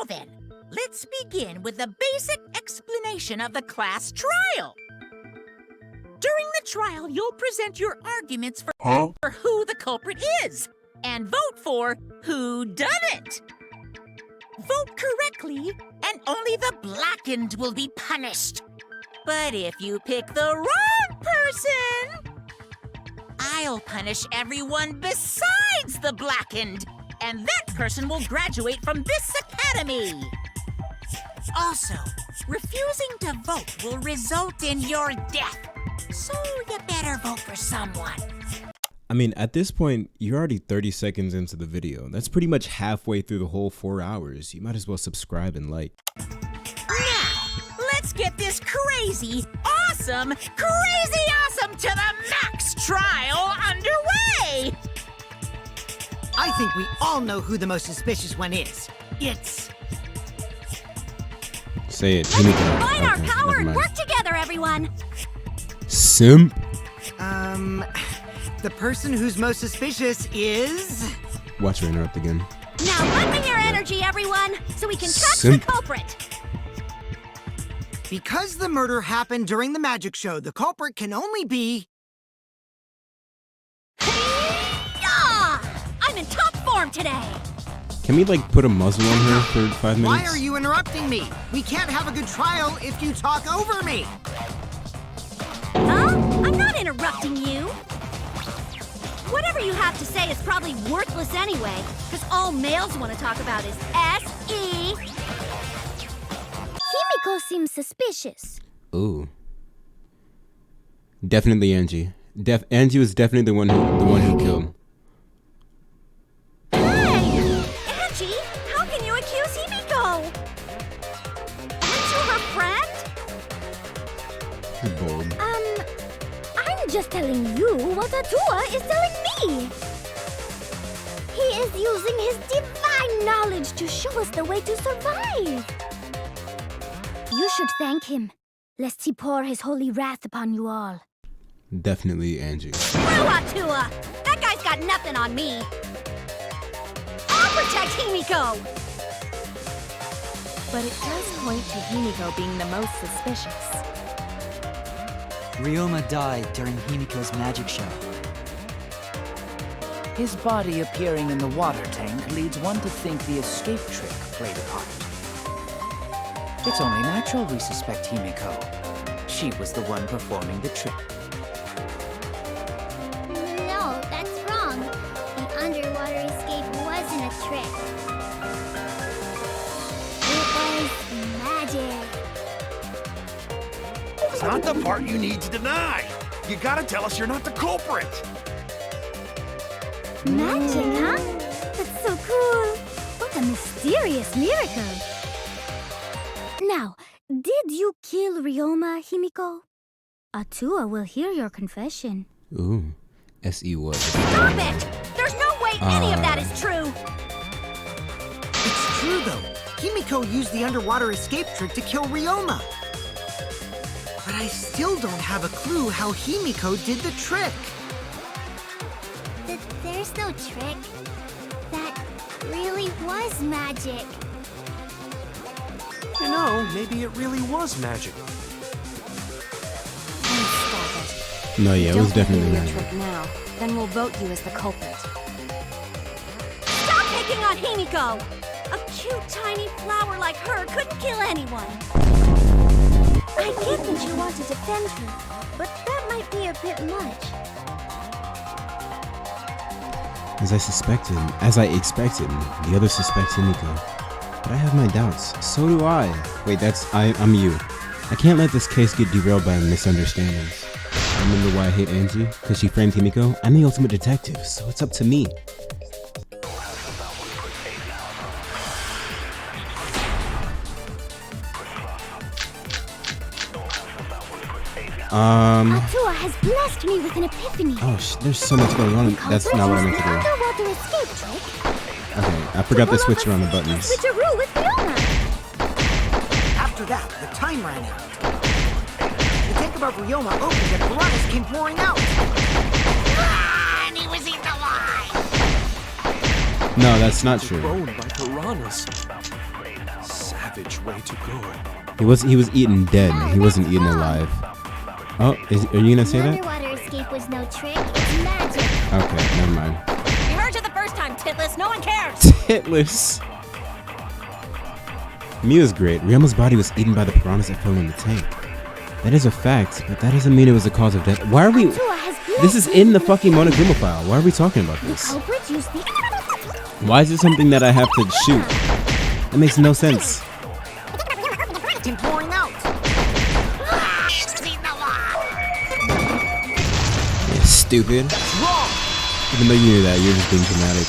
Now then, let's begin with the basic explanation of the class trial. During the trial, you'll present your arguments for who the culprit is, and vote for who done it. Vote correctly, and only the blackened will be punished. But if you pick the wrong person, I'll punish everyone besides the blackened, and that person will graduate from this academy. Also, refusing to vote will result in your death, so you better vote for someone. I mean, at this point, you're already 30 seconds into the video. That's pretty much halfway through the whole 4 hours. You might as well subscribe and like. Now, let's get this crazy, awesome to the max trial underway! I think we all know who the most suspicious one is. It's... Say it. Let's combine our power and work together, everyone! Simp? The person who's most suspicious is... Watch her interrupt again. Now lend me your energy, everyone, so we can catch Simp. the culprit! Because the murder happened during the magic show, the culprit can only be... Yeah! I'm in top form today! Can we like put a muzzle on her for 5 minutes? Why are you interrupting me? We can't have a good trial if you talk over me! Huh? I'm not interrupting you! Whatever you have to say is probably worthless anyway, because all males want to talk about is S.E. Himiko seems suspicious. Ooh. Definitely Angie. Angie was definitely the one who killed. Hey! Angie, how can you accuse Himiko? Aren't you her friend? You're bold. I'm just telling you what Atua is telling me. He is using his divine knowledge to show us the way to survive. You should thank him, lest he pour his holy wrath upon you all. Definitely Angie. Screw Atua! That guy's got nothing on me. I'll protect Himiko! But it does point to Himiko being the most suspicious. Ryoma died during Himiko's magic show. His body appearing in the water tank leads one to think the escape trick played a part. It's only natural we suspect Himiko. She was the one performing the trick. No, that's wrong. The underwater escape wasn't a trick. It was magic. It's not the part you need to deny. You gotta tell us you're not the culprit. Magic, huh? That's so cool. What a mysterious miracle. Now, did you kill Ryoma, Himiko? Atua will hear your confession. Ooh. S.E. was. Stop it! There's no way any of that is true! It's true, though. Himiko used the underwater escape trick to kill Ryoma. But I still don't have a clue how Himiko did the trick. There's no trick. That really was magic. You know, maybe it really was magic. Stop it. No, yeah, it was definitely your magic. trick now. Then we'll vote you as the culprit. Stop picking on Himiko! A cute, tiny flower like her couldn't kill anyone. I get that you want to defend her, but that might be a bit much. As I expected, the others suspect Himiko. But I have my doubts. So do I. Wait, I'm you. I can't let this case get derailed by misunderstandings. Remember why I hate Angie? Because she framed Himiko? I'm the ultimate detective, so it's up to me. Atua has blessed me with an epiphany. Oh, there's so much going on. That's not what I meant to do. Underwater escape trick. Okay, I forgot to switch around the buttons. Switcheroo with Fiona. After that, the time ran out. The tank above Ryoma opened and piranhas came pouring out. And he was eaten alive! No, that's not true. Grown by piranhas. savage way to go. He was eaten dead. He wasn't eaten alive. Oh, are you gonna say The that? underwater escape was no trick, it's magic. Okay, never mind. You heard you the first time, Titless. No one cares. Hitless. Mia's great. Ryoma's body was eaten by the piranhas that fell in the tank. That is a fact, but that doesn't mean it was the cause of death. Why are we... This is in the fucking Monokuma file. Why are we talking about this? Culprit used the... Why is it something that I have to shoot? That makes no sense. Team pouring out. Yeah, stupid. Even though you knew that, you're just being dramatic.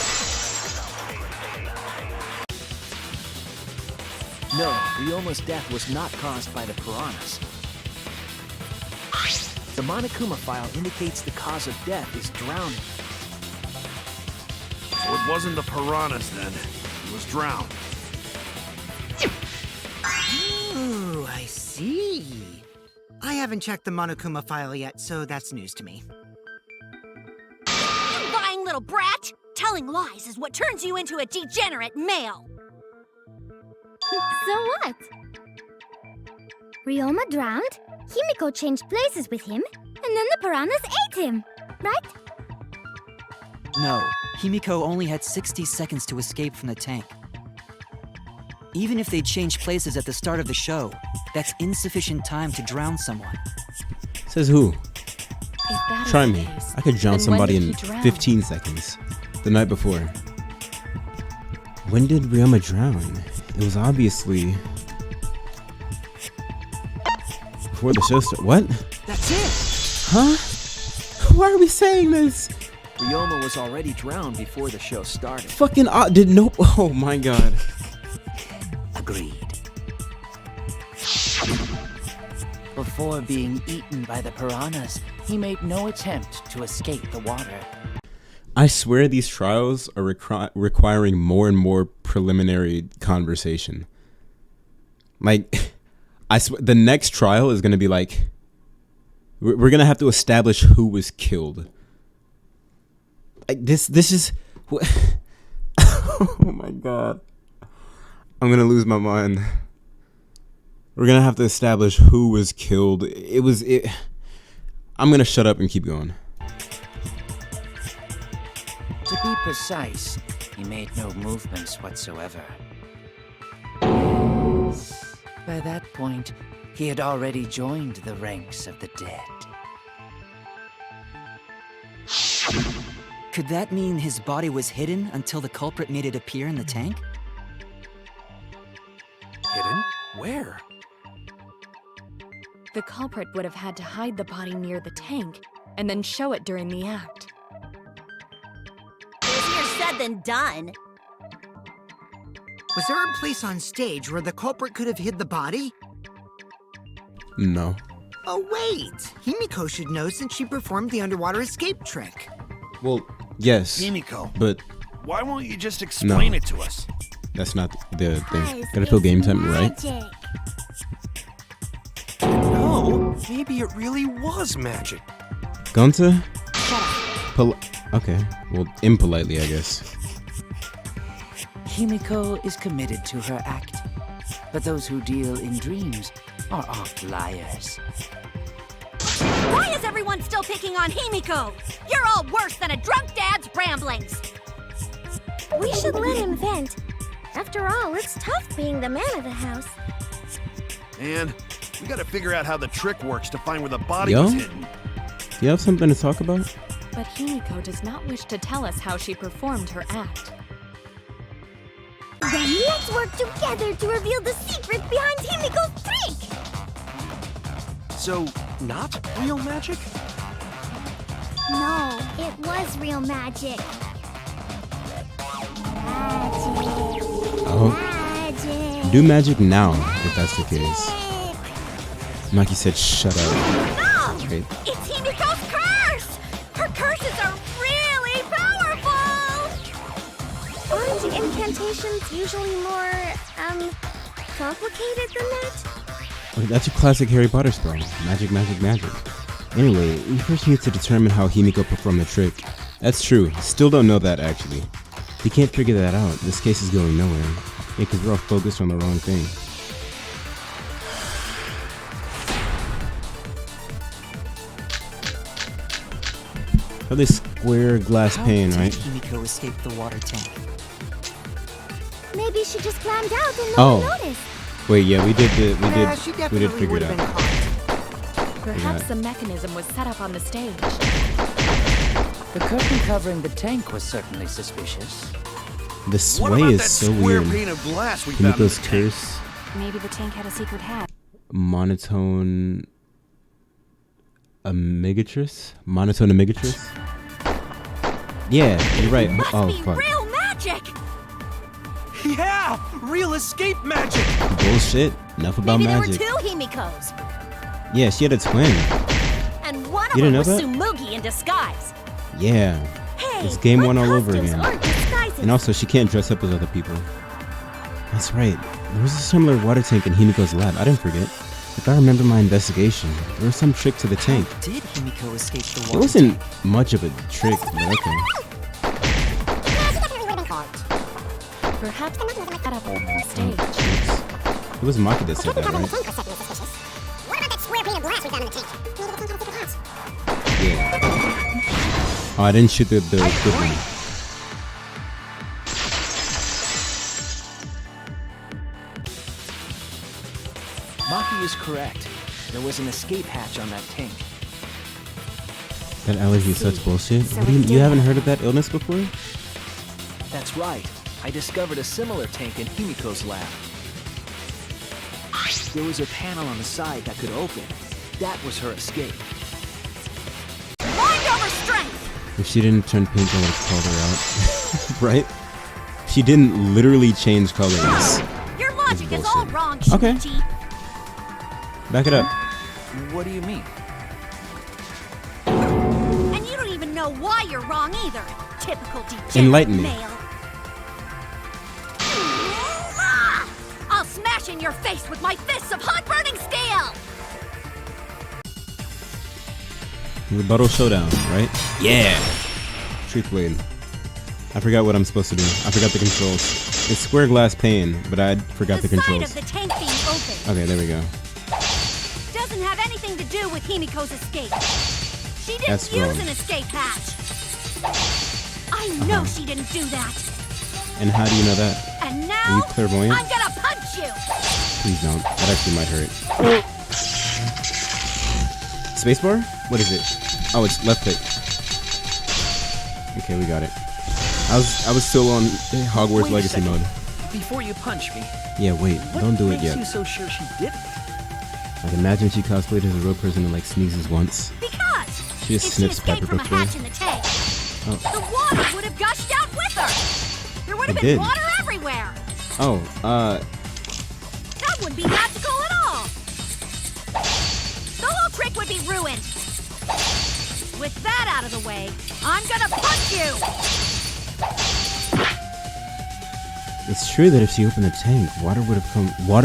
No, Ryoma's death was not caused by the piranhas. The Monokuma file indicates the cause of death is drowning. So it wasn't the piranhas then. He was drowned. Ooh, I see. I haven't checked the Monokuma file yet, so that's news to me. You lying little brat! Telling lies is what turns you into a degenerate male. So what? Ryoma drowned, Himiko changed places with him, and then the piranhas ate him, right? No, Himiko only had 60 seconds to escape from the tank. Even if they changed places at the start of the show, that's insufficient time to drown someone. Says who? If that is Try the me. case, I could drown then when somebody did in he drown? 15 seconds. The night before. When did Ryoma drown? It was obviously... before the show started. What? That's it. Huh? Why are we saying this? Ryoma was already drowned before the show started. Fucking did no... Oh my god. Agreed. Before being eaten by the piranhas, he made no attempt to escape the water. I swear these trials are requiring more and more preliminary conversation. Like, I swear the next trial is going to be like, we're going to have to establish who was killed. Like, this is... Oh my god. I'm going to lose my mind. We're going to have to establish who was killed. I'm going to shut up and keep going. To be precise, he made no movements whatsoever. By that point, he had already joined the ranks of the dead. Could that mean his body was hidden until the culprit made it appear in the tank? Hidden? Where? The culprit would have had to hide the body near the tank and then show it during the act. Easier said than done. Was there a place on stage where the culprit could have hid the body? No. Oh, wait! Himiko should know since she performed the underwater escape trick. Well, yes. Himiko, But why won't you just explain it to us? that's not the thing. Guys, Gotta fill it's game time, right? magic. No, maybe it really was magic. Gunta? Okay. Well, impolitely, I guess. Himiko is committed to her act, but those who deal in dreams are oft liars. Why is everyone still picking on Himiko? You're all worse than a drunk dad's ramblings. We should let him vent. After all, it's tough being the man of the house. And we gotta figure out how the trick works to find where the body Yo? was hidden. Do you have something to talk about? But Himiko does not wish to tell us how she performed her act. Then let's work together to reveal the secret behind Himiko's trick! So, not real magic? No, it was real magic. Magic. Oh. Magic. Do magic now, if that's the case. Maki said, shut up. No! Okay. It's Himiko's curse! Her curses are really powerful! Aren't incantations usually more, complicated than that? Okay, that's your classic Harry Potter spell. Magic, magic, magic. Anyway, we first need to determine how Himiko performed the trick. That's true. Still don't know that, actually. We can't figure that out. This case is going nowhere. Yeah, because we're all focused on the wrong thing. Probably square glass pane, How right? did Himiko escape the water tank? Maybe she just climbed out and no one noticed. Wait, yeah, we did She figure definitely it would have been out. caught. Perhaps the mechanism was set up on the stage. The curtain covering the tank was certainly suspicious. The What sway about is that so square weird. pane of glass we found in Himiko's the tank? curse, Maybe the tank had a secret hatch. monotone amigatress. Yeah, you're right. Must Oh be fuck. real magic! Yeah! Real escape magic! Bullshit. Enough about Maybe magic. there were 2 Himikos. Yeah, she had a twin. And one of You them didn't was know that? Sumugi in disguise. Yeah. Hey, It's game what one all over costumes again. aren't disguises? And also, she can't dress up as other people. That's right. There was a similar water tank in Himiko's lab. I didn't forget. If I remember my investigation, there was some trick to the tank. How did Himiko escape the water It wasn't tank? much of a trick, but okay. Perhaps the mechanism was set up on the stage. It was Maki that said that, right? What about that square pane of glass we found in the tank? Maybe the tank had a secret hatch. Yeah. Oh, I didn't shoot the good one. Maki is correct. There was an escape hatch on that tank. That allergy is such bullshit. So What do you it did haven't happen. heard of that illness before? That's right. I discovered a similar tank in Himiko's lab. There was a panel on the side that could open. That was her escape. Mind over strength! If she didn't turn pink, I would have called her out. Right? She didn't literally change colors. Your logic is all bullshit. wrong, Okay. Shuichi. Back it up. What do you mean? And you don't even know why you're wrong either. Typical degenerate Enlighten me. male. I'll smash in your face with my fists of hot burning steel! Rebuttal showdown, right? Yeah! Truth blade. I forgot what I'm supposed to do. I forgot the controls. It's square glass pane, but I forgot the side controls. of the tank being open Okay, there we go. doesn't have anything to do with Himiko's escape. She didn't That's use wrong. an escape hatch. I know she didn't do that. And how do you know that? And Are now you clairvoyant? I'm gonna punch you. Please don't. That actually might hurt. Spacebar? What is it? Oh, it's left click. Okay, we got it. I was still on Hogwarts Wait a Legacy second. mode. Before you punch me, Yeah, wait. what Don't do it makes yet. you so sure she didn't? Like, imagine she cosplayed as a real person and like sneezes once. Because She just if she snips escaped from a Pepper hatch in the tank, Oh. the water would have gushed out with her. There would have It been did. water everywhere. Oh, That wouldn't be magical at all. The whole trick would be ruined. With that out of the way, I'm gonna punch you. it's true that if she opened the tank, water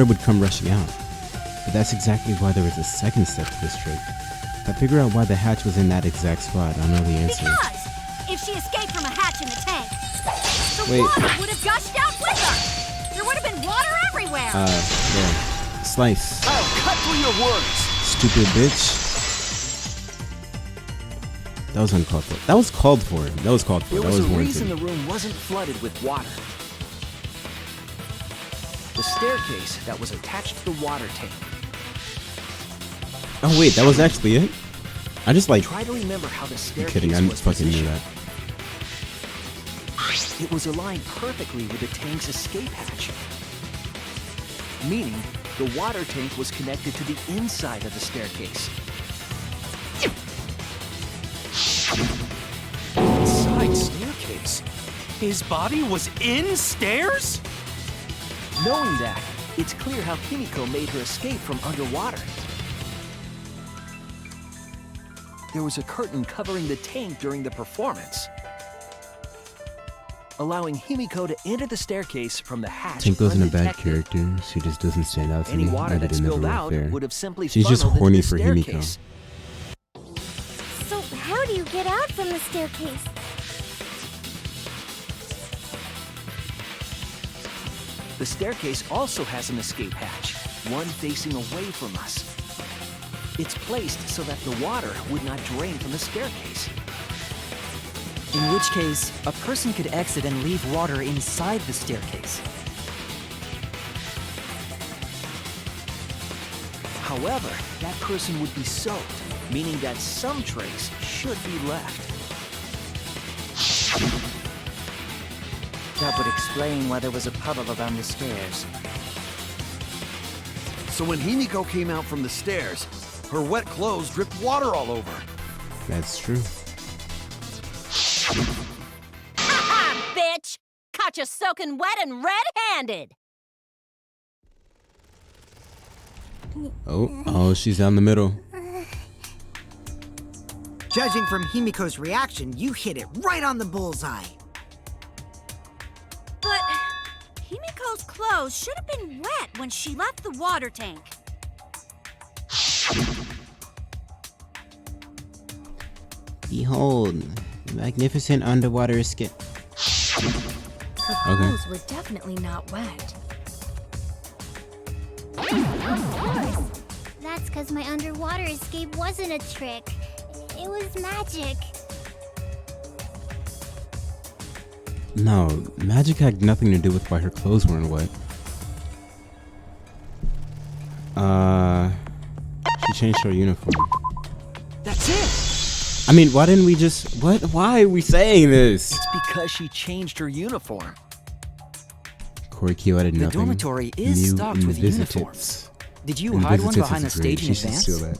would come rushing out. But that's exactly why there was a second step to this trick. If I figure out why the hatch was in that exact spot, I'll know the answer. Because if she escaped from a hatch in the tank, the Wait. water would have gushed out with her. There would have been water everywhere. Yeah. Slice. I'll cut through your words! Stupid bitch. That was uncalled for. That was called for. That was called for. There That was was a warranted. reason the room wasn't flooded with water. The staircase that was attached to the water tank. Oh wait, that was actually it? I just like... Try to remember how the I'm staircase kidding, I was fucking knew positioned. that. It was aligned perfectly with the tank's escape hatch. Meaning, the water tank was connected to the inside of the staircase. Inside staircase? His body was in stairs? Knowing that, it's clear how Himiko made her escape from underwater. There was a curtain covering the tank during the performance, allowing Himiko to enter the staircase from the hatch. Tenko's in a bad undetected. character. She just doesn't stand out to Any me. water Neither that did Never spilled Real out Fair. would have simply She's just funneled horny into for the Himiko. staircase. So how do you get out from the staircase? The staircase also has an escape hatch, one facing away from us. It's placed so that the water would not drain from the staircase. In which case, a person could exit and leave water inside the staircase. However, that person would be soaked, meaning that some trace should be left. That would explain why there was a puddle around the stairs. So when Himiko came out from the stairs, her wet clothes dripped water all over. That's true. Ha, bitch! Caught you soaking wet and red-handed! Oh, she's down the middle. Judging from Himiko's reaction, you hit it right on the bullseye. But Himiko's clothes should have been wet when she left the water tank. Behold, the magnificent underwater escape. Her clothes were definitely not wet. Of course. That's because my underwater escape wasn't a trick. It was magic. No, magic had nothing to do with why her clothes weren't wet. She changed her uniform. That's it! I mean, why didn't we just... What? Why are we saying this? It's because she changed her uniform. Korikyo added The nothing. dormitory is new stocked in with visitors. uniforms. Did you And hide one visitors behind the is great. stage in She should advance? steal that.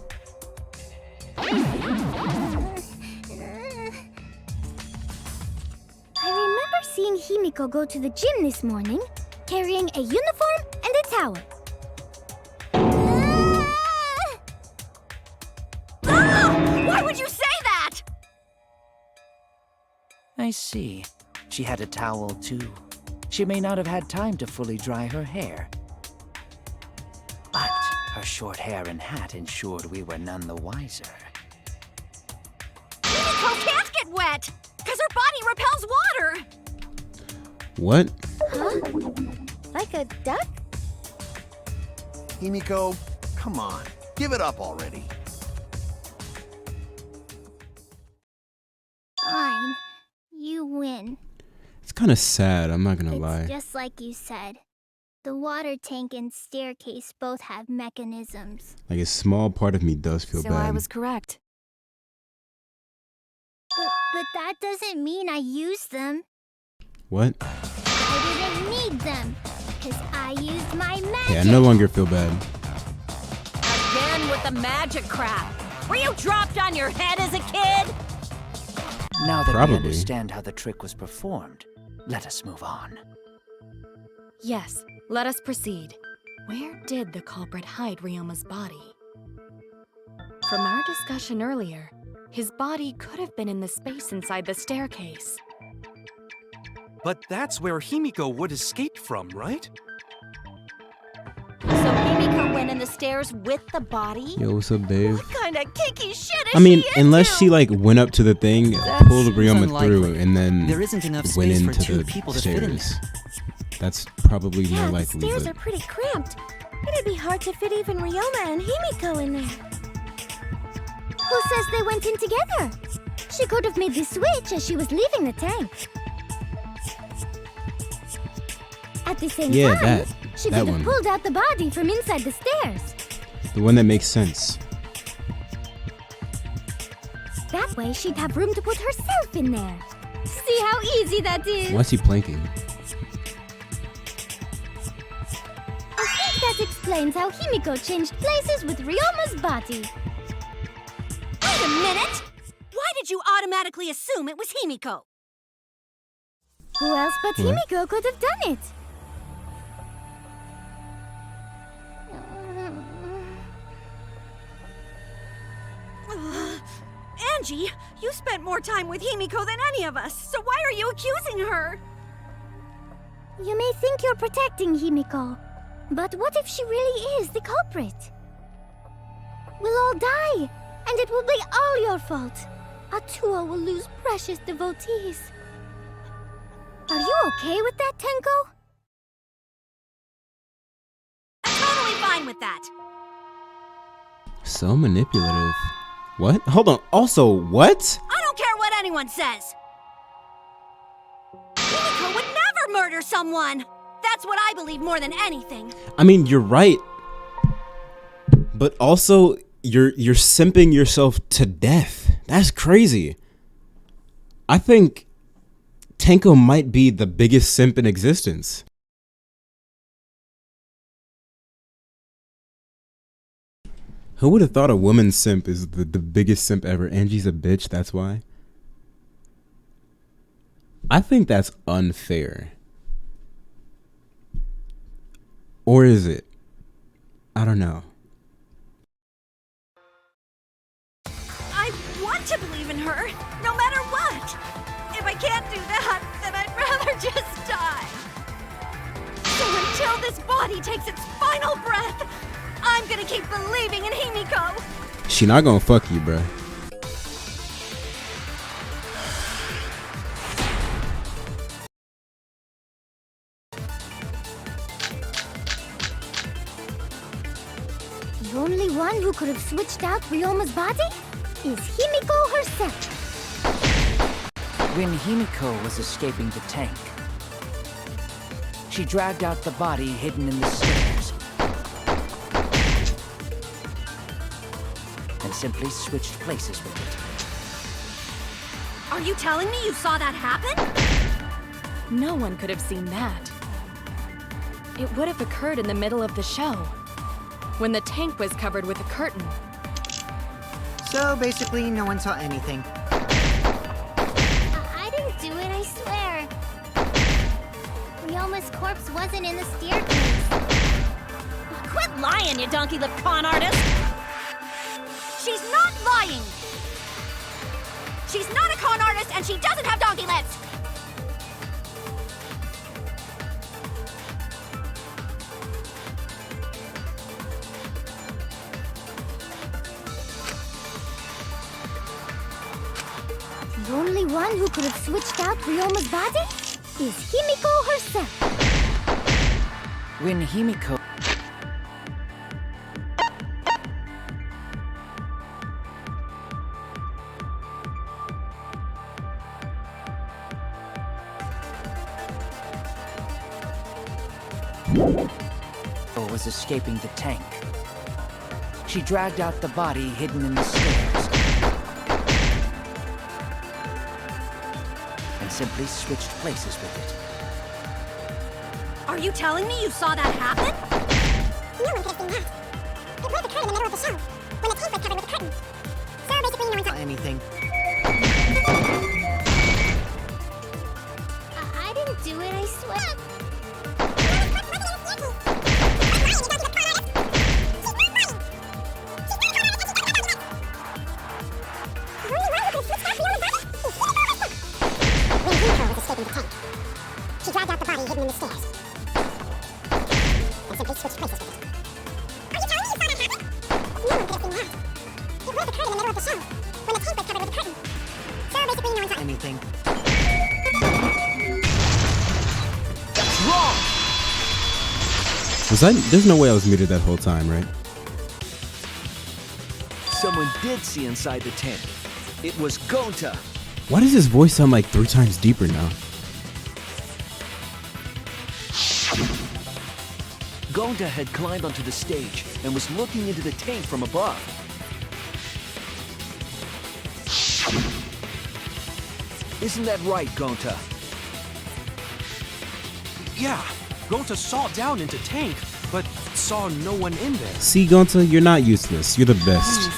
I remember seeing Himiko go to the gym this morning, carrying a uniform and a towel. Why would you say that? I see. She had a towel too. She may not have had time to fully dry her hair. But her short hair and hat ensured we were none the wiser. Himiko can't get wet, because her body repels water. What? Huh? Like a duck? Himiko, come on. Give it up already. Fine. You win. It's kind of sad, I'm not gonna It's lie. just like you said. The water tank and staircase both have mechanisms. Like, a small part of me does feel So bad. I was correct. But that doesn't mean I used them. What? I didn't need them. Because I used my magic. Okay, I no longer feel bad. Again with the magic crap. Were you dropped on your head as a kid? Now that Probably. we understand how the trick was performed, let us move on. Yes, let us proceed. Where did the culprit hide Ryoma's body? From our discussion earlier, his body could have been in the space inside the staircase. But that's where Himiko would escape from, right? So Himiko went in the stairs with the body? Yo, what's up, Dave? What kind of kinky shit is I mean, she unless into? she, like, went up to the thing, That pulled seems Ryoma through, unlikely. and then There isn't enough went space for into 2 the people to fit in stairs. there. That's probably Yeah, more the likely, stairs but... are pretty cramped. It'd be hard to fit even Ryoma and Himiko in there. Who says they went in together? She could have made the switch as she was leaving the tank. At the same Yeah, time, she that could have one. pulled out the body from inside the stairs. The one that makes sense. That way, she'd have room to put herself in there. See how easy that is? Why's he planking? I think that explains how Himiko changed places with Ryoma's body. Wait a minute! Why did you automatically assume it was Himiko? Who else but What? Himiko could have done it? Angie, you spent more time with Himiko than any of us, so why are you accusing her? You may think you're protecting Himiko, but what if she really is the culprit? We'll all die, and it will be all your fault. Atua will lose precious devotees. Are you okay with that, Tenko? I'm totally fine with that. So manipulative. What? Hold on. Also, what? I don't care what anyone says. murder someone. That's what I believe more than anything. I mean, you're right. But also, you're simping yourself to death. That's crazy. I think Tenko might be the biggest simp in existence. Who would have thought a woman simp is the biggest simp ever? Angie's a bitch, that's why. I think that's unfair. Or is it? I don't know. I want to believe in her, no matter what. If I can't do that, then I'd rather just die. So until this body takes its final breath, I'm gonna keep believing in Himiko. She not gonna fuck you, bruh. The only one who could have switched out Ryoma's body is Himiko herself. When Himiko was escaping the tank, she dragged out the body hidden in the stairs and simply switched places with it. Are you telling me you saw that happen? No one could have seen that. It would have occurred in the middle of the show, when the tank was covered with a curtain. So basically, no one saw anything. I didn't do it, I swear. Ryoma's corpse wasn't in the staircase. Quit lying, you donkey-lipped con artist! She's not lying! She's not a con artist, and she doesn't have donkey lips! The only one who could have switched out Ryoma's body is Himiko herself. When Himiko was escaping the tank, she dragged out the body hidden in the stairs and simply switched places with it. Are you telling me you saw that happen? No one could have seen that. It would have occurred in the middle of the show, when the tank was covered with a curtain. So basically, no one saw anything. I didn't do it, I swear. She dragged out the body hidden in the stairs and simply switched places with it. Are you telling me you saw that happen? No one could have seen that. It would have occurred in the middle of the show, when the tank was covered with a curtain. So basically, no one saw anything. That's wrong! There's no way I was muted that whole time, right? Someone did see inside the tank. It was Gonta. Why does his voice sound like 3 times deeper now? Gonta had climbed onto the stage and was looking into the tank from above. Isn't that right, Gonta? Yeah, Gonta saw down into tank, but saw no one in there. See, Gonta, you're not useless. You're the best.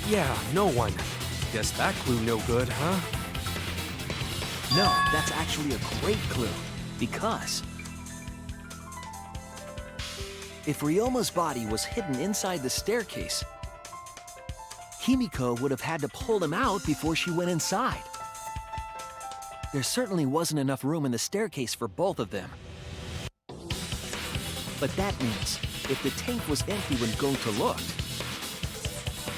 Yeah, no one. Guess that clue no good, huh? No, that's actually a great clue. Because if Ryoma's body was hidden inside the staircase, Himiko would have had to pull him out before she went inside. There certainly wasn't enough room in the staircase for both of them. But that means if the tank was empty when Gonta looked,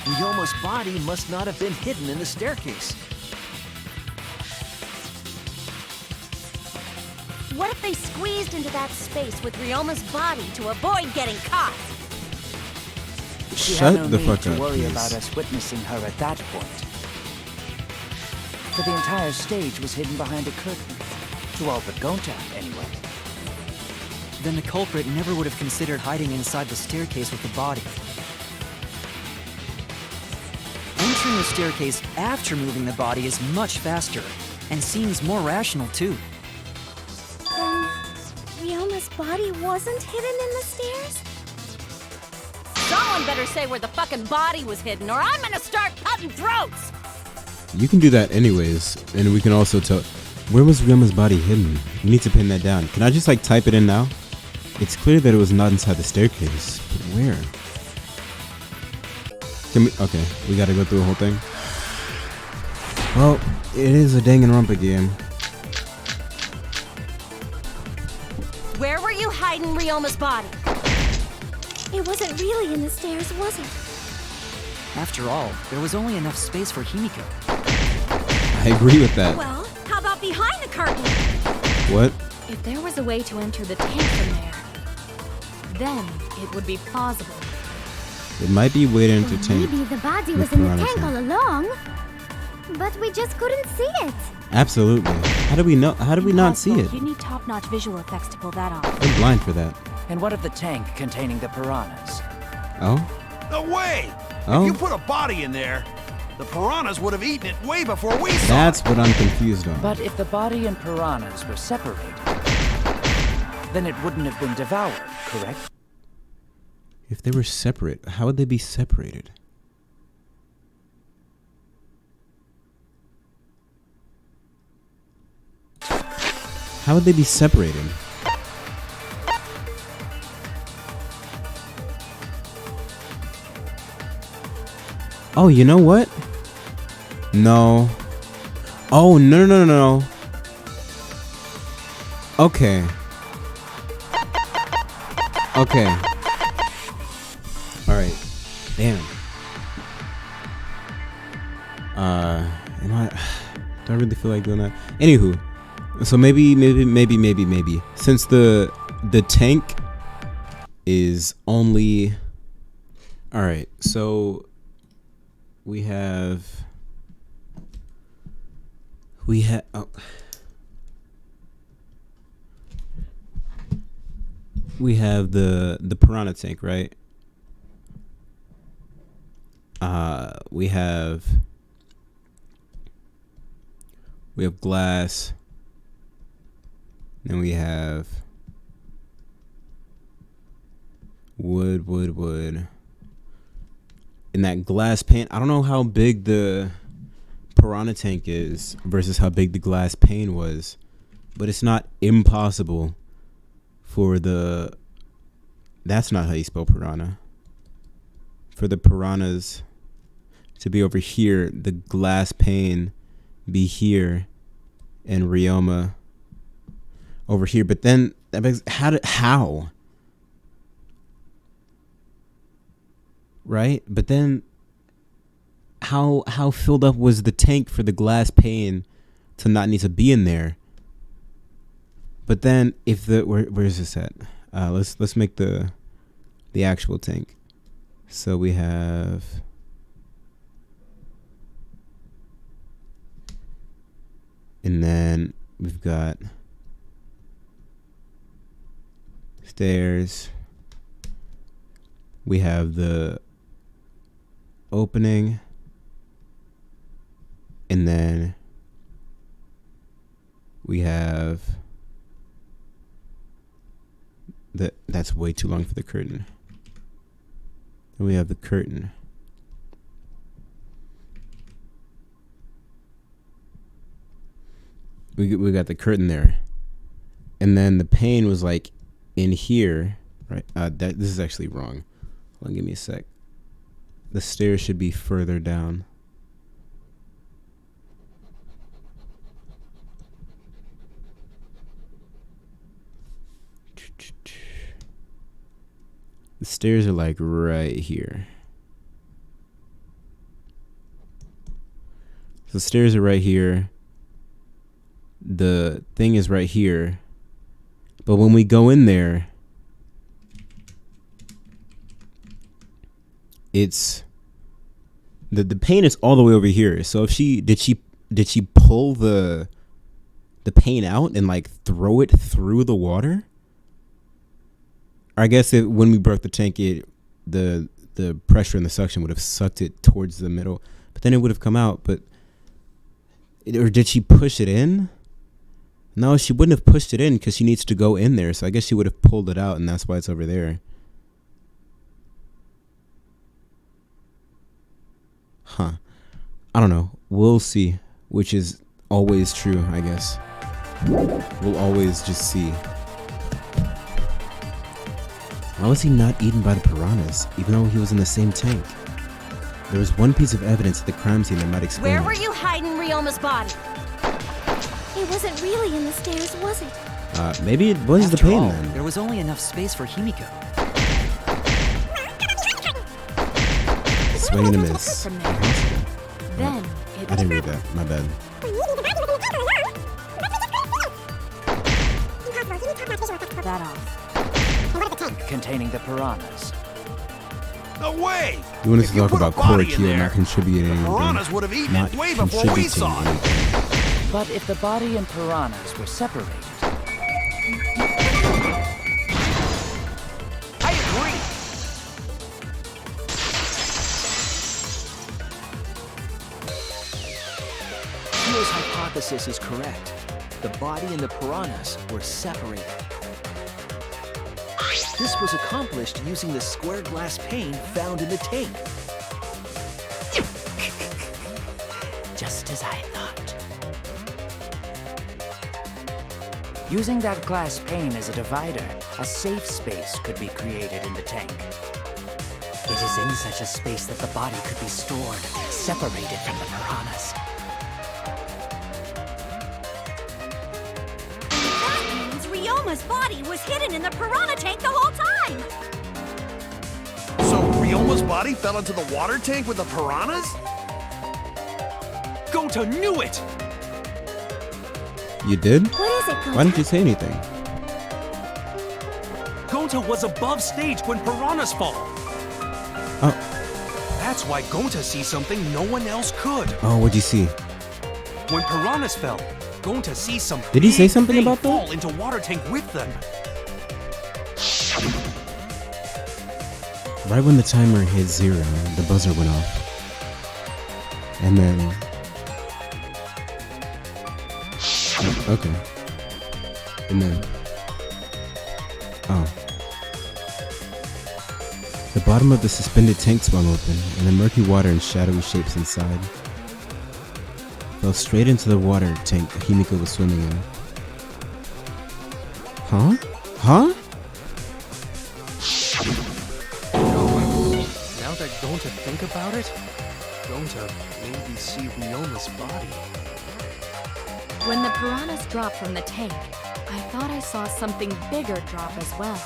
Ryoma's body must not have been hidden in the staircase. What if they squeezed into that space with Ryoma's body to avoid getting caught? She had no Shut the need fuck to up, worry please. about us witnessing her at that point. for the entire stage was hidden behind a curtain. To all but Gonta, anyway. Then the culprit never would have considered hiding inside the staircase with the body. Entering the staircase after moving the body is much faster, and seems more rational too. Then Ryoma's body wasn't hidden in the stairs? Someone better say where the fucking body was hidden, or I'm gonna start cutting throats! You can do that anyways, and we can also tell. Where was Ryoma's body hidden? We need to pin that down. Can I just like type it in now? It's clear that it was not inside the staircase, but where? Can we? Okay, we gotta go through the whole thing. Well, it is a danganronpa game. Where were you hiding Ryoma's body? It wasn't really in the stairs, was it? After all, there was only enough space for Himiko. I agree with that. Well, how about behind the curtain? What? If there was a way to enter the tank from there, then it would be plausible. It might be a way to Or entertain. maybe the body the was in the piranha tank tank. all along, but we just couldn't see it. Absolutely. How do we know? How did we not see it? You need top-notch visual effects to pull that off. We're blind for that. And what of the tank containing the piranhas? Oh? No way! Oh? If you put a body in there, the piranhas would have eaten it way before we saw That's it. what I'm confused on. But if the body and piranhas were separated, then it wouldn't have been devoured, correct? If they were separate, how would they be separated? How would they be separated? Oh, you know what? No. Oh, no. Okay. Okay. Alright. Damn. Do I really feel like doing that? Anywho. So maybe. Since the tank is only... Alright, so... We have oh. We have the piranha tank, right? We have glass. Then we have wood. In that glass pane, I don't know how big the piranha tank is versus how big the glass pane was, but it's not impossible for the... That's not how you spell piranha. For the piranhas to be over here, the glass pane be here, and Ryoma over here. But then that begs, how? Right? But then how filled up was the tank for the glass pane to not need to be in there? But then if the where's this at? Let's make the actual tank. So we have and then we've got stairs. We have the opening, and then we have that's way too long for the curtain. Then we have the curtain. We got the curtain there, and then the pane was like in here, right? This is actually wrong. Hold on, give me a sec. The stairs should be further down. The stairs are like right here. So the stairs are right here. The thing is right here. But when we go in there, it's the paint is all the way over here. So if she she pull the paint out and like throw it through the water? Or I guess when we broke the tank, the pressure and the suction would have sucked it towards the middle, but then it would have come out. But or did she push it in? No, she wouldn't have pushed it in because she needs to go in there. So I guess she would have pulled it out, and that's why it's over there. Huh. I don't know. We'll see. Which is always true, I guess. We'll always just see. Why was he not eaten by the piranhas, even though he was in the same tank? There was one piece of evidence at the crime scene that might explain Where it. were you hiding Ryoma's body? It wasn't really in the stairs, was it? Maybe it was the pain then. There was only enough space for Himiko. Swing and a miss. From there. Then it I didn't read that. My bad. that off. Containing the piranhas. No way! You want us If to you talk put a about body in Kokichiouma there, not contributing anything. piranhas would have eaten Not it way before we contributing saw it. anything. But if the body and piranhas were separated, I agree. Kyo's hypothesis is correct. The body and the piranhas were separated. This was accomplished using the square glass pane found in the tank. just as I thought. Using that glass pane as a divider, a safe space could be created in the tank. It is in such a space that the body could be stored, separated from the piranhas. That means Ryoma's body was hidden in the piranha tank the whole time! So Ryoma's body fell into the water tank with the piranhas? Gonta knew it! You did? What is it, Gonta? Why didn't you say anything? Gonta was above stage when piranhas fall. Oh. That's why Gonta sees something no one else could. Oh, what'd you see? When piranhas fell, Gonta sees some Did he say big something thing about that? fall into water tank with them. Right when the timer hit 0, the buzzer went off. And then... Okay. And then... Oh. The bottom of the suspended tank swung open, and the murky water and shadowy shapes inside fell straight into the water tank Himiko was swimming in. Huh? Huh? Now that Gonta think about it, Gonta maybe see Ryoma's body. When the piranhas dropped from the tank, I thought I saw something bigger drop as well.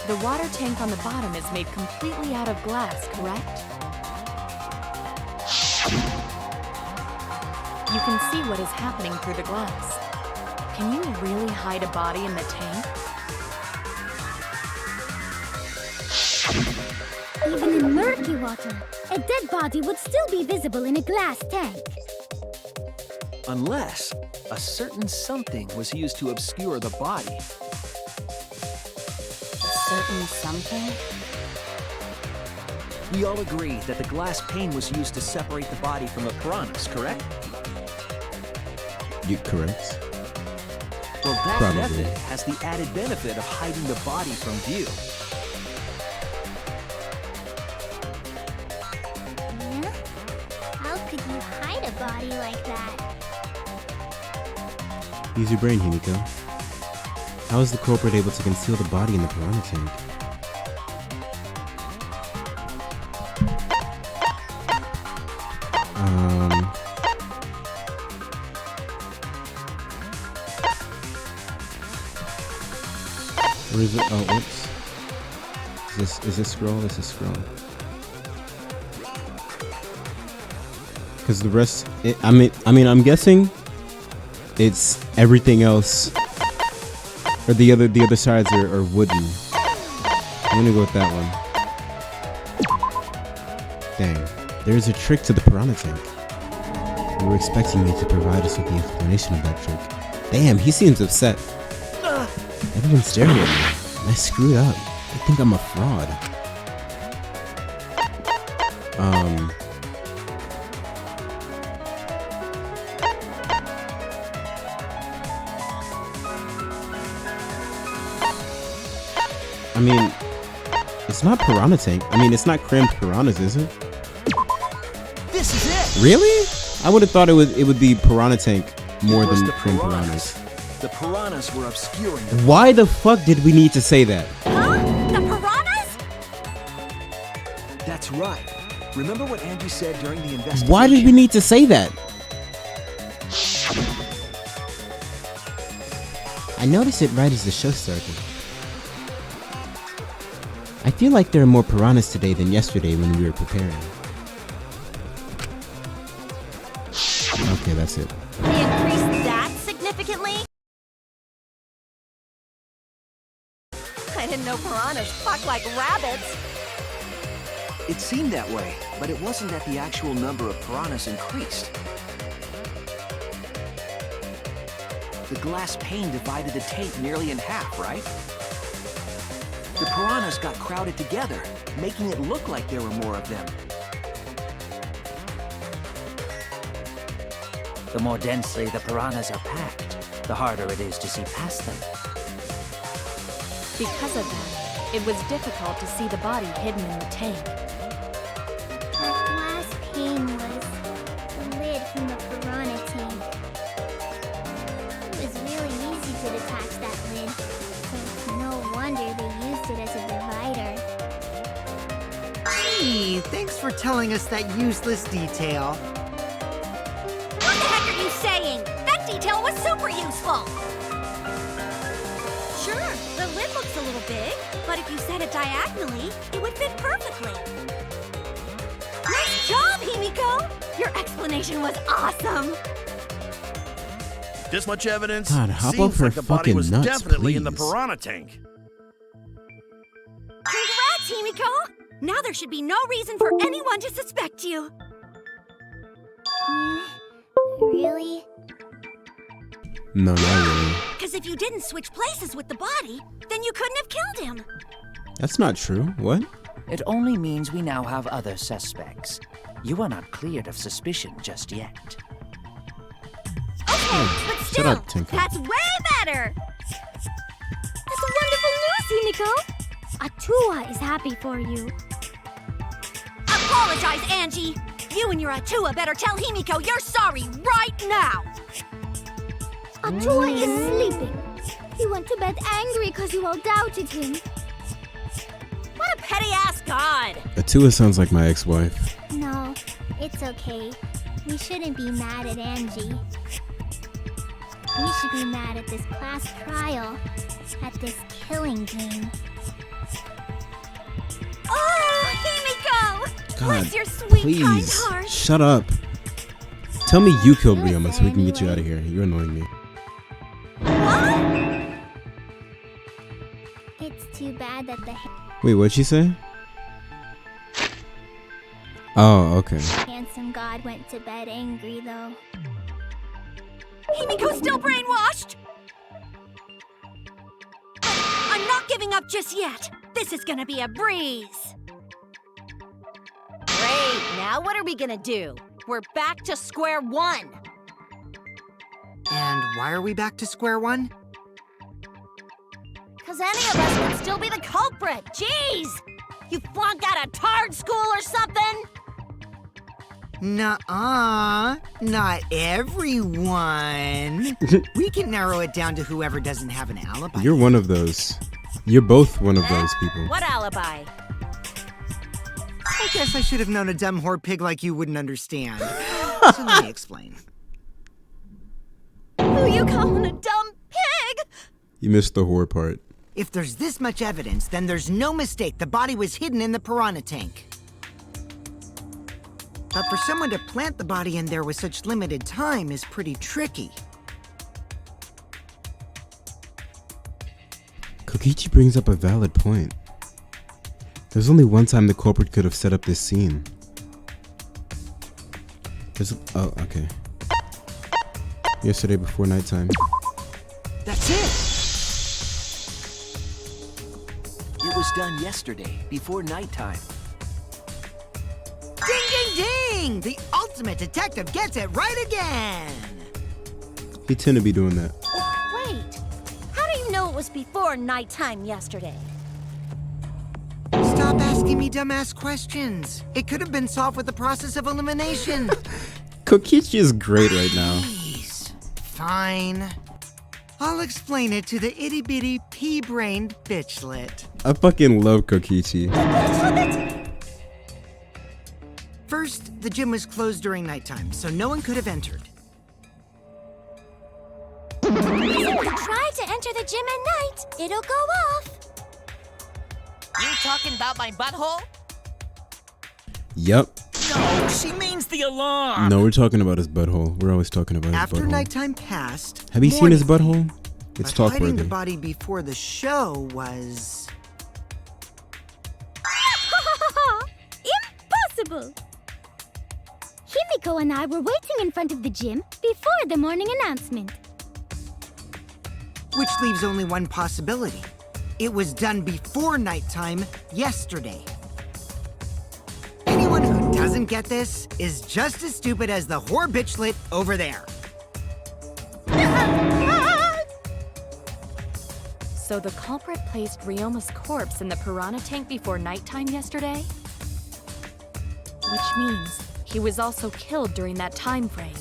The water tank on the bottom is made completely out of glass, correct? You can see what is happening through the glass. Can you really hide a body in the tank? Even in murky water, a dead body would still be visible in a glass tank. Unless a certain something was used to obscure the body. Certain something? We all agree that the glass pane was used to separate the body from the piranhas, correct? You correct. Well, that Probably. method has the added benefit of hiding the body from view. Yeah? How could you hide a body like that? Use your brain, Himiko. How is the culprit able to conceal the body in the piranha tank? Where is it? Oh, whoops. Is this scroll? This is scroll. Because the rest, I'm guessing it's everything else. Or the other sides are wooden. I'm gonna go with that one. Dang. There's a trick to the piranha tank. We were expecting you to provide us with the explanation of that trick. Damn, he seems upset. Everyone's staring at me. I screwed up. I think I'm a fraud. I mean, it's not piranha tank. I mean, it's not crammed piranhas, is it? This is it! Really? I would have thought it would be piranha tank more than crammed piranhas. The piranhas were obscuring. Why the fuck did we need to say that? Huh? The piranhas? That's right. Remember what Angie said during the investigation? Why did we need to say that? I noticed it right as the show started. I feel like there are more piranhas today than yesterday when we were preparing. Okay, that's it. They increased that significantly? I didn't know piranhas fuck like rabbits. It seemed that way, but it wasn't that the actual number of piranhas increased. The glass pane divided the tank nearly in half, right? The piranhas got crowded together, making it look like there were more of them. The more densely the piranhas are packed, the harder it is to see past them. Because of that, it was difficult to see the body hidden in the tank. That glass pane was the lid from the piranha tank. It was really easy to detach that lid, so no wonder they used it as a divider. Gee, thanks for telling us that useless detail. What the heck are you saying? That detail was super useful. Sure, the lid looks a little big, but if you set it diagonally, it would fit perfectly. Nice job, Himiko! Your explanation was awesome! This much evidence God, hop seems up her like the body fucking was nuts, definitely in the please. piranha tank. Congrats, Himiko! Now there should be no reason for anyone to suspect you. Really? No, not really. Because if you didn't switch places with the body, then you couldn't have killed him. That's not true. What? It only means we now have other suspects. You are not cleared of suspicion just yet. Okay, but shut still, up, Tenko. that's way better! That's wonderful news, Himiko! Atua is happy for you. Apologize, Angie! You and your Atua better tell Himiko you're sorry right now! Atua is sleeping. He went to bed angry because you all doubted him. What a petty-ass god! Atua sounds like my ex-wife. No, it's okay. We shouldn't be mad at Angie. We should be mad at this class trial, at this killing game. Oh, Himiko! God, Bless your sweet, kind please, heart. shut up. Tell me you killed Ryoma so we can get you out of here. You're annoying me. What? It's too bad that the Wait, what'd she say? Oh, okay. handsome god went to bed angry, though. Himiko's still brainwashed! I'm not giving up just yet. This is gonna be a breeze. Great, now what are we gonna do? We're back to square one. And why are we back to square one? Cause any of us could still be the culprit. Jeez! You flunked out of Tard School or something? Nuh-uh, not everyone. We can narrow it down to whoever doesn't have an alibi. You're one of those. You're both one of those people. What alibi? I guess I should have known a dumb whore pig like you wouldn't understand. So let me explain. Who you calling a dumb pig? You missed the whore part. If there's this much evidence, then there's no mistake the body was hidden in the piranha tank. But for someone to plant the body in there with such limited time is pretty tricky. Kokichi brings up a valid point. There's only one time the culprit could have set up this scene. Oh, okay. Yesterday before nighttime. That's it! It was done yesterday, before nighttime. Ding, ding, ding! The ultimate detective gets it right again! He tend to be doing that. Wait, how do you know it was before nighttime yesterday? Stop asking me dumbass questions. It could have been solved with the process of elimination. Kokichi is great right now. Please. Fine. I'll explain it to the itty-bitty pea-brained bitchlet. I fucking love Kokichi. First, the gym was closed during nighttime, so no one could have entered. If you try to enter the gym at night, it'll go off. You talking about my butthole? Yep. No, she means the alarm. No, we're talking about his butthole. We're always talking about his After butthole. nighttime passed, Have you seen his butthole? It's but hiding the talk-worthy. body before the show was... Impossible! Himiko and I were waiting in front of the gym before the morning announcement. Which leaves only one possibility. It was done before nighttime yesterday. Anyone who doesn't get this is just as stupid as the whore bitchlet over there. So the culprit placed Ryoma's corpse in the piranha tank before nighttime yesterday? Which means he was also killed during that time frame.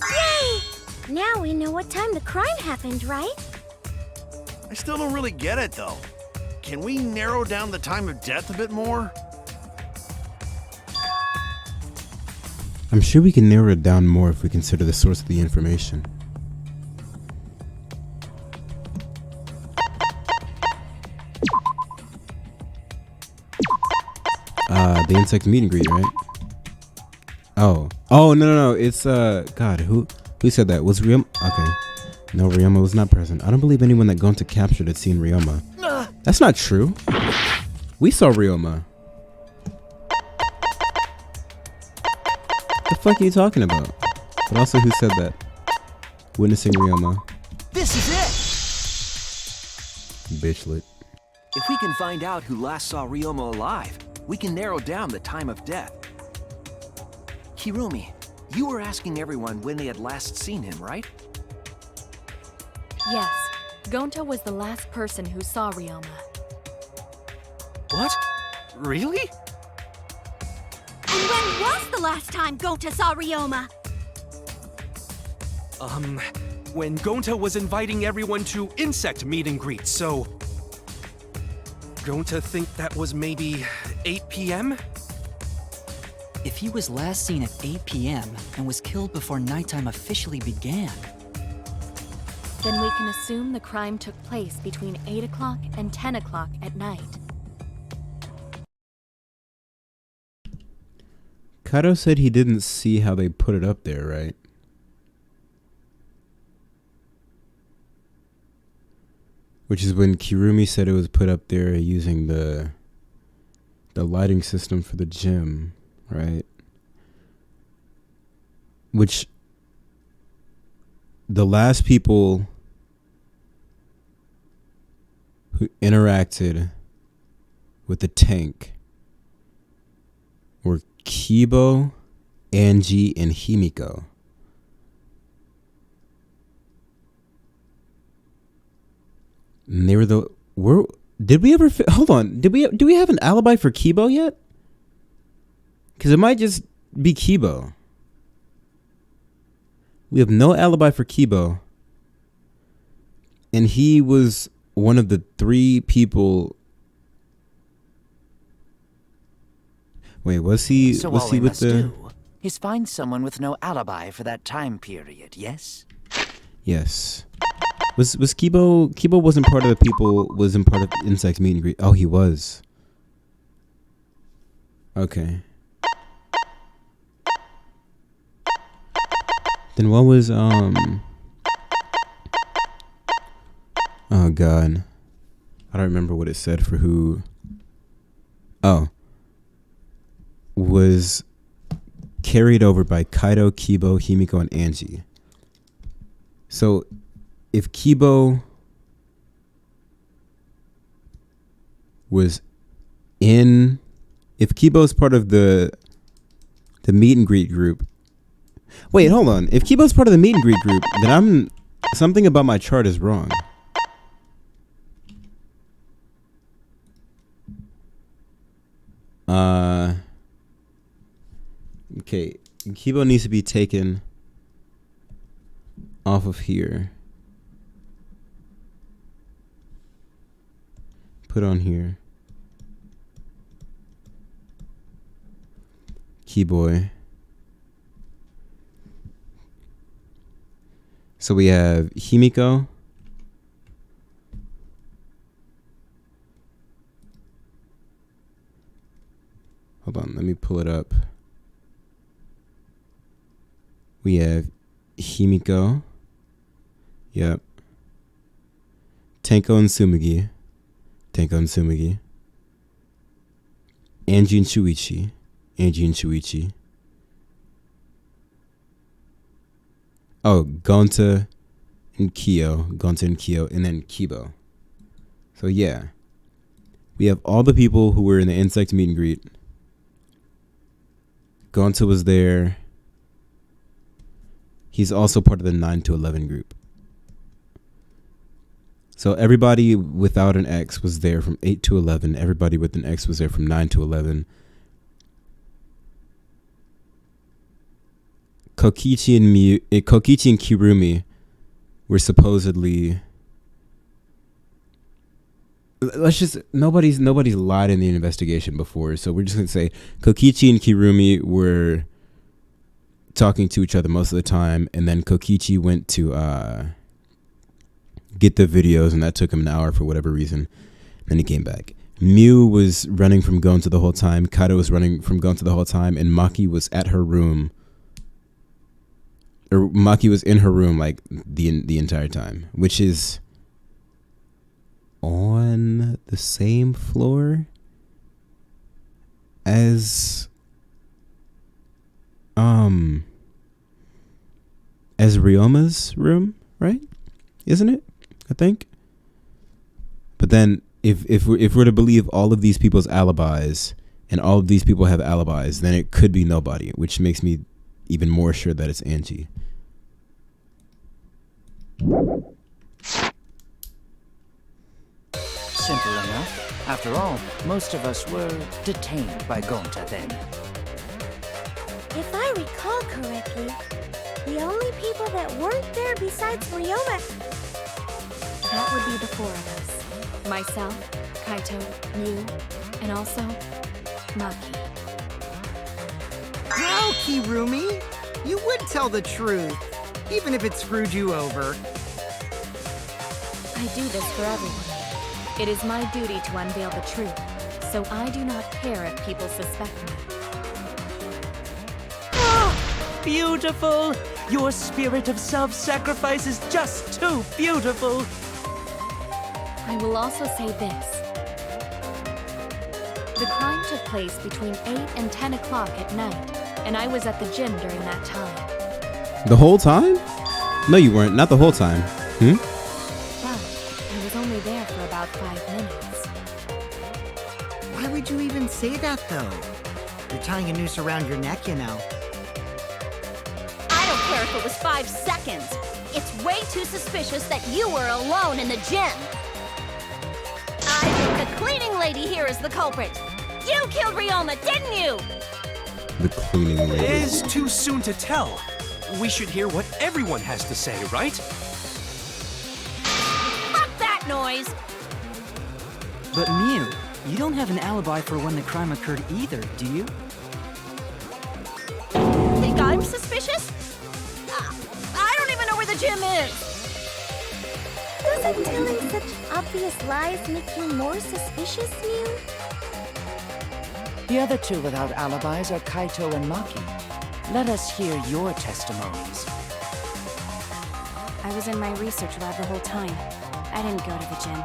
Yay! Now we know what time the crime happened, right? I still don't really get it, though. Can we narrow down the time of death a bit more? I'm sure we can narrow it down more if we consider the source of the information. The insect meet and greet, right? Oh, no, it's God, who said that? Was Ryoma? Okay, no, Ryoma was not present. I don't believe anyone that Gonta captured had seen Ryoma. That's not true. We saw Ryoma. The fuck are you talking about? But also, who said that? Witnessing Ryoma. This is it! Bitchlet. If we can find out who last saw Ryoma alive, we can narrow down the time of death. Kirumi, you were asking everyone when they had last seen him, right? Yes, Gonta was the last person who saw Ryoma. What? Really? And when was the last time Gonta saw Ryoma? When Gonta was inviting everyone to insect meet and greet, so... Gonta think that was maybe 8 p.m.? If he was last seen at 8 p.m. and was killed before nighttime officially began, Then we can assume the crime took place between 8 o'clock and 10 o'clock at night. Kaito said he didn't see how they put it up there, right? Which is when Kirumi said it was put up there using the lighting system for the gym, right? Which the last people who interacted with the tank were Kibo, Angie, and Himiko. And they were did we ever hold on, do we have an alibi for Kibo yet? Because it might just be Kibo. We have no alibi for Kibo. And he was one of the 3 people. Wait, was he So was all he we with must the do is find someone with no alibi for that time period, yes? Yes. Was Kibo wasn't part of the people, wasn't part of the insect meet and greet. Oh, he was. Okay. Then what was oh god. I don't remember what it said for who. Oh. Was carried over by Kaito, Kibo, Himiko, and Angie. So if Kibo was in, if Kibo's part of the meet and greet group. Wait, hold on. If Kibo's part of the meet and greet group, then something about my chart is wrong. Okay, Kibo needs to be taken off of here. Put on here. Keyboy. So we have Himiko. Hold on, let me pull it up. We have Himiko. Yep. Tenko and Tsumugi. Tenko and Tsumugi. Angie and Shuichi. Angie and Shuichi. Oh, Gonta and Kyo. Gonta and Kyo. And then Kibo. So yeah. We have all the people who were in the insect meet and greet. Gonta was there. He's also part of the 9 to 11 group. So everybody without an X was there from 8 to 11. Everybody with an X was there from 9 to 11. Kokichi and Kirumi were supposedly. Let's just nobody's lied in the investigation before, so we're just gonna say Kokichi and Kirumi were talking to each other most of the time, and then Kokichi went to get the videos, and that took him an hour for whatever reason. Then he came back. Mew was running from Gonta the whole time. Kaito was running from Gonta the whole time, and Maki was at her room. Or Maki was in her room like the entire time, which is on the same floor as Ryoma's room, right? Isn't it? I think. But then if we're to believe all of these people's alibis, and all of these people have alibis, then it could be nobody, which makes me even more sure that it's Angie. Simple enough. After all, most of us were detained by Gonta then. If I recall correctly, the only people that weren't there besides Ryoma. That would be the four of us. Myself, Kaito, Mew, and also Maki. Wow, Kirumi! You would tell the truth, even if it screwed you over. I do this for everyone. It is my duty to unveil the truth, so I do not care if people suspect me. Oh, beautiful! Your spirit of self-sacrifice is just too beautiful! I will also say this. The crime took place between 8 and 10 o'clock at night, and I was at the gym during that time. The whole time? No, you weren't. Not the whole time. Well, I was only there for about 5 minutes. Why would you even say that, though? You're tying a noose around your neck, you know. I don't care if it was 5 seconds. It's way too suspicious that you were alone in the gym. I think the cleaning lady here is the culprit. You killed Ryoma, didn't you? The cleaning lady. It is too soon to tell. We should hear what everyone has to say, right? Fuck that noise! But Mew, you don't have an alibi for when the crime occurred either, do you? Think I'm suspicious? I don't even know where the gym is. Doesn't telling such obvious lies make you more suspicious, Mew? The other two without alibis are Kaito and Maki. Let us hear your testimonies. I was in my research lab the whole time. I didn't go to the gym.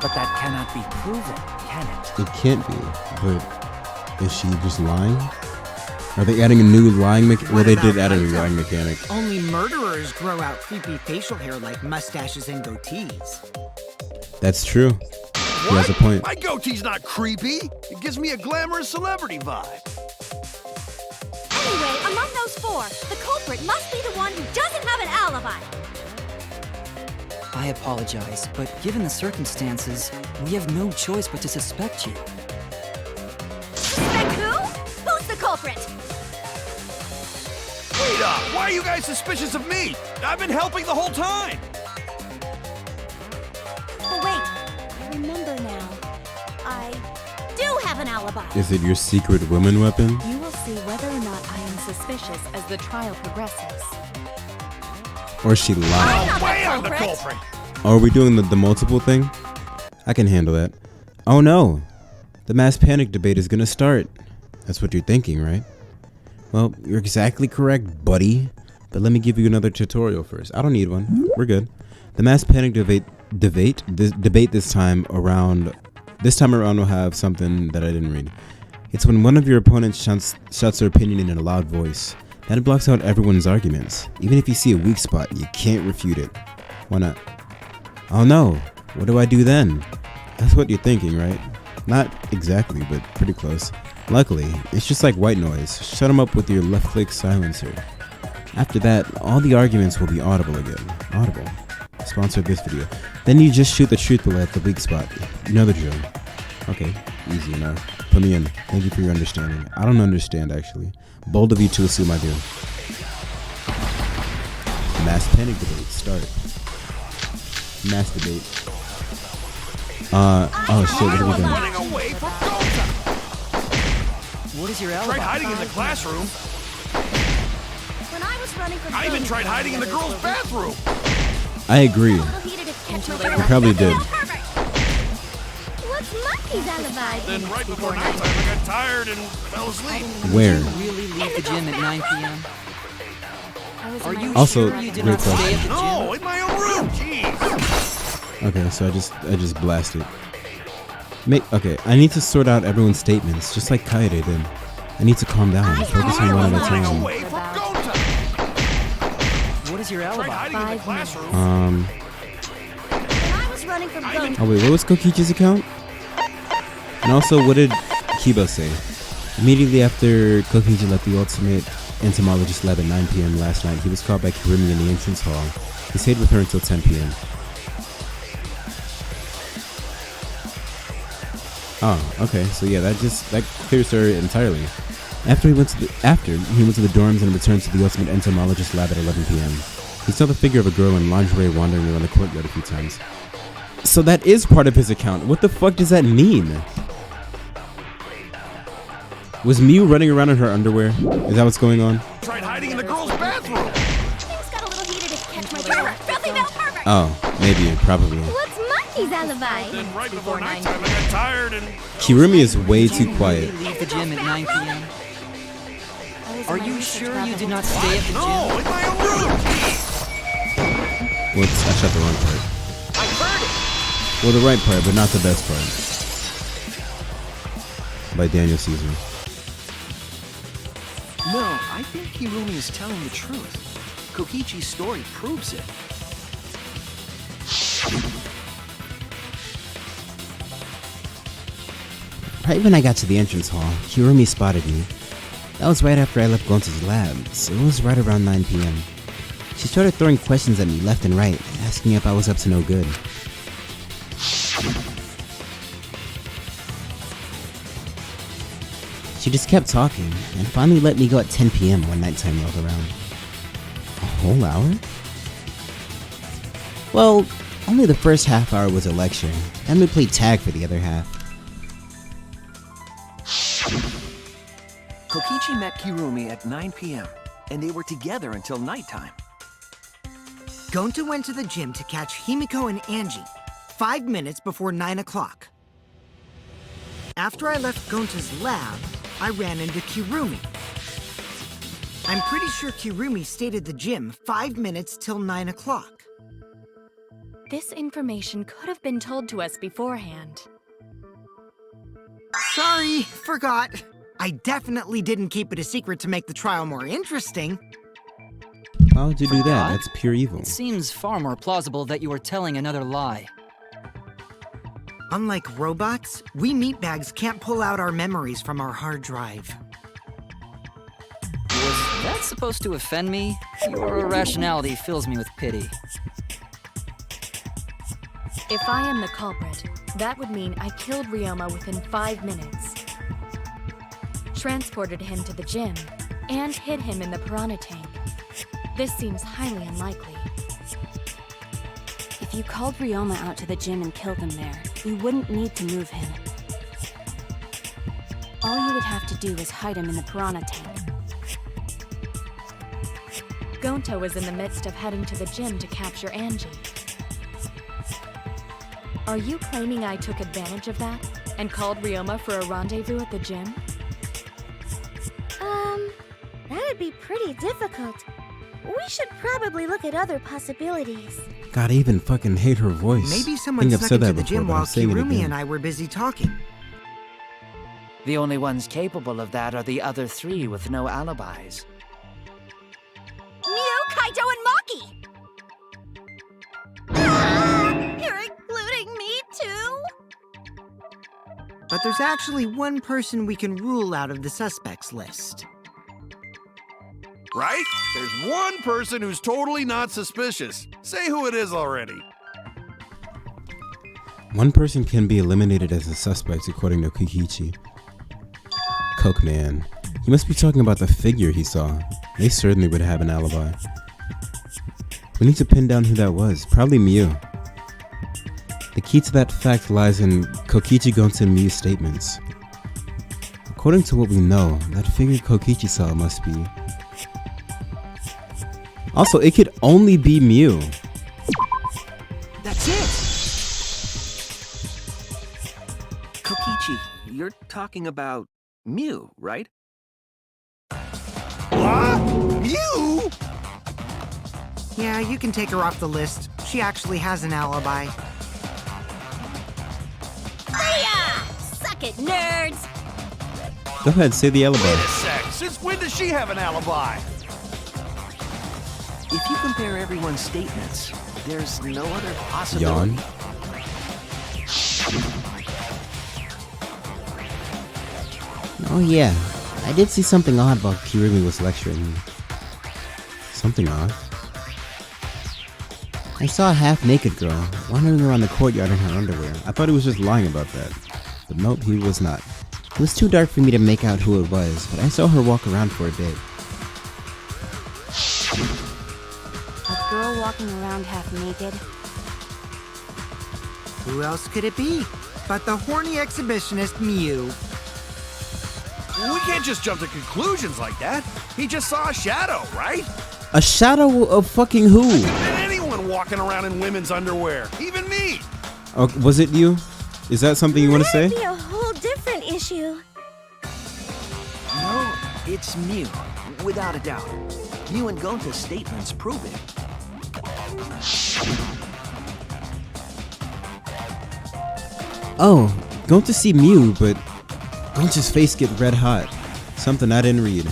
But that cannot be proven, can it? It can't be, but is she just lying? Are they adding a new lying mechanic? Well, they What did about add a new Kaito? lying mechanic. Only murderers grow out creepy facial hair like mustaches and goatees. That's true. He has a point. My goatee's not creepy. It gives me a glamorous celebrity vibe. Anyway, among those four, the culprit must be the one who doesn't have an alibi. I apologize, but given the circumstances, we have no choice but to suspect you. Suspect who? Who's the culprit? Wait up! Why are you guys suspicious of me? I've been helping the whole time! Oh, wait. I remember now. I do have an alibi. Is it your secret woman weapon? You will see whether or not I am suspicious as the trial progresses. Or she lied? I'm not Way the I'm the culprit. culprit! Oh, are we doing the multiple thing? I can handle that. Oh no! The mass panic debate is gonna start. That's what you're thinking, right? Well, you're exactly correct, buddy. But let me give you another tutorial first. I don't need one. We're good. The mass panic debate this time around will have something that I didn't read. It's when one of your opponents shouts their opinion in a loud voice. That blocks out everyone's arguments. Even if you see a weak spot, you can't refute it. Why not? Oh no, what do I do then? That's what you're thinking, right? Not exactly, but pretty close. Luckily, it's just like white noise. Shut them up with your left-click silencer. After that, all the arguments will be audible again. Audible. Sponsor this video. Then you just shoot the truth bullet at the weak spot. You know the drill. Okay, easy enough. Put me in. Thank you for your understanding. I don't understand, actually. Bold of you to assume I do. Mass panic debate. Start. Mass debate. Oh shit, what are we doing? Running away from Gota! What is your alibi? Tried hiding in the classroom. When I was running from I even tried hiding in the girls' bathroom. I agree. You probably did. What's Maki's alibi? Then right before nighttime, I got tired and fell asleep. Where? Really leave the gym at 9 p.m.? Are you Also, sure you did great not stay question. at the gym? No, in my own room. Jeez. Okay, so I just blasted. Okay, I need to sort out everyone's statements, just like Kaito did. I need to calm down and focus on one at a Running time. away from Gota. What is your Tried alibi? hiding in the classroom. When I was running from Gota. Oh wait, what was Kokichi's account? And also, what did Kiba say? Immediately after Kokichi left the ultimate entomologist lab at 9 p.m. last night, he was caught by KIRUMI in the entrance hall. He stayed with her until 10 p.m. Oh, okay. So yeah, that clears her entirely. After he went to the dorms and returned to the ultimate entomologist lab at 11 p.m. He saw the figure of a girl in lingerie wandering around the courtyard a few times. So that is part of his account. What the fuck does that mean? Was Miu running around in her underwear? Is that what's going on? Tried hiding in the girls' bathroom. Things got a little heated if you catch my drift. Filthy male pervert. Oh, maybe, probably. What's Maki's alibi? Then right before nighttime, I got tired and KIRUMI is way too quiet. Leave the gym at 9 p.m. Are you sure you did not stay at the gym? no, in my own room. Whoops, I shot the wrong part. I heard it. Well, the right part, but not the best part. By Daniel Caesar. No, I think Kirumi is telling the truth. Kokichi's story proves it. Right when I got to the entrance hall, KIRUMI spotted me. That was right after I left Gonta's lab, so it was right around 9 p.m. She started throwing questions at me left and right, asking if I was up to no good. She just kept talking, and finally let me go at 10 p.m. when nighttime rolled around. A whole hour? Well, only the first half hour was a lecture, then we played tag for the other half. Kokichi met Kirumi at 9 p.m., and they were together until nighttime. Gonta went to the gym to catch Himiko and Angie 5 minutes before 9 o'clock. After I left Gonta's lab, I ran into Kirumi. I'm pretty sure Kirumi stayed at the gym 5 minutes till 9 o'clock. This information could have been told to us beforehand. Sorry, forgot. I definitely didn't keep it a secret to make the trial more interesting. Why would you do that? That's pure evil. It seems far more plausible that you were telling another lie. Unlike robots, we meatbags can't pull out our memories from our hard drive. Was that supposed to offend me? Your irrationality fills me with pity. If I am the culprit, that would mean I killed Ryoma within 5 minutes, transported him to the gym, and hid him in the piranha tank. This seems highly unlikely. If you called Ryoma out to the gym and killed him there, you wouldn't need to move him. All you would have to do is hide him in the piranha tank. Gonta was in the midst of heading to the gym to capture Angie. Are you claiming I took advantage of that and called Ryoma for a rendezvous at the gym? That'd be pretty difficult. We should probably look at other possibilities. God, I even fucking hate her voice. Maybe I someone think I've snuck said into that the before, gym but while I'm saying it KIRUMI again. and I were busy talking. The only ones capable of that are the other 3 with no alibis. Mew, Kaito, and Maki! You're including me too? But there's actually one person we can rule out of the suspects list. Right? There's one person who's totally not suspicious. Say who it is already. One person can be eliminated as a suspect according to Kokichi. Coke Man. He must be talking about the figure he saw. They certainly would have an alibi. We need to pin down who that was. Probably Mew. The key to that fact lies in Kokichi, Gonta, and Mew's statements. According to what we know, that figure Kokichi saw must be... Also, it could only be Mew. That's it! Kokichi, you're talking about Mew, right? What? You? Yeah, you can take her off the list. She actually has an alibi. Suck it, nerds! Go ahead, say the alibi. Wait a sec. Since when does she have an alibi? If you compare everyone's statements, there's no other possibility. Yawn. Oh yeah, I did see something odd while KIRUMI was lecturing. Something odd? I saw a half-naked girl wandering around the courtyard in her underwear. I thought he was just lying about that. But nope, he was not. It was too dark for me to make out who it was, but I saw her walk around for a bit. A girl walking around half naked. Who else could it be but the horny exhibitionist Mew? We can't just jump to conclusions like that. He just saw a shadow, right? A shadow of fucking who? And anyone walking around in women's underwear, even me. Oh, was it you? Is that something you want to say? That'd be a whole different issue. No, it's Mew, without a doubt. Mew and Gonta's statements prove it. Oh, going to see Mew, but Gonta's face get red hot. Something I didn't read.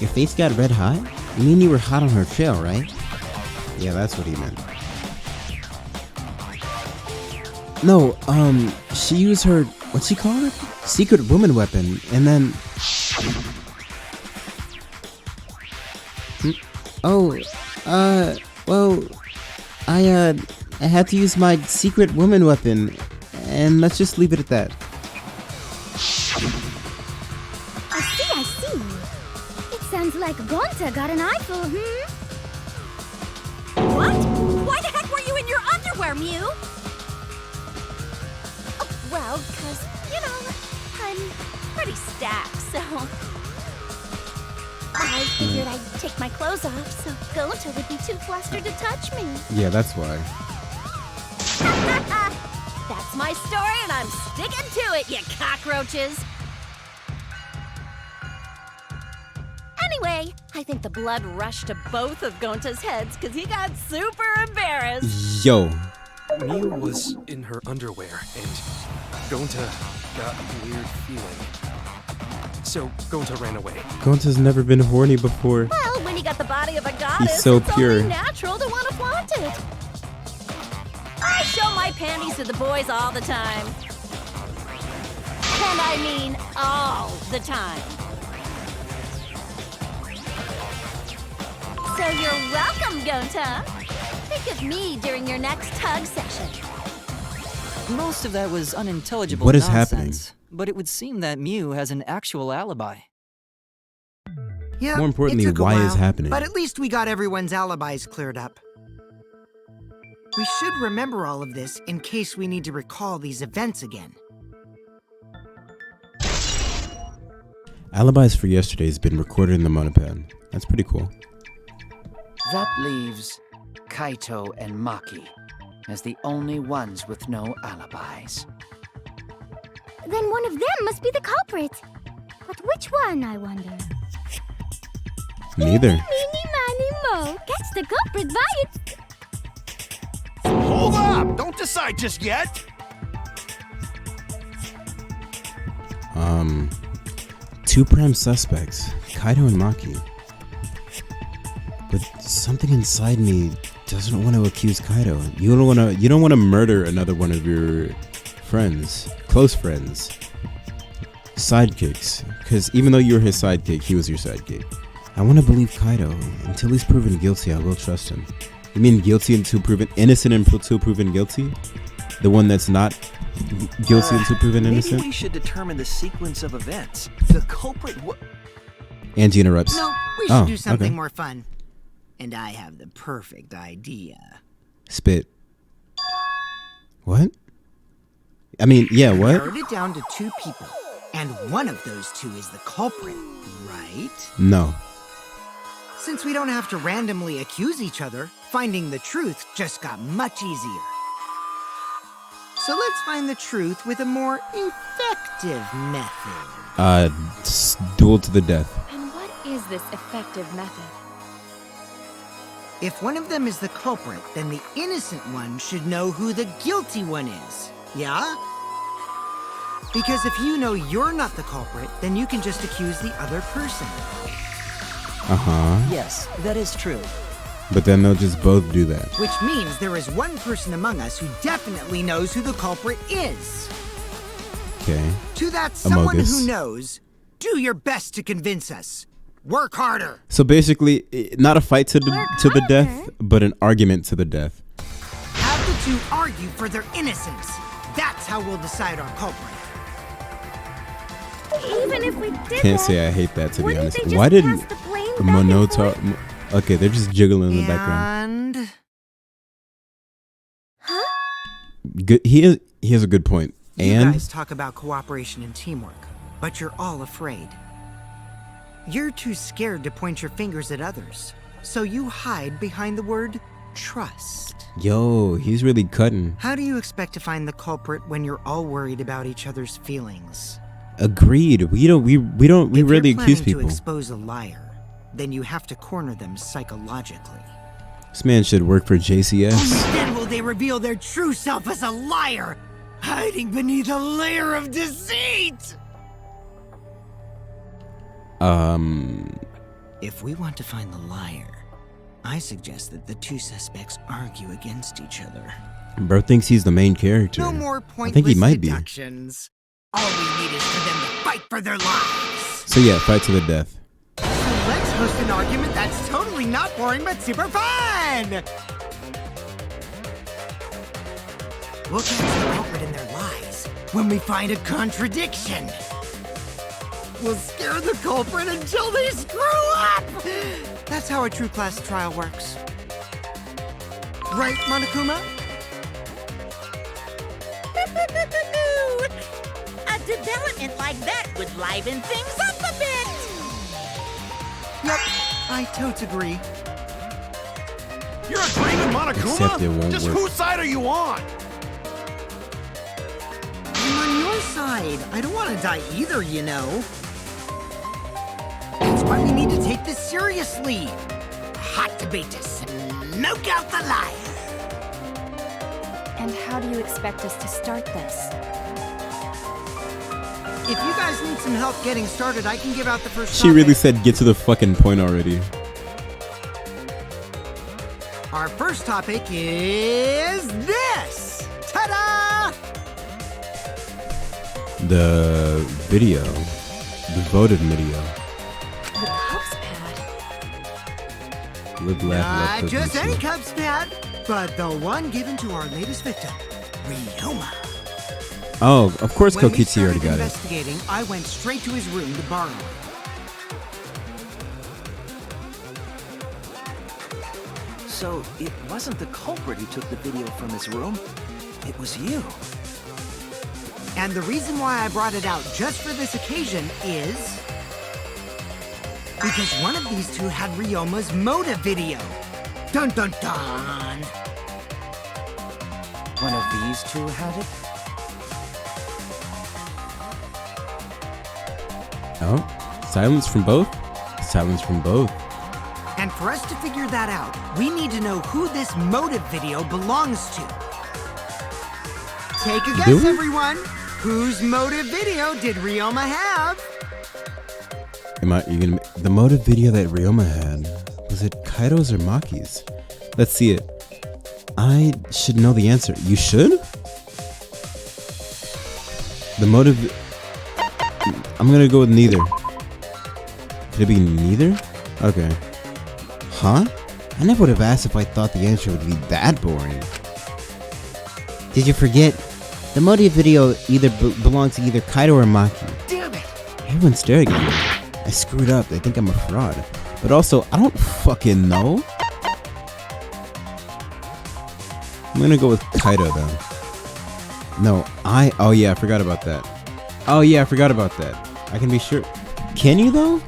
Your face got red hot? You mean you were hot on her trail, right? Yeah, that's what he meant. No, she used her, what's she call it? Secret woman weapon, and then... well, I had to use my secret woman weapon, and let's just leave it at that. I see. It sounds like Gonta got an eyeful, What? Why the heck were you in your underwear, Mew? Oh, well, because, I'm pretty stacked, so... I figured I'd take my clothes off so Gonta would be too flustered to touch me. Yeah, that's why. That's my story, and I'm sticking to it, you cockroaches! Anyway, I think the blood rushed to both of Gonta's heads because he got super embarrassed. Yo. Mew was in her underwear, and Gonta got a weird feeling. So Gonta ran away. Gonta's never been horny before. Well, when you got the body of a goddess, so it's pure. only natural to want to flaunt it. I show my panties to the boys all the time. And I mean all the time. So you're welcome, Gonta. Think of me during your next tug session. Most of that was unintelligible What is nonsense, happening? but it would seem that Mew has an actual alibi. Yeah, More importantly, it took a why while, is happening? But at least we got everyone's alibis cleared up. We should remember all of this in case we need to recall these events again. Alibis for yesterday has been recorded in the monopad. That's pretty cool. That leaves Kaito and Maki as the only ones with no alibis. Then one of them must be the culprit. But which one, I wonder? Neither. Meeny, miny, mo. Catch the culprit by its... Hold up! Don't decide just yet! Two prime suspects, Kaito and Maki. But something inside me doesn't want to accuse Kaito. You don't want to murder another one of your friends, close friends, sidekicks. Because even though you were his sidekick, he was your sidekick. I want to believe Kaito. Until he's proven guilty, I will trust him. You mean guilty until proven innocent until proven guilty? The one that's not guilty until proven innocent? Maybe we should determine the sequence of events. The culprit Angie interrupts. No, we should do something more fun. And I have the perfect idea. Spit. What? I mean, yeah, what? Narrowed it down to 2 people. And one of those 2 is the culprit, right? No. Since we don't have to randomly accuse each other, finding the truth just got much easier. So let's find the truth with a more effective method. Duel to the death. And what is this effective method? If one of them is the culprit, then the innocent one should know who the guilty one is. Yeah? Because if you know you're not the culprit, then you can just accuse the other person. Yes, that is true. But then they'll just both do that. Which means there is one person among us who definitely knows who the culprit is. Okay. To that someone Amogus. who knows, do your best to convince us. Work harder. So basically, not a fight to the death, but an argument to the death. Have the 2 argue for their innocence. That's how we'll decide our culprit. Even if we did Can't that, say I hate that, to be wouldn't honest. they just Why didn't pass the blame back and Monoto... forth? Okay, they're just jiggling in the background. And... Huh? Good. He has a good point. You And guys talk about cooperation and teamwork, but you're all afraid. You're too scared to point your fingers at others, so you hide behind the word trust. yo, he's really cutting. How do you expect to find the culprit when you're all worried about each other's feelings? Agreed. We rarely accuse If you're planning people. to expose a liar, then you have to corner them psychologically. This man should work for JCS. Only then will they reveal their true self as a liar, hiding beneath a layer of deceit! If we want to find the liar, I suggest that the 2 suspects argue against each other. Bro thinks he's the main character. No more I pointless think he might be. deductions. All we need is for them to fight for their lives. So yeah, fight to the death. So let's host an argument that's totally not boring but super fun! We'll catch the culprit in their lies when we find a contradiction. We'll scare the culprit until they screw up! That's how a true class trial works. Right, Monokuma? A development like that would liven things up a bit. Yep, I totes agree. You're agreeing with Monokuma? Except it won't Just work. whose side are you on? I'm on your side. I don't want to die either, you know. That's why we need to take this seriously. Hot debate to smoke out the liar. And how do you expect us to start this? If you guys need some help getting started, I can give out the first She really said get to the fucking point already. Our first topic is this! Ta-da! The video. The voted video. The Cubs pad. Live, laugh, Not just love, any Cubs pad, but the one given to our latest victim, Ryoma. Oh, of course When we Kokichi already started got it. investigating, I went straight to his room to borrow it. So, it wasn't the culprit who took the video from his room. It was you. And the reason why I brought it out just for this occasion is because one of these two had Ryoma's motive video. Dun dun dun! One of these two had it? Oh, silence from both? Silence from both. And for us to figure that out, we need to know who this motive video belongs to. Take a guess, everyone! Whose motive video did Ryoma have? The motive video that Ryoma had, was it Kaito's or Maki's? Let's see it. I should know the answer. You should? The motive... I'm gonna go with neither. Could it be neither? Okay. Huh? I never would have asked if I thought the answer would be that boring. Did you forget? The motive video either belongs to either Kaito or Maki. Damn it! Everyone's staring at me. I screwed up. They think I'm a fraud. But also, I don't fucking know. I'm gonna go with Kaito though. No, oh yeah, I forgot about that. Oh yeah, I forgot about that. I can be sure. Can you though?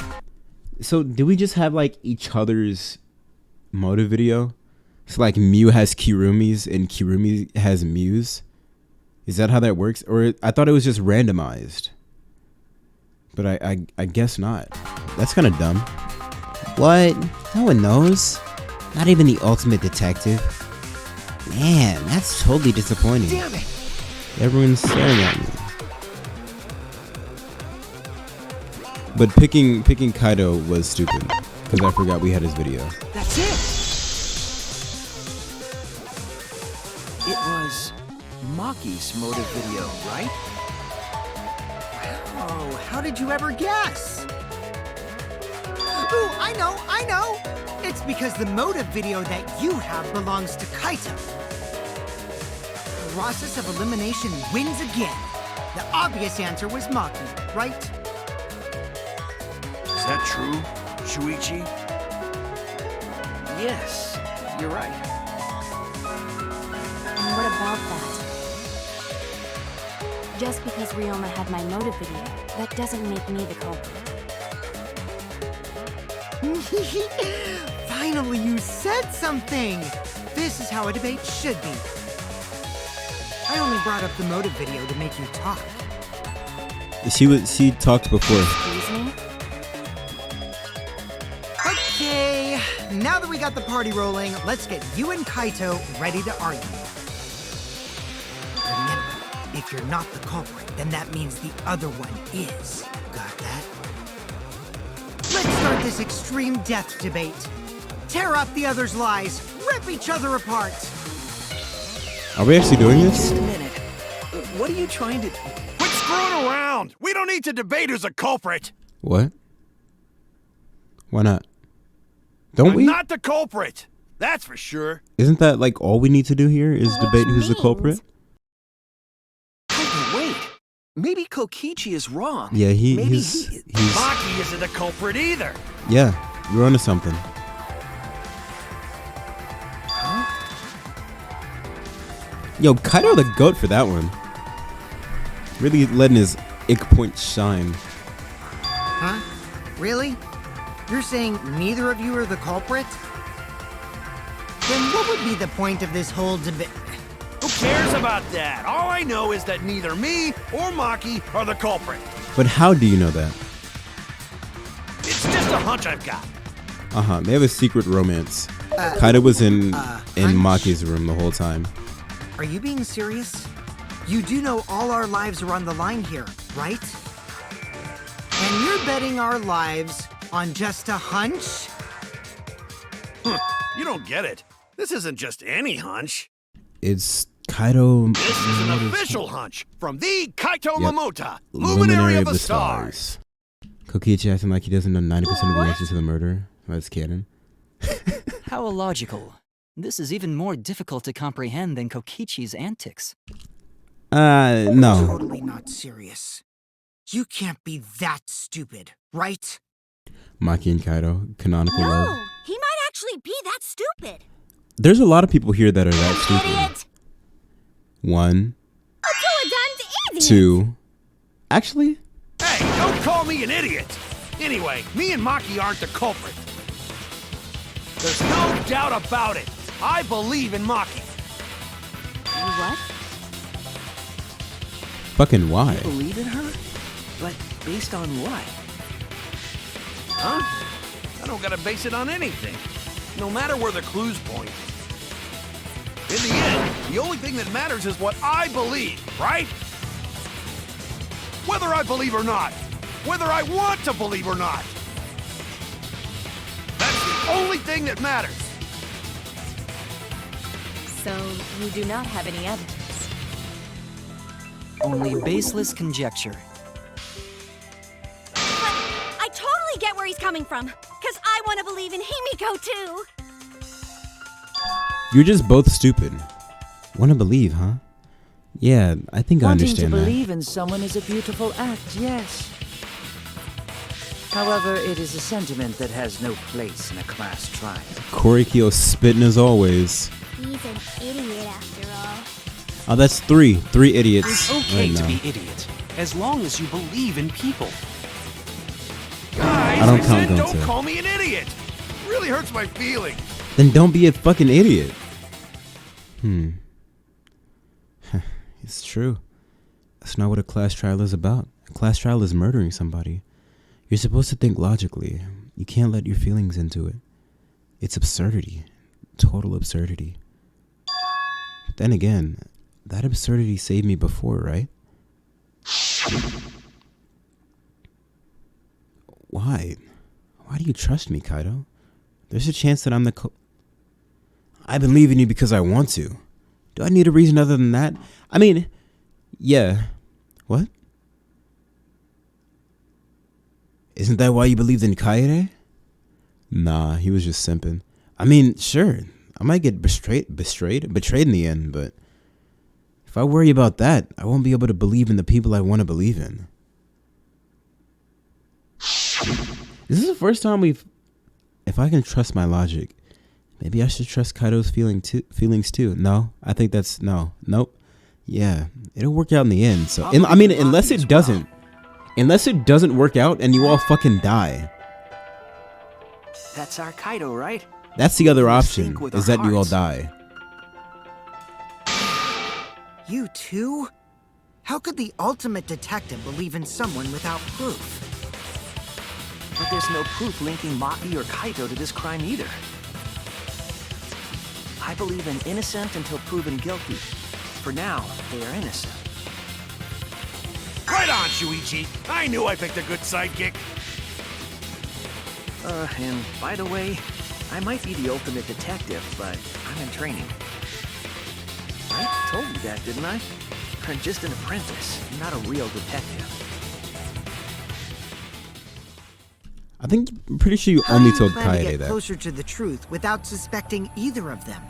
So do we just have like each other's motive video? So like Mew has Kirumi's and Kirumi has Mew's? Is that how that works? Or I thought it was just randomized. But I guess not. That's kind of dumb. What? No one knows? Not even the ultimate detective? Man, that's totally disappointing. Damn it! Everyone's staring at me. But picking Kaito was stupid. Because I forgot we had his video. That's it! It was Maki's motive video, right? Oh, how did you ever guess? Ooh, I know! It's because the motive video that you have belongs to Kaito. Process of elimination wins again. The obvious answer was Maki, right? Is that true, Shuichi? Yes, you're right. And what about that? Just because Ryoma had my motive video, that doesn't make me the culprit. Finally, you said something! This is how a debate should be. I only brought up the motive video to make you talk. She talked before. Excuse me? Okay, now that we got the party rolling, let's get you and Kaito ready to argue. Remember, if you're not the culprit, then that means the other one is. Got that? Let's start this extreme death debate. Tear up the other's lies, rip each other apart. Are we actually doing this? Just a minute. What are you trying to... Quit screwing around! We don't need to debate who's a culprit! What? Why not? Don't we? I'm not the culprit! That's for sure. Isn't that like all we need to do here is debate who's the culprit? Wait. Maybe Kokichi is wrong. Yeah, Maybe he's Maki isn't the culprit either. yeah, you're onto something. Yo, Kaito the GOAT for that one. Really letting his ick point shine. Huh? Really? You're saying neither of you are the culprit? Then what would be the point of this whole debate? Who cares about that? All I know is that neither me or Maki are the culprit. But how do you know that? It's just a hunch I've got. They have a secret romance. Kaito was in Maki's room the whole time. Are you being serious? You do know all our lives are on the line here, right? And you're betting our lives on just a hunch? You don't get it. This isn't just any hunch. It's Kaito. This is an official hunch from the Kaito Yep. Momota, luminary of the stars. Kokichi acting like he doesn't know 90% of the answers to the murder. That's canon. How illogical. This is even more difficult to comprehend than Kokichi's antics. No. Totally not serious. You can't be that stupid, right? Maki and Kaito, canonical love. No, he might actually be that stupid. There's a lot of people here that are that stupid. Idiot. 1, Two-a-dan's idiot. 2. Actually, Hey, don't call me an idiot. Anyway, me and Maki aren't the culprit. There's no doubt about it. I believe in Maki. What? fucking why? Believe in her? But based on what? Huh? I don't gotta base it on anything. No matter where the clues point. In the end, the only thing that matters is what I believe, right? Whether I believe or not. Whether I want to believe or not. That's the only thing that matters. So, you do not have any evidence. Only baseless conjecture. But I totally get where he's coming from. Because I want to believe in Himiko, too. You're just both stupid. Wanna believe, huh? Yeah, I think I Wanting understand to that. believe in someone is a beautiful act, yes. However, it is a sentiment that has no place in a class trial. Korikyo spitting as always. He's an idiot after all. Oh, that's 3. 3 idiots. It's okay right to now. be idiot, as long as you believe in people. Guys, I don't said count don't Gonta. call me an idiot. It really hurts my feelings. Then don't be a fucking idiot. It's true. That's not what a class trial is about. A class trial is murdering somebody. You're supposed to think logically. You can't let your feelings into it. It's absurdity. Total absurdity. But then again, that absurdity saved me before, right? Why? Why do you trust me, Kaito? There's a chance that I'm the I believe in you because I want to. Do I need a reason other than that? I mean, yeah. What? Isn't that why you believed in Kaede? Nah, he was just simping. I mean, sure, I might get betrayed in the end, but if I worry about that, I won't be able to believe in the people I want to believe in. This is the first time if I can trust my logic, maybe I should trust Kaito's feelings too. No, I think that's nope. Yeah, it'll work out in the end. So, I mean, unless it doesn't work out and you all fucking die. That's our Kaito, right? That's the other We option, think with is our that you all hearts. die. You too? How could the ultimate detective believe in someone without proof? But there's no proof linking Maki or Kaito to this crime either. I believe in innocent until proven guilty. For now, they are innocent. Right on, Shuichi. I knew I picked a good sidekick. And by the way, I might be the ultimate detective, but I'm in training. I told you that, didn't I? I'm just an apprentice, not a real detective. I'm pretty sure you How only do you told plan to Kaede get that. closer to the truth without suspecting either of them?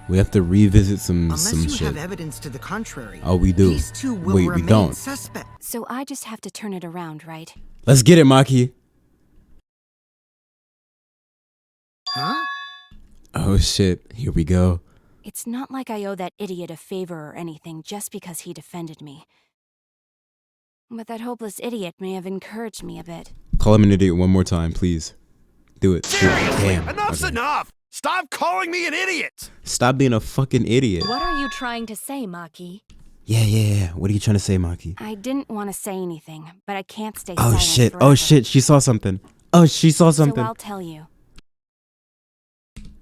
We have to revisit some Unless you shit. have evidence to the contrary. Oh, we do. These two will Wait, we remain don't. suspect. So I just have to turn it around, right? Let's get it, Maki. Huh? Oh shit, here we go. It's not like I owe that idiot a favor or anything just because he defended me. But that hopeless idiot may have encouraged me a bit. Call him an idiot one more time, please. Do it. Seriously, Damn. enough's Okay. enough. Stop calling me an idiot. Stop being a fucking idiot. What are you trying to say, Maki? Yeah. What are you trying to say, Maki? I didn't want to say anything, but I can't stay Oh silent shit. forever. Oh shit. She saw something. Oh, she saw something. So I'll tell you.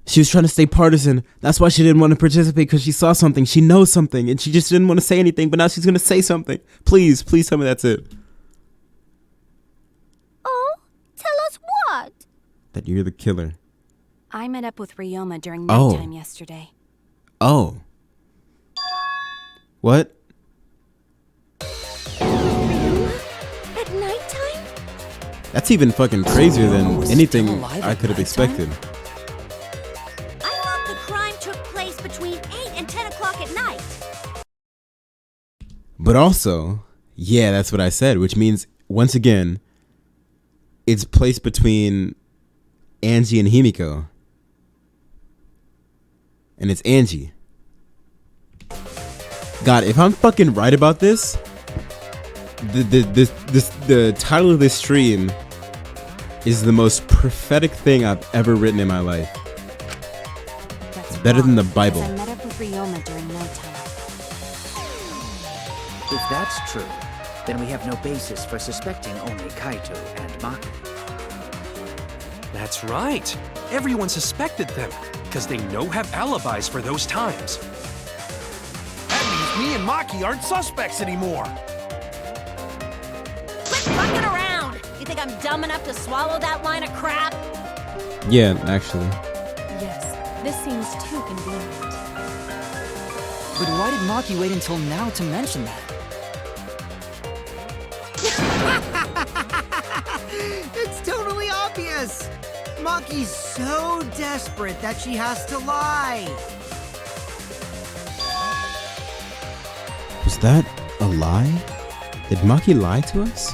She was trying to stay partisan. That's why she didn't want to participate, because she saw something. She knows something, and she just didn't want to say anything. But now she's gonna say something. Please tell me that's it. That you're the killer. I met up with Ryoma during Oh. nighttime yesterday. Oh. What? At nighttime? That's even fucking crazier than Was anything still alive I at could have nighttime? expected. I thought the crime took place between 8 and 10 o'clock at night. But also, yeah, that's what I said, which means, once again, it's placed between Angie and Himiko. And it's Angie. God, if I'm fucking right about this, the title of this stream is the most prophetic thing I've ever written in my life. That's Better than the wrong, Bible. because I met up with Ryoma during nighttime. If that's true, then we have no basis for suspecting only Kaito and Maki. That's right. Everyone suspected them, because they have alibis for those times. That means me and Maki aren't suspects anymore. Quit fucking around! You think I'm dumb enough to swallow that line of crap? Yeah, actually. Yes, this seems too convenient. But why did Maki wait until now to mention that? It's totally obvious! Maki's so desperate that she has to lie. Was that a lie? Did Maki lie to us?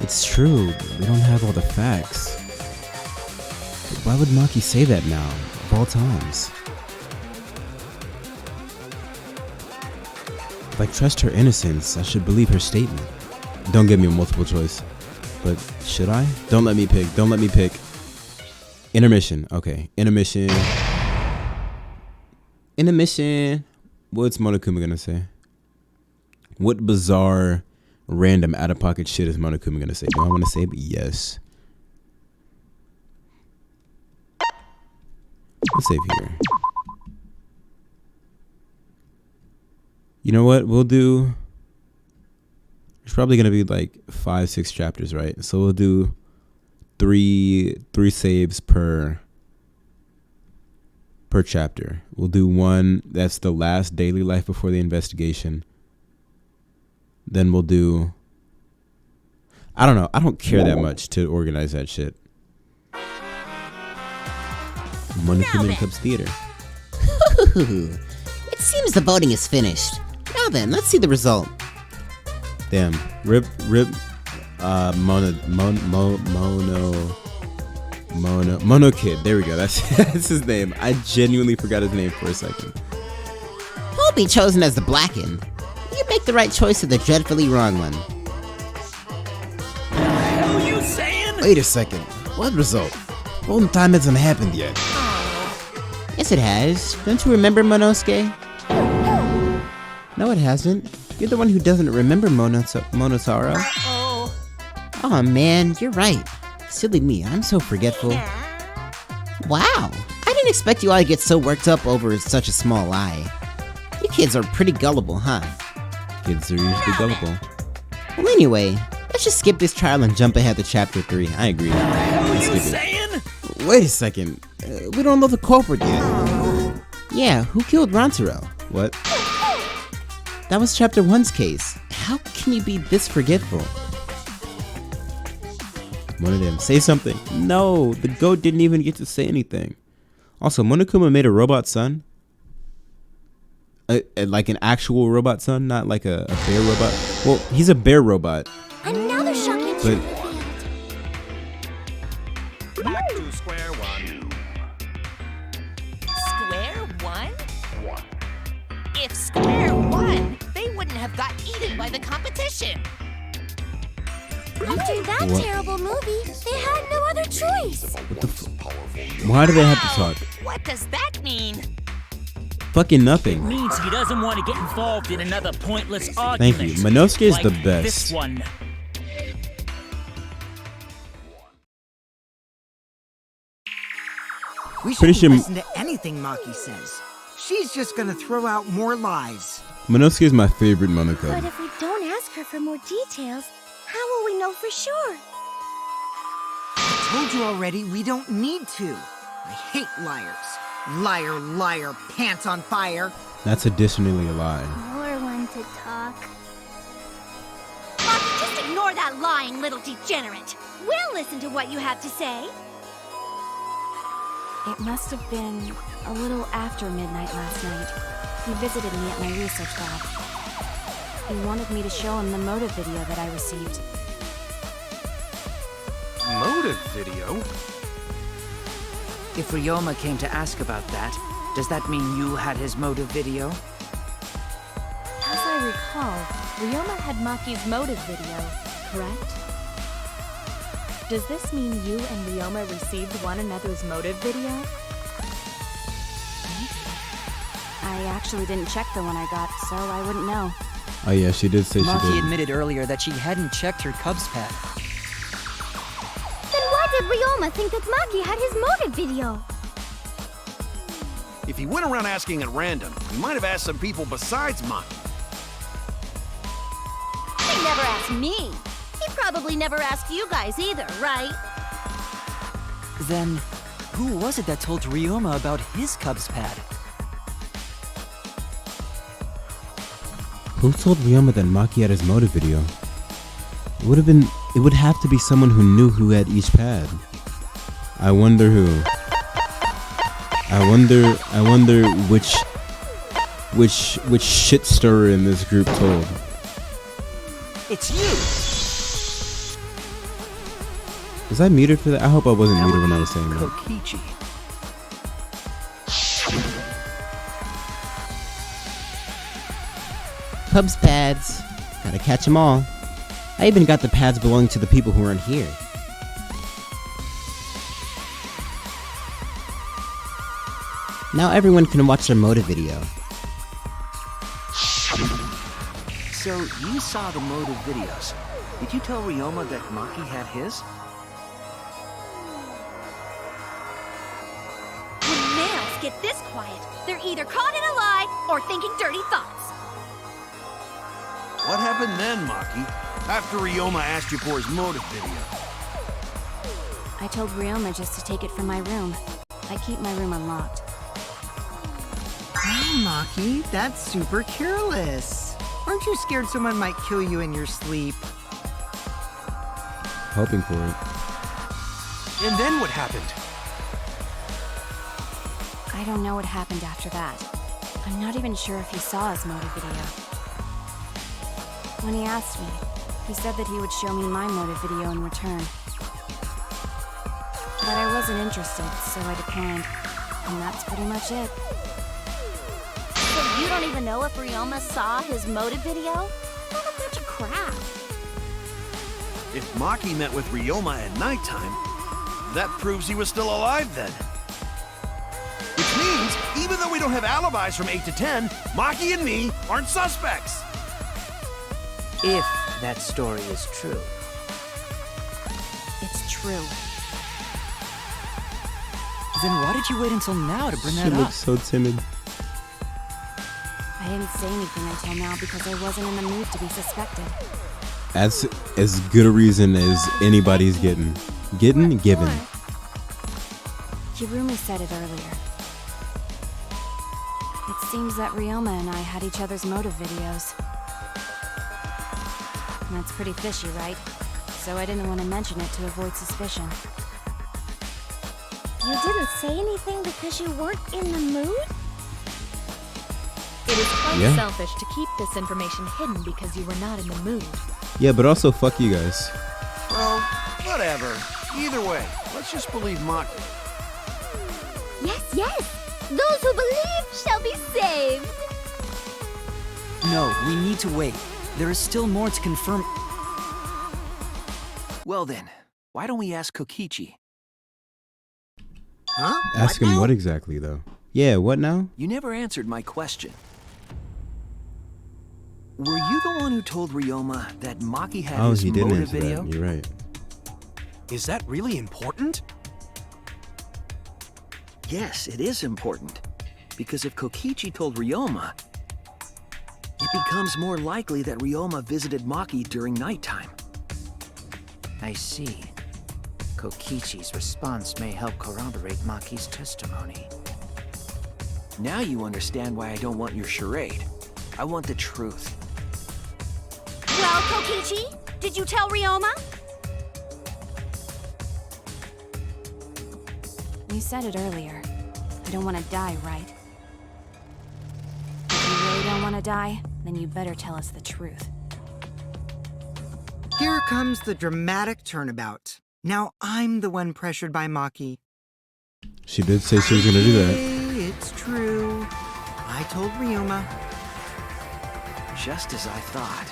It's true, we don't have all the facts. But why would Maki say that now, of all times? If I trust her innocence, I should believe her statement. Don't give me a multiple choice. But should I? Don't let me pick. Don't let me pick. Intermission. Okay. Intermission. Intermission. What's Monokuma gonna say? What bizarre, random, out-of-pocket shit is Monokuma gonna say? Do I want to say it? Yes. Let's save here. You know what? We'll do... There's probably gonna be like 5-6 chapters, right? So we'll do three saves per chapter. We'll do one that's the last daily life before the investigation. Then we'll do... I don't know. I don't care that much to organize that shit. Monokuma Cubs Theater. It seems the voting is finished. Now then, let's see the result. Damn. Mono Kid. There we go. That's his name. I genuinely forgot his name for a second. Who'll be chosen as the Blacken? You make the right choice or the dreadfully wrong one. What are you saying? Wait a second. What result? Voting time hasn't happened yet. Yes, it has. Don't you remember, Monosuke? No, it hasn't. You're the one who doesn't remember Monosaro. Oh man, you're right. Silly me, I'm so forgetful. Wow, I didn't expect you all to get so worked up over such a small lie. You kids are pretty gullible, huh? Kids are usually gullible. Well, anyway, let's just skip this trial and jump ahead to chapter 3. I agree. What are you Skip saying? it. Wait a second. We don't know the culprit yet. Yeah, who killed Rantaro? What? That was chapter 1's case. How can you be this forgetful? One of them. Say something. No, the goat didn't even get to say anything. Also, Monokuma made a robot son. Like an actual robot son, not like a bear robot. Well, he's a bear robot. Another shocking But Back to square one. Square one? If Square won, they wouldn't have got eaten by the competition. After that What? terrible movie, they had no other choice. what the why do they have to talk? What does that mean? Fucking nothing. Means he doesn't want to get involved in another pointless Thank argument. you. Monosuke is like the best. This one. We Pretty shouldn't sure- listen to anything Maki says. She's just gonna throw out more lies. Monosuke is my favorite But Monokuma. if we don't ask her for more details, How will we know for sure? I told you already, we don't need to. I hate liars. Liar, liar, pants on fire. That's additionally a lie. More one to talk. Maki, just ignore that lying little degenerate. We'll listen to what you have to say. It must have been a little after midnight last night. He visited me at my research lab. He wanted me to show him the motive video that I received. Motive video? If Ryoma came to ask about that, does that mean you had his motive video? As I recall, Ryoma had Maki's motive video, correct? Does this mean you and Ryoma received one another's motive video? I actually didn't check the one I got, so I wouldn't know. Oh yeah, she did say she Maki did. admitted earlier that she hadn't checked her Cubs pad. Then why did Ryoma think that Maki had his motive video? If he went around asking at random, he might have asked some people besides Maki. He never asked me. He probably never asked you guys either, right? Then, who was it that told Ryoma about his Cubs pad? Who told Ryoma that Maki had his motive video? It would have to be someone who knew who had each pad. I wonder who. I wonder which shit stirrer in this group told. It's you! Was I muted for that? I hope I wasn't muted when I was saying that. Kokichi. Cubs pads. Gotta catch them all. I even got the pads belonging to the people who aren't here. Now everyone can watch their motive video. So, you saw the motive videos. Did you tell Ryoma that Maki had his? When males get this quiet, they're either caught in a lie or thinking dirty thoughts. What happened then, Maki? After Ryoma asked you for his motive video? I told Ryoma just to take it from my room. I keep my room unlocked. Wow, Maki, that's super careless. Aren't you scared someone might kill you in your sleep? Hoping for it. And then what happened? I don't know what happened after that. I'm not even sure if he saw his motive video. When he asked me, he said that he would show me my motive video in return. But I wasn't interested, so I declined. And that's pretty much it. So you don't even know if Ryoma saw his motive video? What a bunch of crap. If Maki met with Ryoma at nighttime, that proves he was still alive then. Which means, even though we don't have alibis from 8 to 10, Maki and me aren't suspects. If that story is true. It's true. Then why did you wait until now to bring She that up? looks so timid. I didn't say anything until now because I wasn't in the mood to be suspected. That's as good a reason as anybody's given. Given? KIRUMI said it earlier. It seems that Ryoma and I had each other's motive videos. That's pretty fishy, right? So I didn't want to mention it to avoid suspicion. You didn't say anything because you weren't in the mood? It is quite Yeah. selfish to keep this information hidden because you were not in the mood. Yeah, but also fuck you guys. Well, whatever. Either way, let's just believe Maki. Yes, yes! Those who believe shall be saved! No, we need to wait. There is still more to confirm. Well then, why don't we ask Kokichi? Huh? Ask him what exactly, though. Yeah, what now? You never answered my question. Were you the one who told Ryoma that Maki had Oh, his he didn't motive answer video? that. You're right. Is that really important? Yes, it is important. Because if Kokichi told Ryoma, it becomes more likely that Ryoma visited Maki during nighttime. I see. Kokichi's response may help corroborate Maki's testimony. Now you understand why I don't want your charade. I want the truth. Well, Kokichi, did you tell Ryoma? You said it earlier. You don't want to die, right? If you really don't want to die, then you better tell us the truth. Here comes the dramatic turnabout. Now I'm the one pressured by Maki. She did say she was gonna do that. Hey, it's true. I told Ryoma. Just as I thought.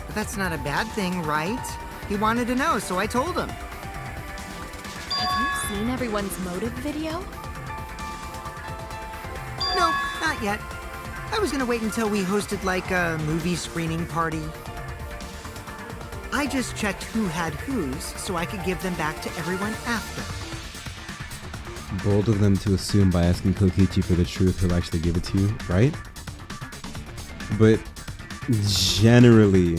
But that's not a bad thing, right? He wanted to know, so I told him. Have you seen everyone's motive video? No, not yet. I was gonna wait until we hosted like a movie screening party. I just checked who had whose so I could give them back to everyone after. Bold of them to assume by asking Kokichi for the truth he'll actually give it to you, right? But generally,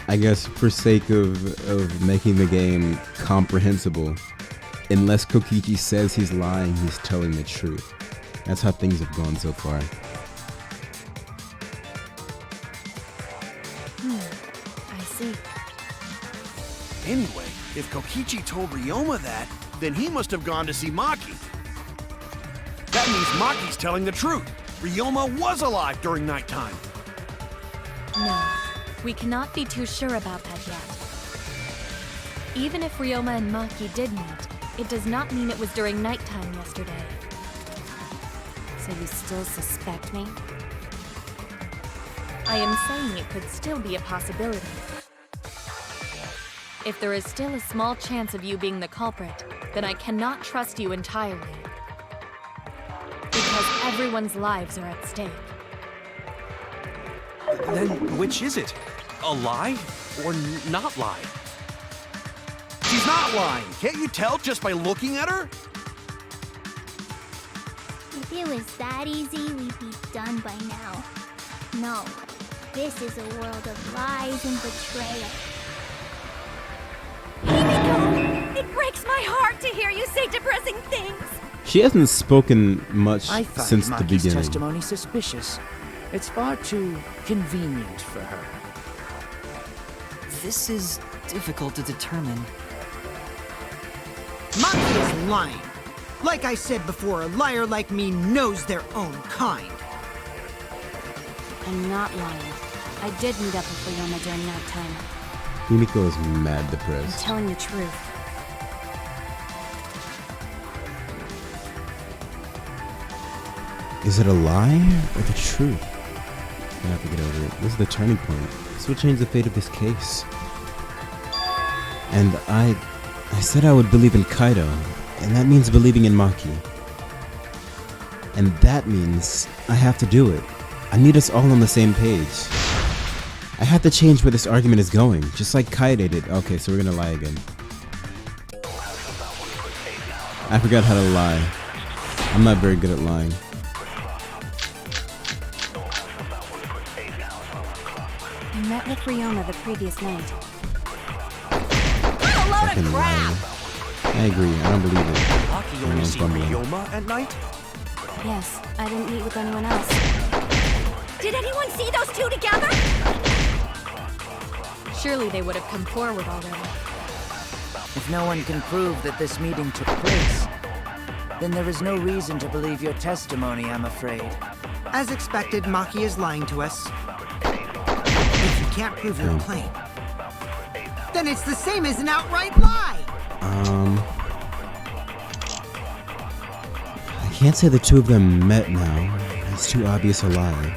I guess for sake of making the game comprehensible, unless Kokichi says he's lying, he's telling the truth. That's how things have gone so far. I see. Anyway, if Kokichi told Ryoma that, then he must have gone to see Maki. That means Maki's telling the truth. Ryoma was alive during nighttime. No, we cannot be too sure about that yet. Even if Ryoma and Maki did meet, it does not mean it was during nighttime yesterday. So you still suspect me? I am saying it could still be a possibility. If there is still a small chance of you being the culprit, then I cannot trust you entirely. Because everyone's lives are at stake. Then which is it? A lie or not lie? She's not lying. Can't you tell just by looking at her? If it was that easy, we'd be done by now. No, this is a world of lies and betrayal. Himiko! It breaks my heart to hear you say depressing things! She hasn't spoken much I find since the Maki's beginning. testimony suspicious. It's far too convenient for her. This is difficult to determine. Maki is lying. Like I said before, a liar like me knows their own kind. I'm not lying. I did meet up with Ryoma during nighttime. Himiko is mad I'm depressed. telling the truth. Is it a lie or the truth? I have to get over it. This is the turning point. This will change the fate of this case. And I said I would believe in Kaito, and that means believing in Maki. And that means I have to do it. I need us all on the same page. I have to change where this argument is going, just like Kaito did. Okay, so we're gonna lie again. I forgot how to lie. I'm not very good at lying. I met with Ryoma the previous night. What a load Fucking of crap! liar. I agree, I don't believe it. Maki only Everyone's seen bumbling. Ryoma at night? Yes, I didn't meet with anyone else. Did anyone see those two together? Surely they would have come forward already. If no one can prove that this meeting took place, then there is no reason to believe your testimony, I'm afraid. As expected, Maki is lying to us. If you can't prove your claim, then it's the same as an outright lie! I can't say the two of them met now. It's too obvious a lie.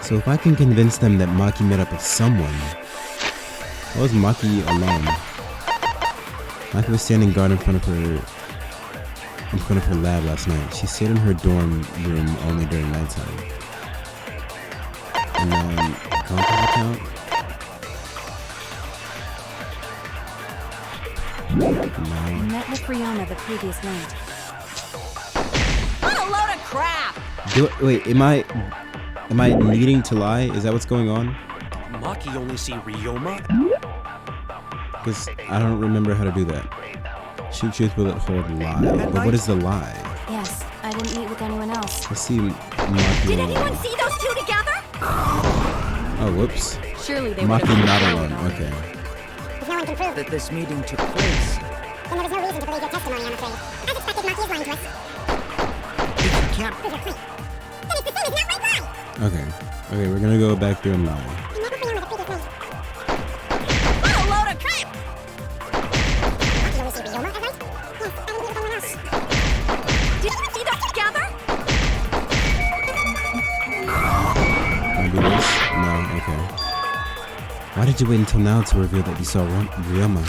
So if I can convince them that Maki met up with someone... Why was Maki alone? Maki was standing guard in front of her lab last night. She stayed in her dorm room only during nighttime. And then, contact account? I met with Ryoma the previous night. What a load of crap! Wait, am I needing to lie? Is that what's going on? Maki only see Ryoma? Because I don't remember how to do that. Shoot truth, bullet, hold, lie. But what is the lie? Yes, I didn't meet with anyone else. I see Maki. Did anyone see those two together? Oh, whoops. Surely they Maki would not have alone. Okay. If no one can prove That this meeting took place. then there was no reason to believe your testimony, I'm afraid. As expected, Maki is lying to us. If you can't Prove your point. Then it's the same as an outright lie. Okay. Okay, we're gonna go back through and lie. And never Ryoma the previous night. What a load of crap! Maki only see Ryoma, right? Yes, I didn't meet with anyone else. Did you see those together? Can I do this? No, okay. Why did you wait until now to reveal that you saw Ryoma?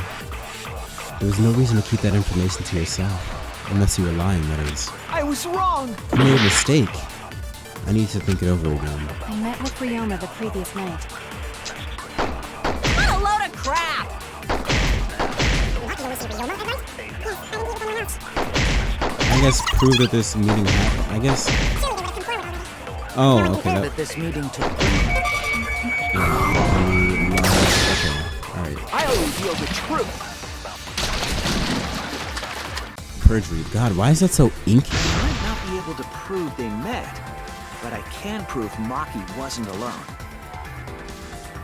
There was no reason to keep that information to yourself. Unless you were lying, that is. I was wrong! You made a mistake. I need to think it over again. I met with Ryoma the previous night. What a load of crap! Maki only see Ryoma, right? Yes, I didn't meet with anyone else. I guess prove that this meeting happened. I guess. Surely they would have come forward already. Oh, okay. That this meeting took place. Okay, alright. I'll reveal the truth. Perjury. God, why is that so inky? I might not be able to prove they met, but I can prove Maki wasn't alone.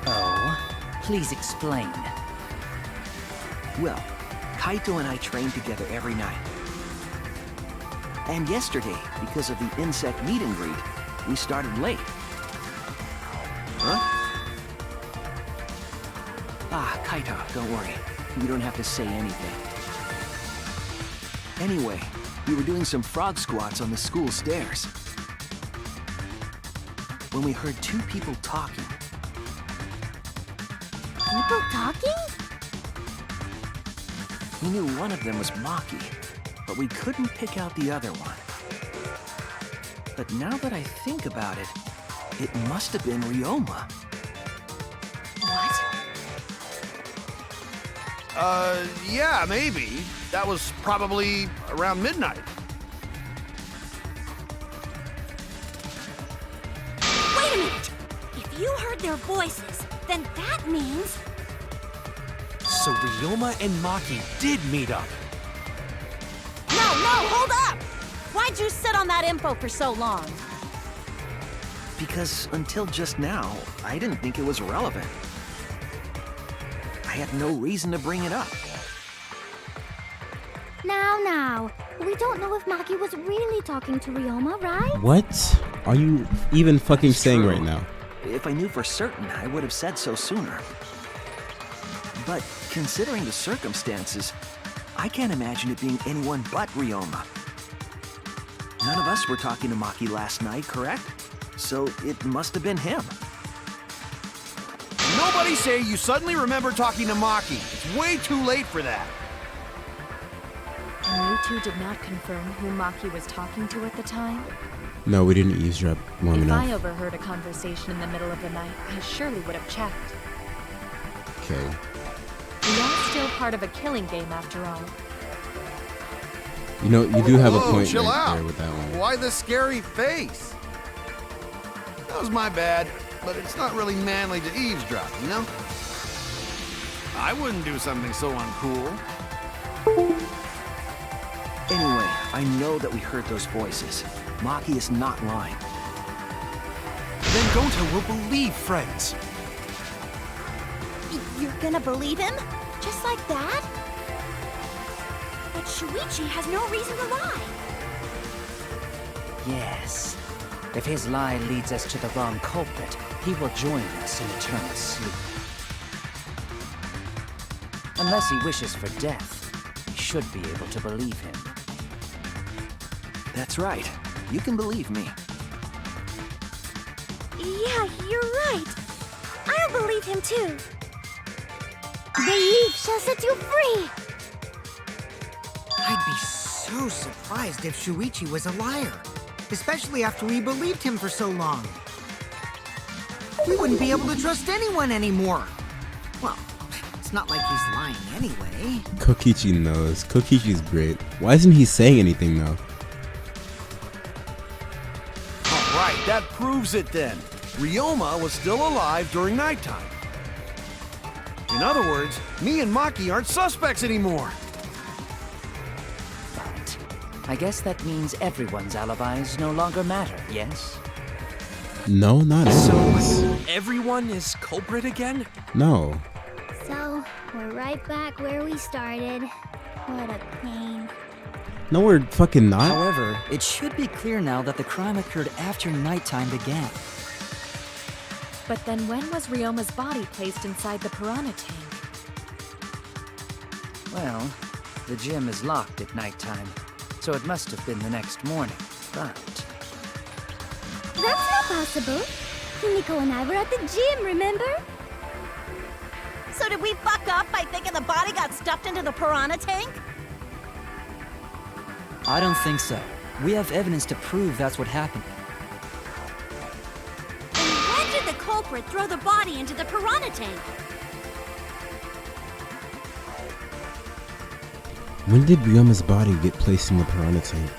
Oh, please explain. Well, Kaito and I train together every night. And yesterday, because of the insect meet and greet, we started late. Huh? Ah, Kaito, don't worry. You don't have to say anything. Anyway, we were doing some frog squats on the school stairs when we heard two people talking. People talking? We knew one of them was Maki, but we couldn't pick out the other one. But now that I think about it, it must have been Ryoma. What? Yeah, maybe. That was probably around midnight. Wait a minute! If you heard their voices, then that means... So Ryoma and Maki did meet up. No, hold up! Why'd you sit on that info for so long? Because until just now, I didn't think it was relevant. I had no reason to bring it up. Now, we don't know if Maki was really talking to Ryoma, right? What are you even fucking It's saying true. right now? If I knew for certain, I would have said so sooner. But considering the circumstances, I can't imagine it being anyone but Ryoma. None of us were talking to Maki last night, correct? So it must have been him. Nobody say you suddenly remember talking to Maki. It's way too late for that. And you two did not confirm who Maki was talking to at the time? No, we didn't eavesdrop long If enough. I overheard a conversation in the middle of the night, I surely would have checked. Okay. We are still part of a killing game after all. You know, you do have a Whoa, point chill right out. there with that one. Why the scary face? That was my bad, but it's not really manly to eavesdrop, you know? I wouldn't do something so uncool. Anyway, I know that we heard those voices. Maki is not lying. Then Gonta will believe friends. You're gonna believe him? Just like that? But Shuichi has no reason to lie. Yes. If his lie leads us to the wrong culprit, he will join us in eternal sleep. Unless he wishes for death, we should be able to believe him. That's right. You can believe me. Yeah, you're right. I'll believe him too. Belief shall set you free! I'd be so surprised if Shuichi was a liar. Especially after we believed him for so long. We wouldn't be able to trust anyone anymore. Well, it's not like he's lying anyway. Kokichi knows. Kokichi's great. Why isn't he saying anything though? All right, that proves it then. Ryoma was still alive during nighttime. In other words, me and Maki aren't suspects anymore. But I guess that means everyone's alibis no longer matter, yes? No, not everyone's. So, everyone is culprit again? No. So, we're right back where we started. What a pain. No, we're fucking not. However, it should be clear now that the crime occurred after nighttime began. But then when was Ryoma's body placed inside the piranha tank? Well, the gym is locked at nighttime, so it must have been the next morning, but... That's not possible. Himiko and I were at the gym, remember? So did we fuck up by thinking the body got stuffed into the piranha tank? I don't think so. We have evidence to prove that's what happened. And when did the culprit throw the body into the piranha tank? When did Ryoma's body get placed in the piranha tank?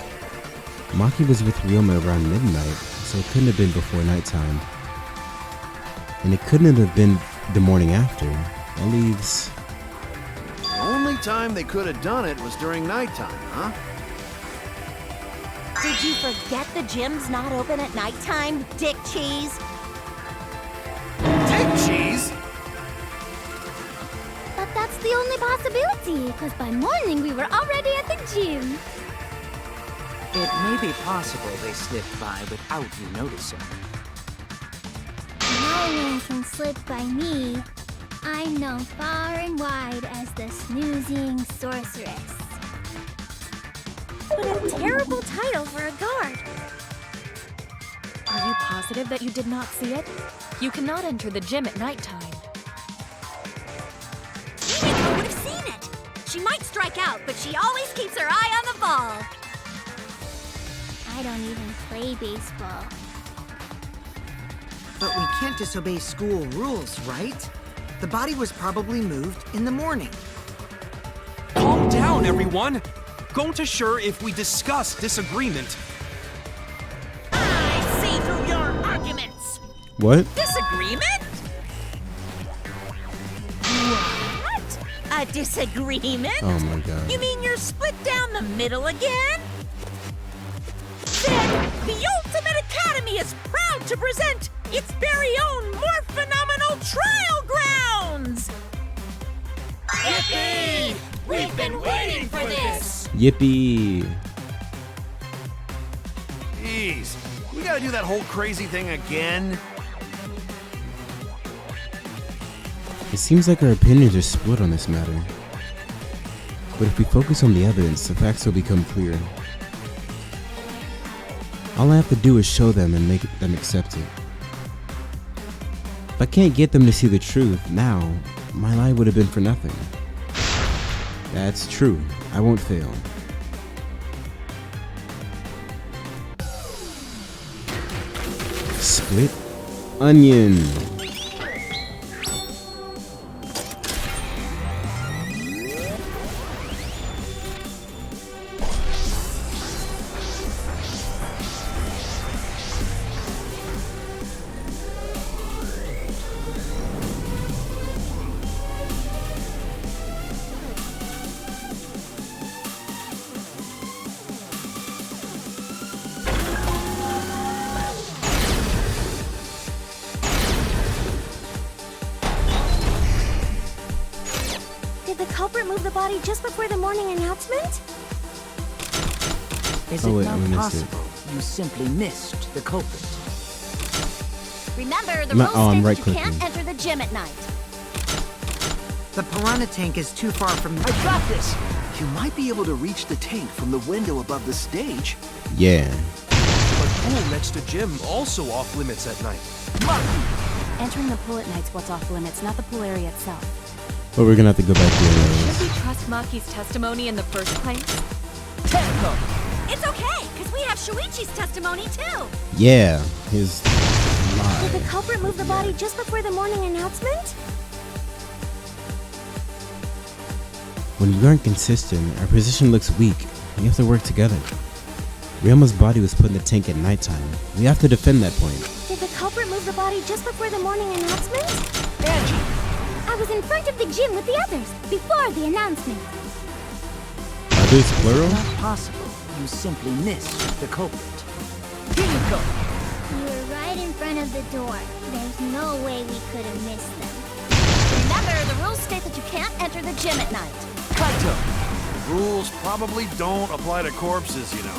Maki was with Ryoma around midnight, so it couldn't have been before nighttime. And it couldn't have been the morning after. That leaves... The only time they could have done it was during nighttime, huh? Did you forget the gym's not open at nighttime, Dick Cheese? Dick Cheese? But that's the only possibility, because by morning we were already at the gym. It may be possible they slipped by without you noticing. No one can slip by me. I'm known far and wide as the snoozing sorceress. What a terrible title for a guard. Are you positive that you did not see it? You cannot enter the gym at nighttime. Himiko would have seen it. She might strike out, but she always keeps her eye on the ball. I don't even play baseball. But we can't disobey school rules, right? The body was probably moved in the morning. Calm down, everyone! Going to sure if we discuss disagreement. I see through your arguments. What? Disagreement? What? A disagreement? Oh my god. You mean you're split down the middle again? Then the Ultimate Academy is proud to present its very own more phenomenal trial grounds! Yippee! We've been waiting for this! Yippee! Jeez, we gotta do that whole crazy thing again? It seems like our opinions are split on this matter. But if we focus on the evidence, the facts will become clear. All I have to do is show them and make them accept it. If I can't get them to see the truth now, my lie would have been for nothing. That's true. I won't fail. Split onion. Did the culprit move the body just before the morning announcement? Is Oh, it wait, not we missed possible you simply missed the culprit? Remember, the I'm rule I'm states right-clicking. you can't enter the gym at night. The piranha tank is too far from the... I got this! You might be able to reach the tank from the window above the stage. Yeah. But pool next to gym also off limits at night. Entering the pool at night's what's off limits, not the pool area itself. But we're gonna have to go back to the Should we trust Maki's testimony in the first place? Tenko! It's okay, because we have Shuichi's testimony too. Yeah, his Did the lie. culprit move the body just before the morning announcement? When you aren't consistent, our position looks weak. We have to work together. Ryoma's body was put in the tank at nighttime. We have to defend that point. Did Did the culprit move the body just before the morning announcement? Angie! I was in front of the gym with the others, before the announcement. Are these plural? Not possible. You simply missed the culprit. Himiko! You were right in front of the door. There's no way we could have missed them. Remember, the rules state that you can't enter the gym at night. Kaito! Rules probably don't apply to corpses, you know.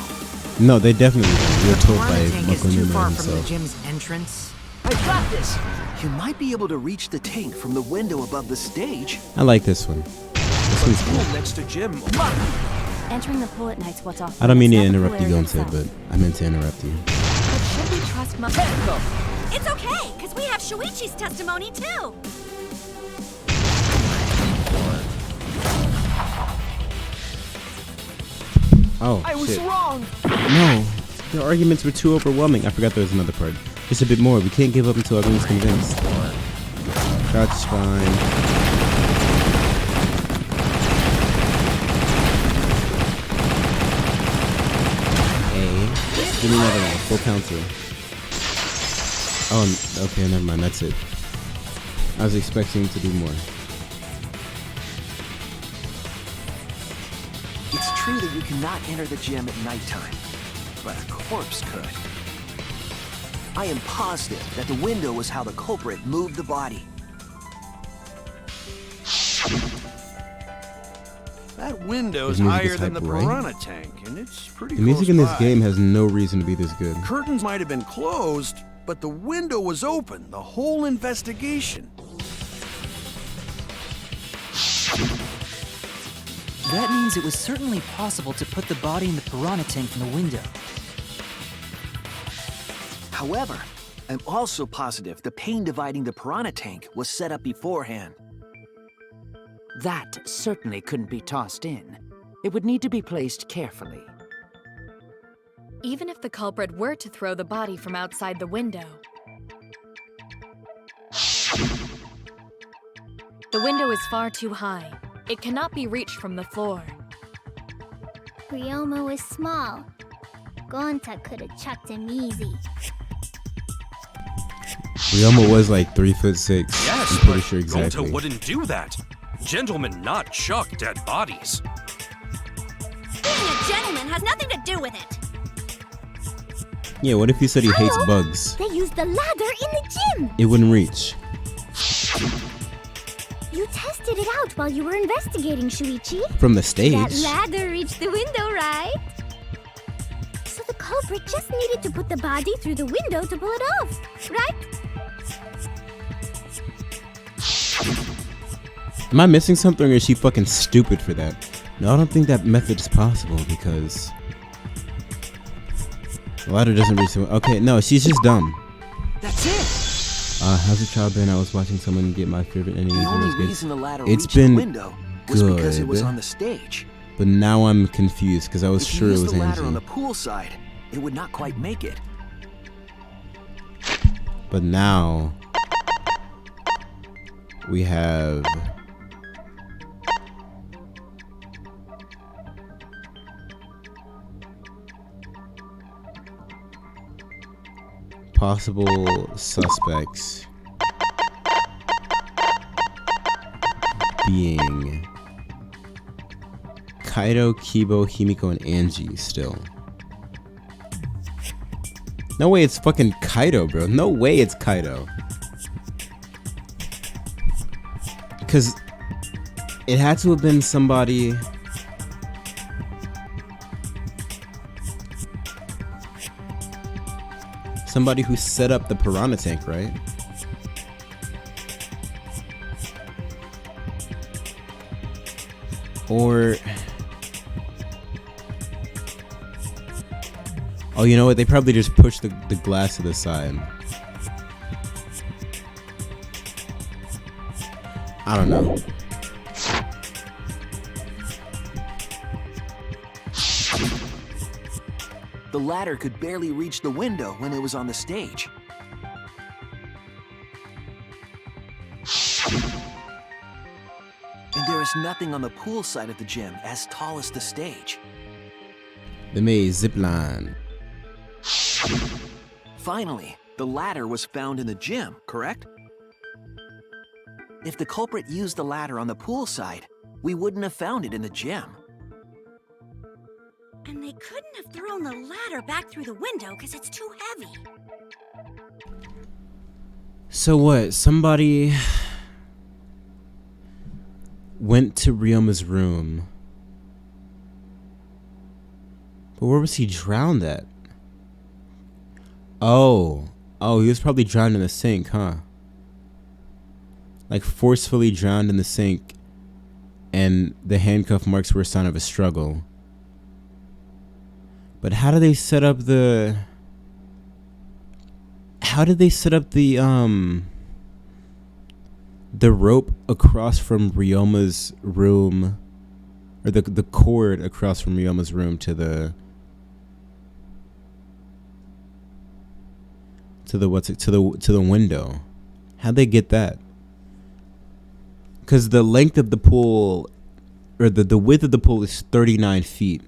No, they definitely do. You're told by Piranha tank is too Mokonuma far from the himself. gym's entrance. I got this! You might be able to reach the tank from the window above the stage. I like this one. This one's cool. Pool next to gym. Entering the pool at night's what's off. I don't mean to limits, not the interrupt you, pool area Gonte, itself. but I meant to interrupt you. But should we trust Tenko! It's okay, because we have Shuichi's testimony too. Oh, I was shit. wrong! No, your arguments were too overwhelming. I forgot there was another part. Just a bit more. We can't give up until everyone's convinced. Crouch fine. Give me another one. Full counter. Oh, okay, never mind. That's it. I was expecting to do more. It's true that you cannot enter the gym at nighttime, but a corpse could. I am positive that the window was how the culprit moved the body. That window's His music higher is than the hype, right? piranha tank, and it's pretty The music close in this by. game has no reason to be this good. Curtains might have been closed, but the window was open the whole investigation. That means it was certainly possible to put the body in the piranha tank from the window. However, I'm also positive the pane dividing the piranha tank was set up beforehand. That certainly couldn't be tossed in. It would need to be placed carefully. Even if the culprit were to throw the body from outside the window, the window is far too high. It cannot be reached from the floor. Ryoma was small. Gonta could have chucked him easy. Ryoma was like 3'6". Yes, I'm pretty but sure exactly. Gonta wouldn't do that. Gentlemen not chuck dead bodies. Being a gentleman has nothing to do with it. Yeah, what if he said he hates Hello? bugs? They used the ladder in the gym. It wouldn't reach. You tested it out while you were investigating, Shuichi. From the stage. That ladder reached the window, right? So the culprit just needed to put the body through the window to pull it off, right? Am I missing something, or is she fucking stupid for that? No, I don't think that method is possible because the ladder doesn't reach the. Okay, no, she's just dumb. That's it! How's the trial been? I was watching someone get my favorite ending. The only reason the ladder It's reached been the window was because it was good. on the stage. But now I'm confused because I was If sure you it used was the ladder on Angie. the pool side, it would not quite make it. But now we have possible suspects being Kaito, Kibo, Himiko, and Angie still. No way it's fucking Kaito, bro. No way it's Kaito. Because it had to have been somebody. Somebody who set up the piranha tank, right? Or. Oh, you know what? They probably just pushed the glass to the side. I don't know. The ladder could barely reach the window when it was on the stage. And there is nothing on the pool side of the gym as tall as the stage. They made zip line. Finally, the ladder was found in the gym, correct? If the culprit used the ladder on the poolside, we wouldn't have found it in the gym. And they couldn't have thrown the ladder back through the window because it's too heavy. So what? Somebody went to Ryoma's room. But where was he drowned at? Oh, he was probably drowned in the sink, huh? Like forcefully drowned in the sink, and the handcuff marks were a sign of a struggle. But how do they set up the... How did they set up the rope across from Ryoma's room, or the cord across from Ryoma's room to the window? How'd they get that? Because the length of the pool, or the width of the pool is 39 feet.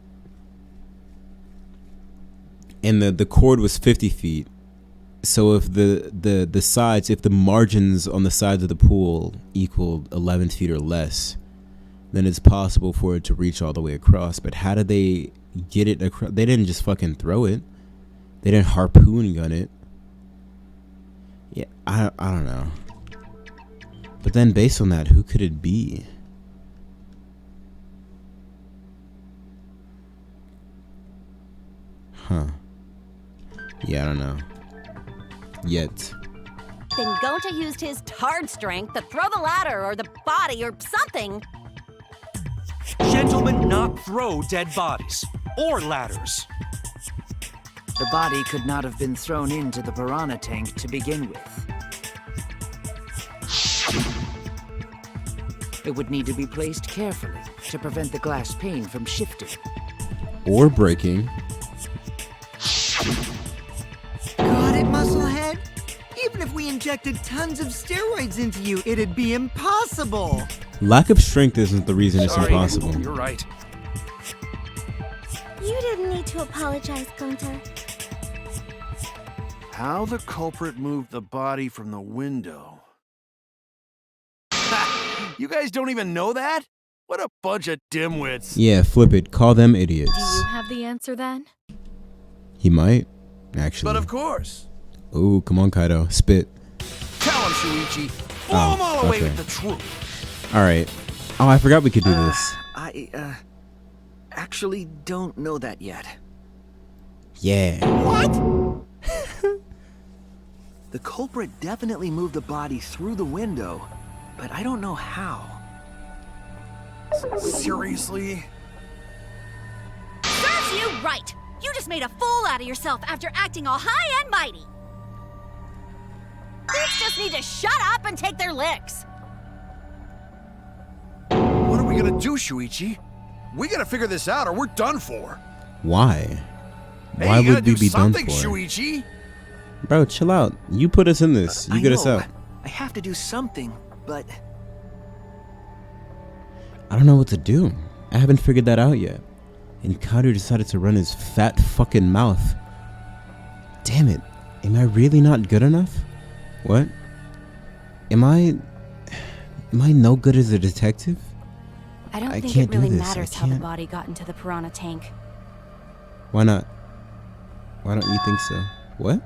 And the cord was 50 feet. So if the sides, if the margins on the sides of the pool equaled 11 feet or less, then it's possible for it to reach all the way across. But how did they get it across? They didn't just fucking throw it. They didn't harpoon gun it. Yeah, I don't know. But then based on that, who could it be? Huh. Yeah, I don't know. Yet. Then Gonta used his Tard strength to throw the ladder or the body or something. Gentlemen, not throw dead bodies or ladders. The body could not have been thrown into the piranha tank to begin with. It would need to be placed carefully to prevent the glass pane from shifting. Or breaking. Got it, Musclehead? Even if we injected tons of steroids into you, it'd be impossible. Lack of strength isn't the reason it's impossible. You're right. You didn't need to apologize, Gonta. How the culprit moved the body from the window. You guys don't even know that? What a bunch of dimwits. Yeah, flip it. Call them idiots. Do you have the answer then? He might, actually. But of course. Ooh, come on, Kaito. Spit. Tell him, Shuichi. Blow him all away with the truth. Alright. Oh, I forgot we could do this. I actually don't know that yet. Yeah. What? The culprit definitely moved the body through the window, but I don't know how. Seriously? Serves you right! You just made a fool out of yourself after acting all high and mighty! Freaks just need to shut up and take their licks! What are we gonna do, Shuichi? We gotta figure this out or we're done for. Why? Hey, Why you would we be done for? Shuichi? Bro, chill out. You put us in this. You get us out. I have to do something, but... I don't know what to do. I haven't figured that out yet. And Kaito decided to run his fat fucking mouth. Damn it. Am I really not good enough? What? Am I no good as a detective? I don't think can't it really do this. matters how the body got into the piranha tank. Why not? Why don't you think so? What?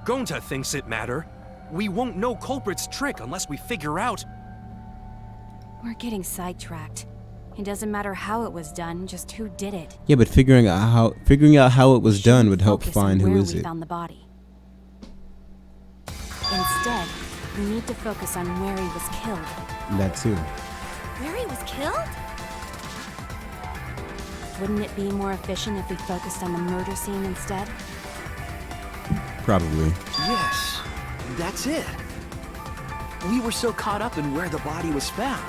Gonta thinks it matter. We won't know culprit's trick unless we figure out. We're getting sidetracked. It doesn't matter how it was done, just who did it. Yeah, but figuring out how it was done would help find who is it. Found the body. Instead, we need to focus on where he was killed. That too. Where he was killed? Wouldn't it be more efficient if we focused on the murder scene instead? Probably. Yes, that's it. We were so caught up in where the body was found.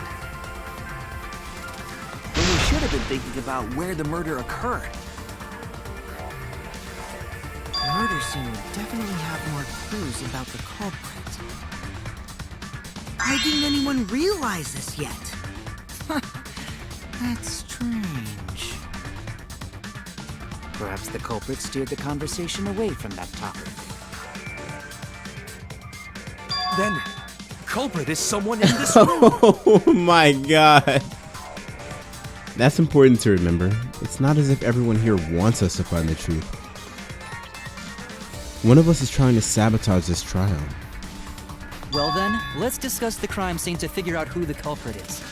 And we should have been thinking about where the murder occurred. The murder scene would definitely have more clues about the culprit. Why didn't anyone realize this yet? That's strange. Perhaps the culprit steered the conversation away from that topic. Then, culprit is someone in this room. Oh my god. That's important to remember. It's not as if everyone here wants us to find the truth. One of us is trying to sabotage this trial. Well then, let's discuss the crime scene to figure out who the culprit is.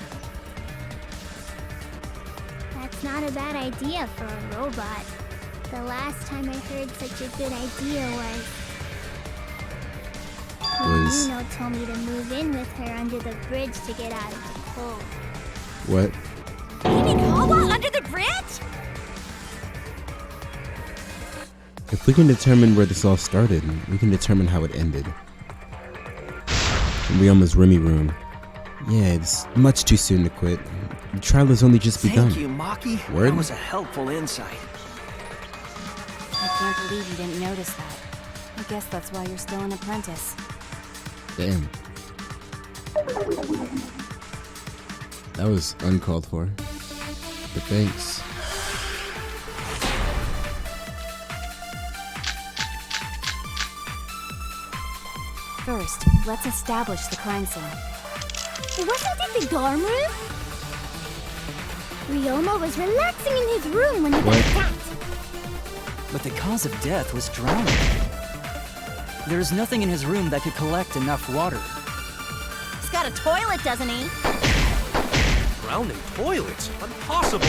That's not a bad idea for a robot. The last time I heard such a good idea was when Nino told me to move in with her under the bridge to get out of the cold. What? Himiko under the bridge? If we can determine where this all started, we can determine how it ended. In Ryoma's Remy room. Yeah, it's much too soon to quit. The trial has only just begun. Thank you, Maki. Word? That was a helpful insight. I can't believe you didn't notice that. I guess that's why you're still an apprentice. Damn. That was uncalled for. But thanks. First, let's establish the crime scene. Wasn't it the dorm room? Ryoma was relaxing in his room when he got attacked. But the cause of death was drowning. There's nothing in his room that could collect enough water. He's got a toilet, doesn't he? Drowning toilets? Impossible.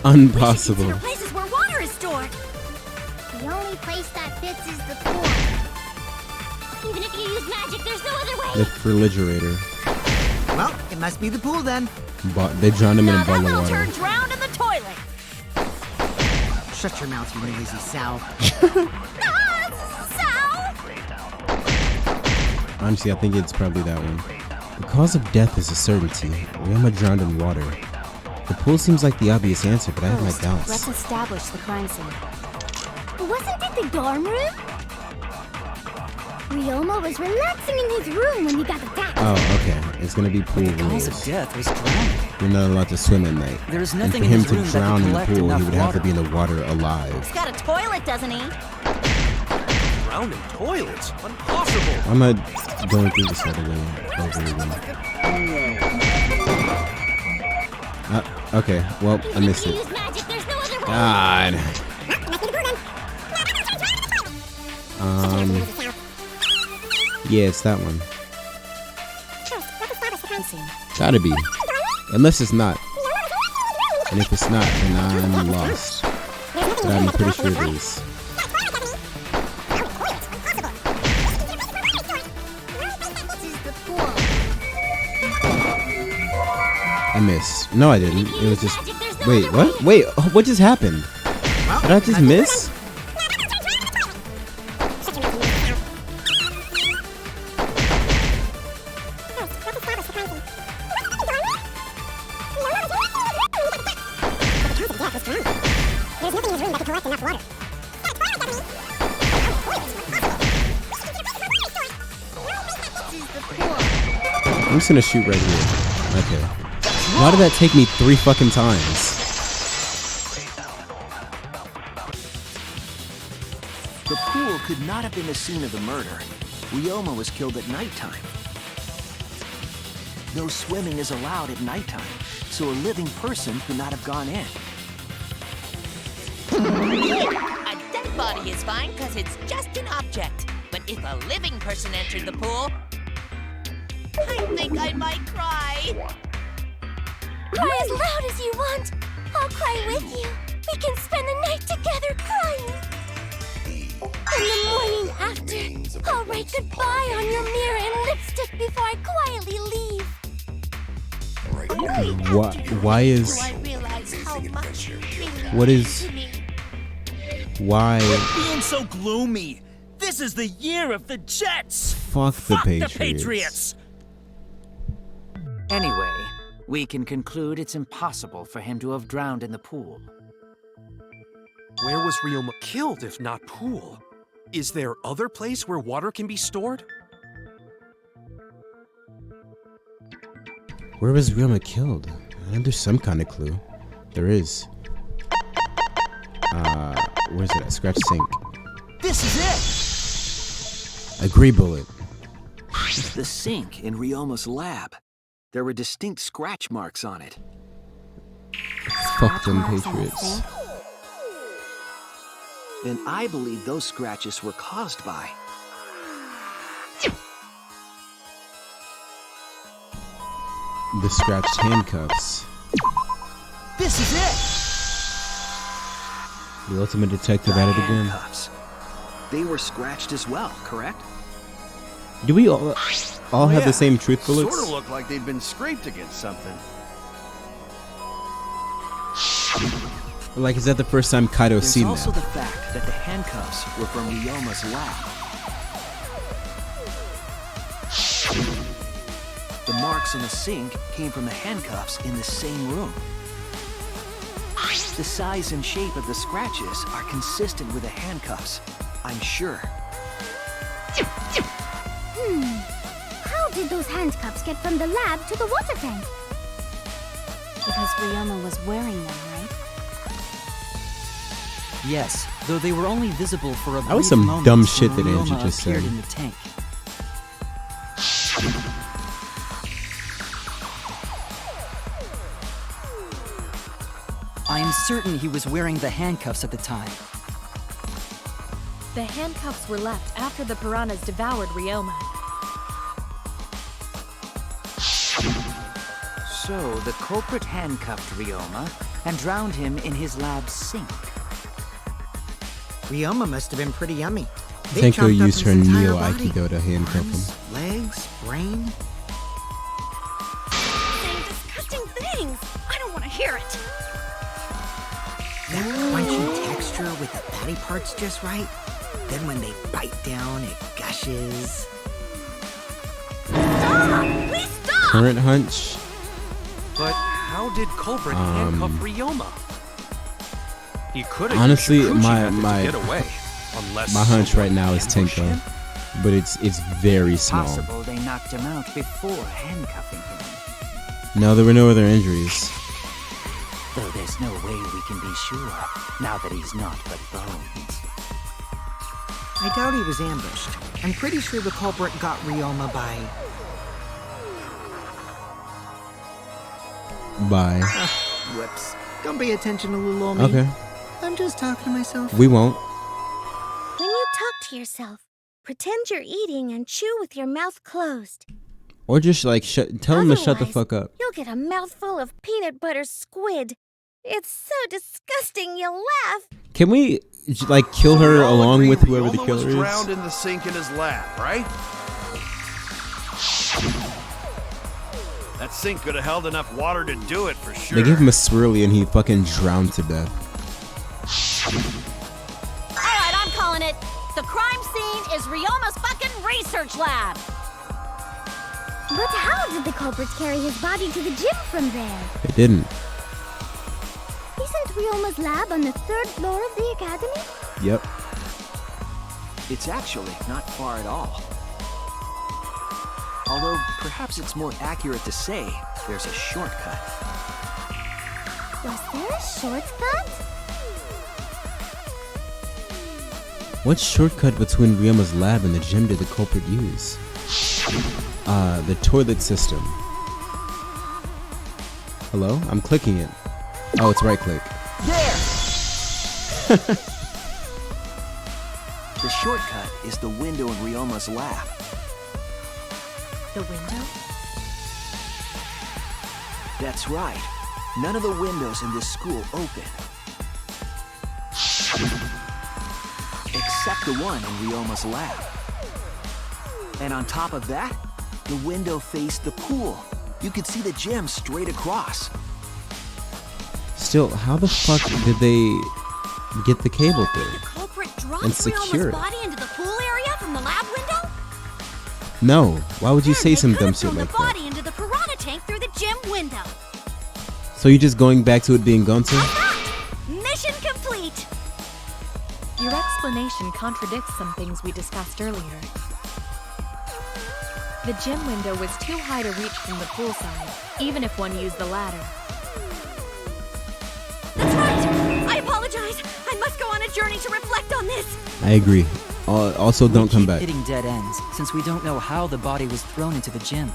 Impossible. Consider places where water is stored. The only place that fits is the pool. Even if you use magic, there's no other way. The refrigerator. Well, it must be the pool then. They drowned him in a That bottle little of water. turd drowned in the toilet. Shut your mouth, you lazy sow. Honestly, I think it's probably that one. The cause of death is a certainty. Ryoma drowned in water. The pool seems like the obvious answer, but I have my Let's doubts. establish the crime scene. Wasn't it the dorm room? Ryoma was relaxing in his room when he got attacked. Oh, okay. It's gonna be pool The cause rules. of death was drowning. You're not allowed to swim at night. There's And nothing for in him his room to that drown could in the collect pool, he enough would have to water. be in the water alive. He's got a toilet, doesn't he? Drowning toilets? Impossible. I'm not going through this all the way over again. Okay, well, I missed it. Use magic, there's no other way. God. Yeah, it's that one. Gotta be. Unless it's not. And if it's not, then I'm lost. But I'm pretty sure it is. I missed. No, I didn't. It was just... Wait, what? Wait, what just happened? Did I just miss? I'm just gonna shoot right here. Okay. Why did that take me 3 fucking times? The pool could not have been the scene of the murder. Ryoma was killed at nighttime. No swimming is allowed at nighttime, so a living person could not have gone in. A dead body is fine because it's just an object. But if a living person entered the pool, I think I might cry. Cry as loud as you want. I'll cry with you. We can spend the night together crying. And the morning after, I'll write goodbye on your mirror in lipstick before I quietly leave. Why is... I realize how much you really What is... to me. Why... Being so gloomy. This is the year of the Jets. Fuck the Patriots. Anyway, we can conclude it's impossible for him to have drowned in the pool. Where was Ryoma killed if not pool? Is there other place where water can be stored? Where was Ryoma killed? I know there's some kind of clue. There is. Where's it at? Scratch sink. This is it! Agree bullet. The sink in Ryoma's lab. There were distinct scratch marks on it. Fuck them Patriots. And I believe those scratches were caused by... the scratched handcuffs. This is it! The ultimate detective at it again. Handcuffs. They were scratched as well, correct? Do we all have the same truth bullets? Sort of look like they've been scraped against something. Like, is that the first time Kaito's There's seen also that? the fact that the handcuffs were from Ryoma's lab. The marks in the sink came from the handcuffs in the same room. The size and shape of the scratches are consistent with the handcuffs, I'm sure. How did those handcuffs get from the lab to the water tank? Because Ryoma was wearing them, right? Yes, though they were only visible for a That was brief some moment dumb when shit that Ryoma Angie just appeared said. in the tank. I am certain he was wearing the handcuffs at the time. The handcuffs were left after the piranhas devoured Ryoma. So the culprit handcuffed Ryoma and drowned him in his lab's sink. Ryoma must have been pretty yummy. They Tenko chopped up used her his entire Neo body. Aikido to handcuff Arms, him. legs, brain. Saying disgusting things. I don't want to hear it. That crunchy texture with the fatty parts just right. Then when they bite down, it gushes. Stop! Please stop! Current hunch. But how did culprit handcuff Ryoma? He could have Honestly, used my to get away, unless my hunch right now is ambushed Tenko, him? but it's very small. Possible they knocked him out before handcuffing him. No, there were no other injuries. Though there's no way we can be sure, now that he's not but bones. I doubt he was ambushed. I'm pretty sure the culprit got Ryoma by... Bye. Whoops. Don't pay attention to little old me. Okay. I'm just talking to myself. We won't. When you talk to yourself, pretend you're eating and chew with your mouth closed. Or just like tell him to shut the Otherwise, fuck up. You'll get a mouthful of peanut butter squid. It's so disgusting you'll laugh. Can we like kill her We all along agree with whoever the Ryoma killer was is? drowned in the sink in his lab, right? That sink could have held enough water to do it for sure. They gave him a swirly and he fucking drowned to death. All right, I'm calling it. The crime scene is Ryoma's fucking research lab. But how did the culprit carry his body to the gym from there? They didn't. Isn't Ryoma's lab on the 3rd floor of the academy? Yep. It's actually not far at all. Although, perhaps it's more accurate to say there's a shortcut. Was there a shortcut? What shortcut between Ryoma's lab and the gym did the culprit use? The toilet system. Hello? I'm clicking it. Oh, it's right click. There! The shortcut is the window in Ryoma's lab. The window? That's right. None of the windows in this school open. Except the one in Ryoma's lab. And on top of that, the window faced the pool. You could see the gym straight across. Still, how the fuck did they get the cable The through? culprit dropped And secure Ryoma's it. body into the pool area from the lab window? No. Why would you Then say they some could dumb have shit thrown like the that? body into the piranha tank through the gym window. So you're just going back to it being gone to? Mission complete. Your explanation contradicts some things we discussed earlier. The gym window was too high to reach from the poolside, even if one used the ladder. That's right. I apologize. I must go on a journey to reflect on this. I agree. Also, don't come back. Hitting dead ends, since we don't know how the body was thrown into the gym.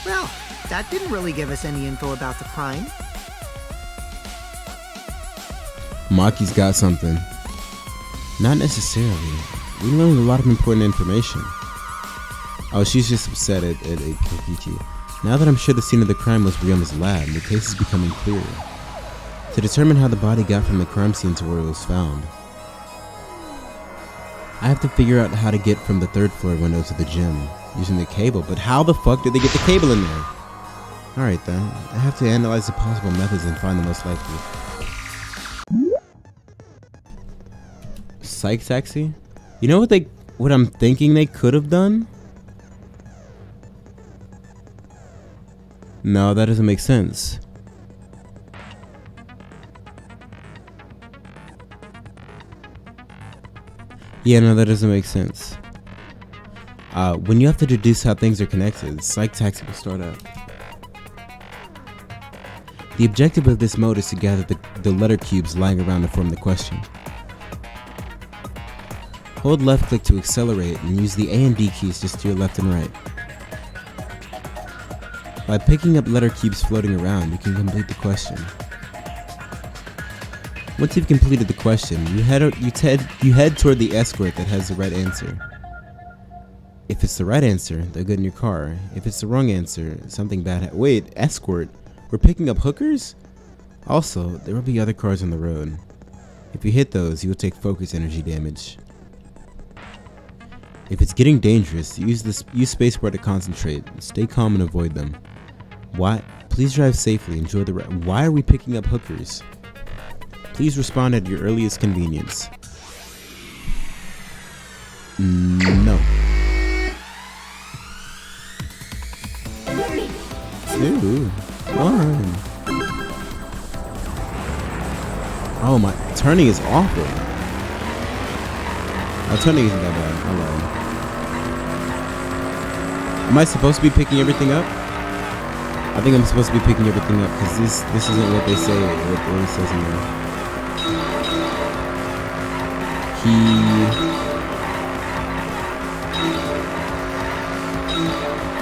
Well, that didn't really give us any info about the crime. Maki's got something. Not necessarily. We learned a lot of important information. Oh, she's just upset at Kokichi. Now that I'm sure the scene of the crime was Ryoma's lab, the case is becoming clearer. To determine how the body got from the crime scene to where it was found, I have to figure out how to get from the 3rd floor window to the gym using the cable, but how the fuck did they get the cable in there? Alright then, I have to analyze the possible methods and find the most likely. Psych taxi? You know what I'm thinking they could have done? No, that doesn't make sense. Yeah, no, that doesn't make sense. When you have to deduce how things are connected, Psych Taxi will start out. The objective of this mode is to gather the letter cubes lying around to form the question. Hold left click to accelerate and use the A and D keys to steer left and right. By picking up letter cubes floating around, you can complete the question. Once you've completed the question, you head toward the escort that has the right answer. If it's the right answer, they'll get in your car. If it's the wrong answer, something bad wait, escort? We're picking up hookers? Also, there will be other cars on the road. If you hit those, you will take focus energy damage. If it's getting dangerous, use spacebar to concentrate. Stay calm and avoid them. Why? Please drive safely. Enjoy the ride. Why are we picking up hookers? Please respond at your earliest convenience. No. 2, 1. Oh my, turning is awful. Oh, turning isn't that bad. I love it. Am I supposed to be picking everything up? I think I'm supposed to be picking everything up because this isn't what they say. What it says in there.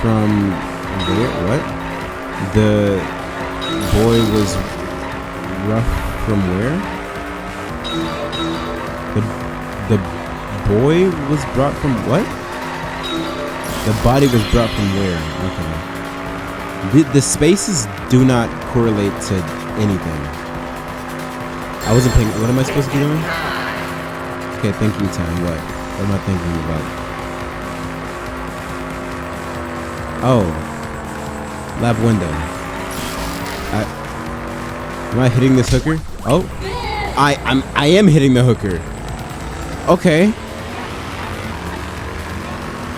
From where? What? The boy was rough from where? The boy was brought from what? The body was brought from where? Okay. The spaces do not correlate to anything. I wasn't paying. What am I supposed to be doing? Okay, thinking time. What am I thinking about? Oh. Lab window. Am I hitting this hooker? Oh. I am hitting the hooker. Okay.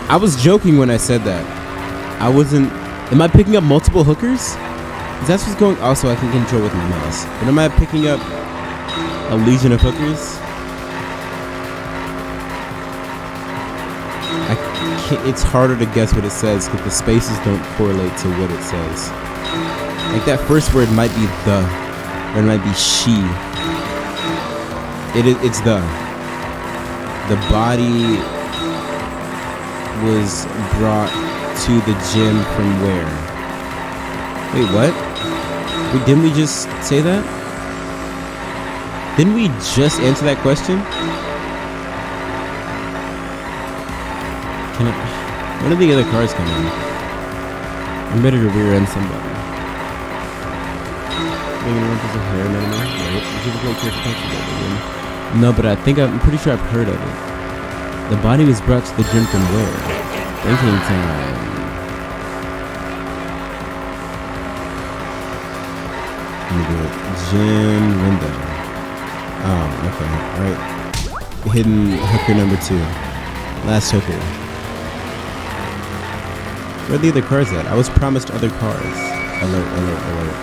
I was joking when I said that. I wasn't. Am I picking up multiple hookers? Is that what's going? Also, I can control with my mouse. But am I picking up a legion of hookers? It's harder to guess what it says because the spaces don't correlate to what it says. Like that first word might be the, or it might be she. It's the. The body was brought to the gym from where? Wait, what? Wait, didn't we just say that? Didn't we just answer that question? When are the other cars coming? I'm ready to rear end somebody. No, but I'm pretty sure I've heard of it. The body was brought to the gym from where? Thinking time. Let me do it. Gym window. Oh, okay. Alright. Hidden hooker number 2. Last hooker. Where are the other cars at? I was promised other cars. Alert, alert, alert.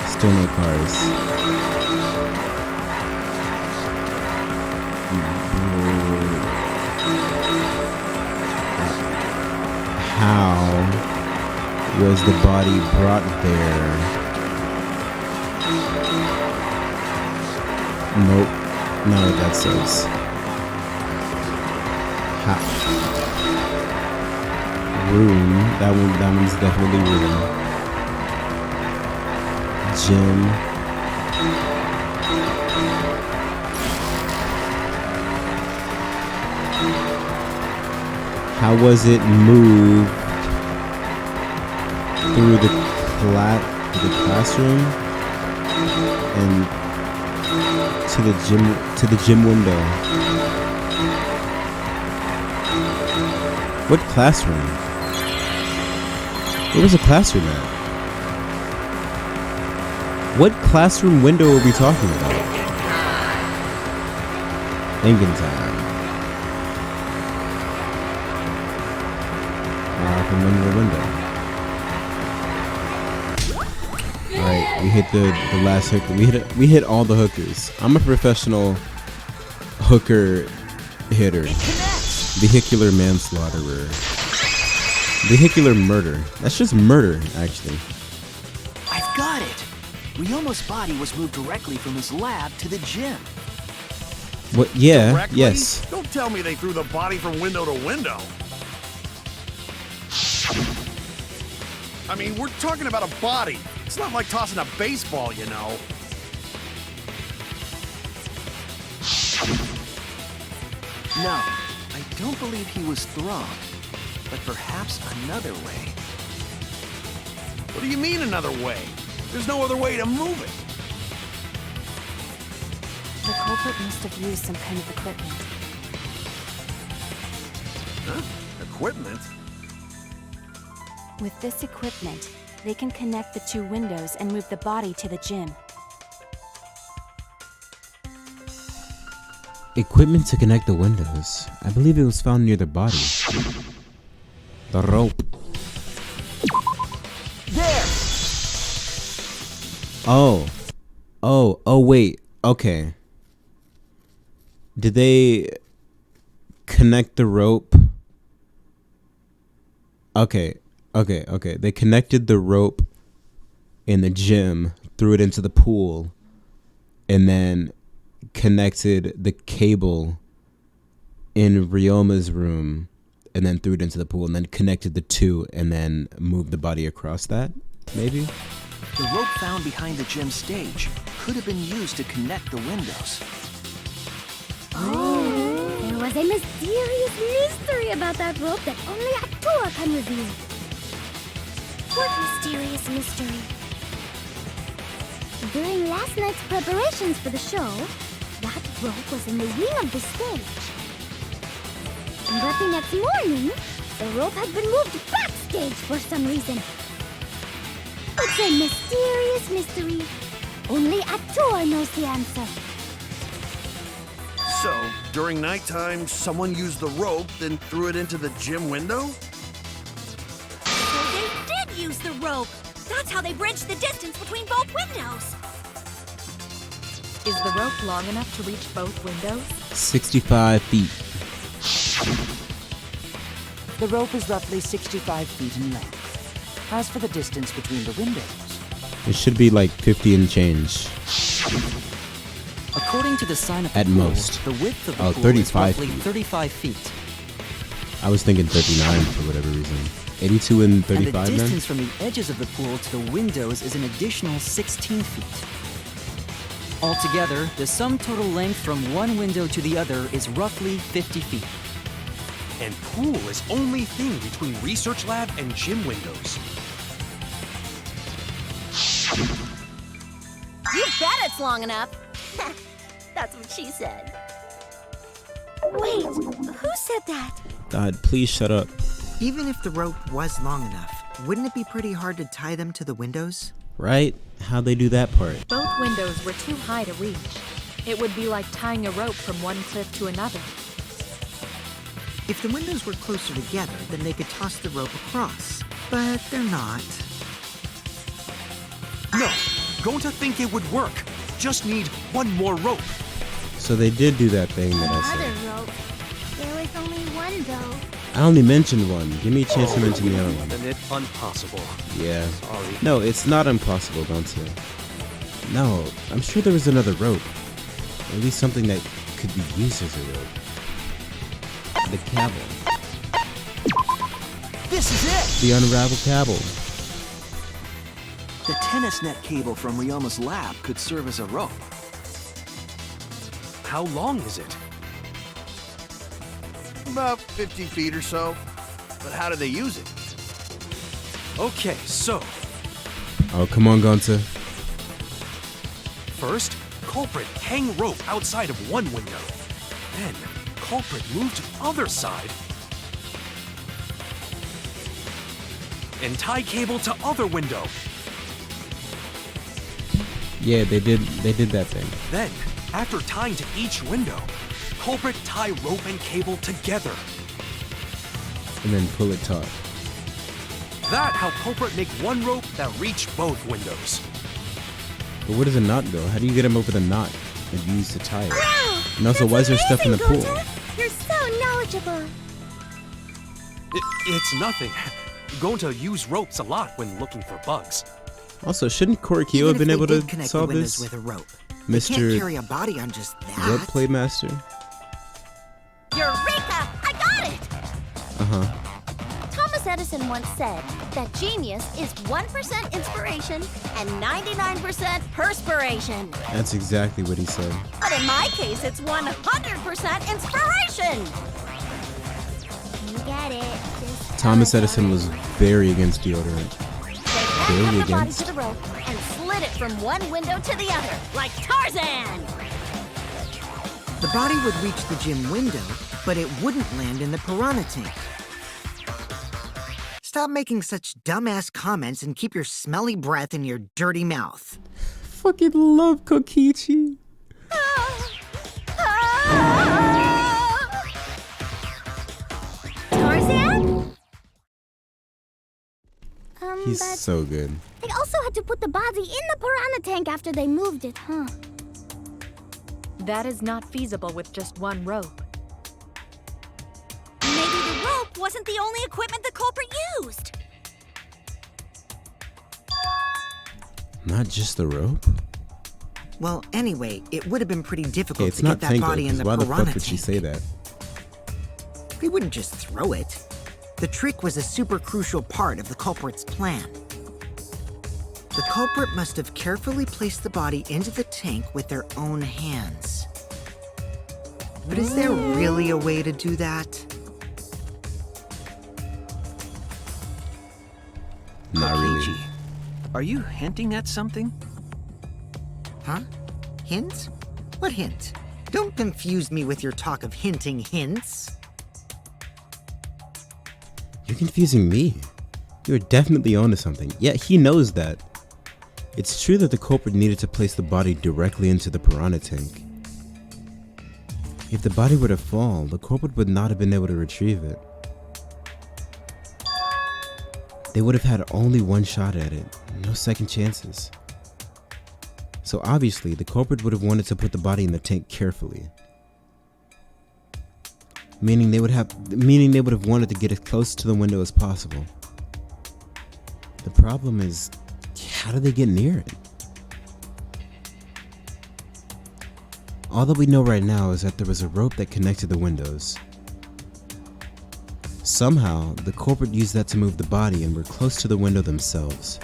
Still no cars. How was the body brought there? Nope. Not what that says. Room. That one's definitely room. Gym. How was it moved through the classroom and to the gym window? What classroom? Where was the classroom at? What classroom window are we talking about? Thinking time. From under the window. Alright, we hit the last hooker. We hit all the hookers. I'm a professional hooker hitter. Vehicular manslaughterer. Vehicular murder. That's just murder, actually. I've got it. Ryoma's body was moved directly from his lab to the gym. What? Yeah. Directly? Yes. Don't tell me they threw the body from window to window. I mean, we're talking about a body. It's not like tossing a baseball, you know. No, I don't believe he was thrown, but perhaps another way. What do you mean another way? There's no other way to move it. The culprit must have used some kind of equipment. Huh? Equipment? With this equipment, they can connect the two windows and move the body to the gym. Equipment to connect the windows. I believe it was found near the body. The rope. There! Oh, wait. Okay. Did they connect the rope? Okay. They connected the rope in the gym, threw it into the pool, and then connected the cable in Ryoma's room, and then threw it into the pool, and then connected the two, and then moved the body across that, maybe? The rope found behind the gym stage could have been used to connect the windows. Oh, there was a mysterious mystery about that rope that only Atua can reveal. What mysterious mystery? During last night's preparations for the show, that rope was in the wing of the stage. But the next morning, the rope had been moved backstage for some reason. It's a mysterious mystery. Only Atua knows the answer. So, during nighttime, someone used the rope, then threw it into the gym window? So they did use the rope. That's how they bridged the distance between both windows. Is the rope long enough to reach both windows? 65 feet. The rope is roughly 65 feet in length. As for the distance between the windows, It should be like 50 and change. According to the sign of the At pool, most. the width of the Oh, pool 35 is roughly feet. 35 feet. I was thinking 39 for whatever reason. 82 and And 35 the then? distance from the edges of the pool to the windows is an additional 16 feet. Altogether, the sum total length from one window to the other is roughly 50 feet. And pool is only thing between research lab and gym windows. You bet it's long enough. That's what she said. Wait, who said that? God, please shut up. Even if the rope was long enough, wouldn't it be pretty hard to tie them to the windows? Right? How'd they do that part? Both windows were too high to reach. It would be like tying a rope from one cliff to another. If the windows were closer together, then they could toss the rope across. But they're not. No, going to think it would work. Just need one more rope. So they did do that thing that I said. Another rope. There was only one, though. I only mentioned one. Give me a chance to mention the other one. Then it's impossible. Yeah. Sorry. No, it's not impossible, don't say. No, I'm sure there was another rope. At least something that could be used as a rope. The cable. This is it! The unraveled cable. The tennis net cable from Ryoma's lab could serve as a rope. How long is it? About 50 feet or so. But how do they use it? Okay, so Oh, come on, Gonta. first, culprit hang rope outside of one window. Then, culprit move to other side and tie cable to other window. Yeah, they did that thing. Then, after tying to each window, culprit tie rope and cable together. And then pull it taut. That how culprit make one rope that reach both windows. But where does a knot go? How do you get him over the knot that you use to tie it? Wow! And also, why is there stuff in the pool? Gonta. You're so knowledgeable. It's nothing. Going to use ropes a lot when looking for bugs. Also, shouldn't Kokichiouma Even have if been they able did to connect solve the windows this? with a rope, Mr. They can't carry a body on just that. Rope Playmaster? Eureka! I got it! Uh-huh. Thomas Edison once said that genius is 1% inspiration And 99% perspiration. That's exactly what he said. But in my case, it's 100% inspiration. You get it. Just Thomas Edison was very against deodorant. They Very added the body against. to the rope and slid it from one window to the other, like Tarzan. The body would reach the gym window, but it wouldn't land in the piranha tank. Stop making such dumbass comments and keep your smelly breath in your dirty mouth. Fucking love Kokichi. Tarzan? He's But so good. they also had to put the body in the piranha tank after they moved it, huh? That is not feasible with just one rope. Maybe the rope wasn't the only equipment the culprit used. Not just the rope? Well, anyway, it would have been pretty difficult Okay, it's to not get that tenko, body in 'cause the why the piranha fuck would she tank. say that? They wouldn't just throw it. The trick was a super crucial part of the culprit's plan. The culprit must have carefully placed the body into the tank with their own hands. But is there really a way to do that? Not really. Kokichi, are you hinting at something? Huh? Hint? What hint? Don't confuse me with your talk of hinting hints. You're confusing me. You're definitely onto something. Yeah, he knows that. It's true that the culprit needed to place the body directly into the piranha tank. If the body were to fall, the culprit would not have been able to retrieve it. They would have had only one shot at it, no second chances. So obviously, the culprit would have wanted to put the body in the tank carefully. Meaning they would have wanted to get as close to the window as possible. The problem is, how do they get near it? All that we know right now is that there was a rope that connected the windows. Somehow, the culprit used that to move the body and were close to the window themselves.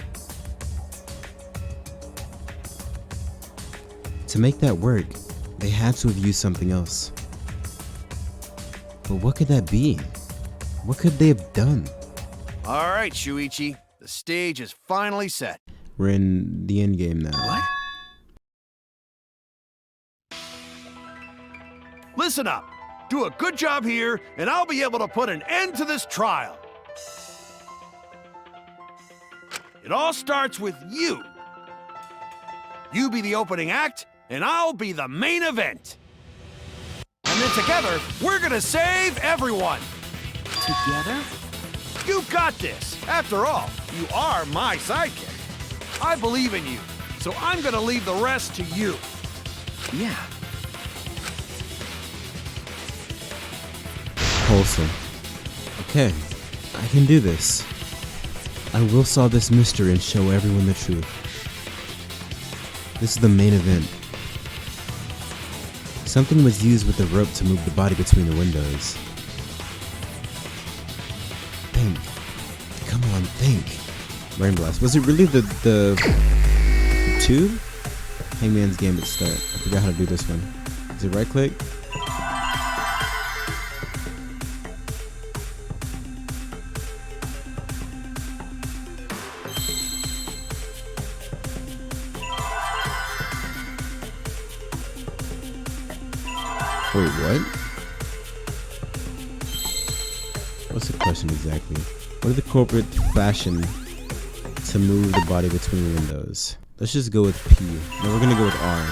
To make that work, they had to have used something else. But what could that be? What could they have done? All right, Shuichi. The stage is finally set. We're in the end game now. What? Listen up. Do a good job here, and I'll be able to put an end to this trial. It all starts with you. You be the opening act, and I'll be the main event. And then together, we're gonna save everyone. Together? You got this. After all, you are my sidekick. I believe in you, so I'm gonna leave the rest to you. Yeah. Wholesome. Okay, I can do this. I will solve this mystery and show everyone the truth. This is the main event. Something was used with the rope to move the body between the windows. Think. Come on, think. Brain blast. Was it really the tube? Hangman's Gambit start. I forgot how to do this one. Is it right click? Wait, what? What's the question exactly? What did the culprit fashion to move the body between windows? Let's just go with P. No, we're gonna go with R.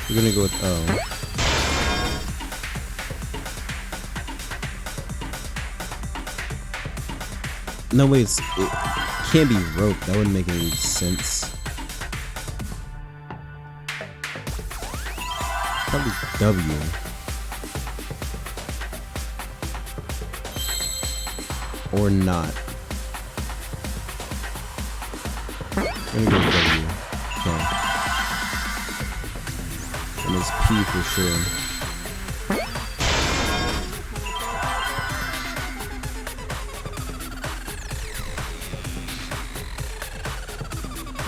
We're gonna go with O. No, wait, it can't be rope. That wouldn't make any sense. Probably W. Or not. Let me go with W. Okay. And it's P for sure.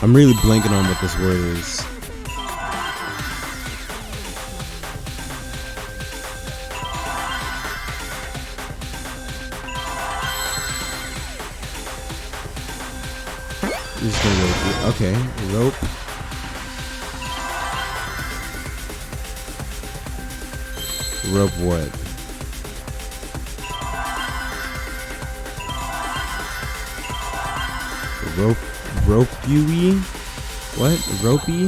I'm really blanking on what this word is. I'm just gonna go with, okay, rope. Rope what? Rope-y? What? Ropey?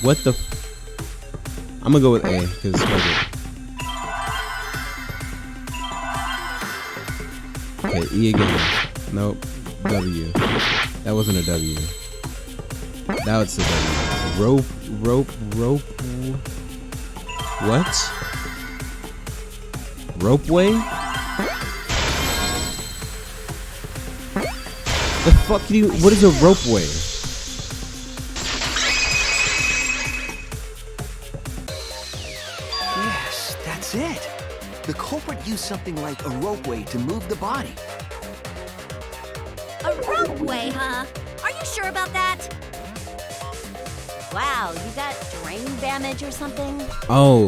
What the I'm gonna go with A, because fuck it. Okay, E again. Nope. W. That wasn't a W. Now it's a W. Rope. What? Ropeway? The fuck do you? What is a ropeway? Yes, that's it. The culprit used something like a ropeway to move the body. A ropeway, huh? Are you sure about that? Wow, you got drain damage or something? Oh,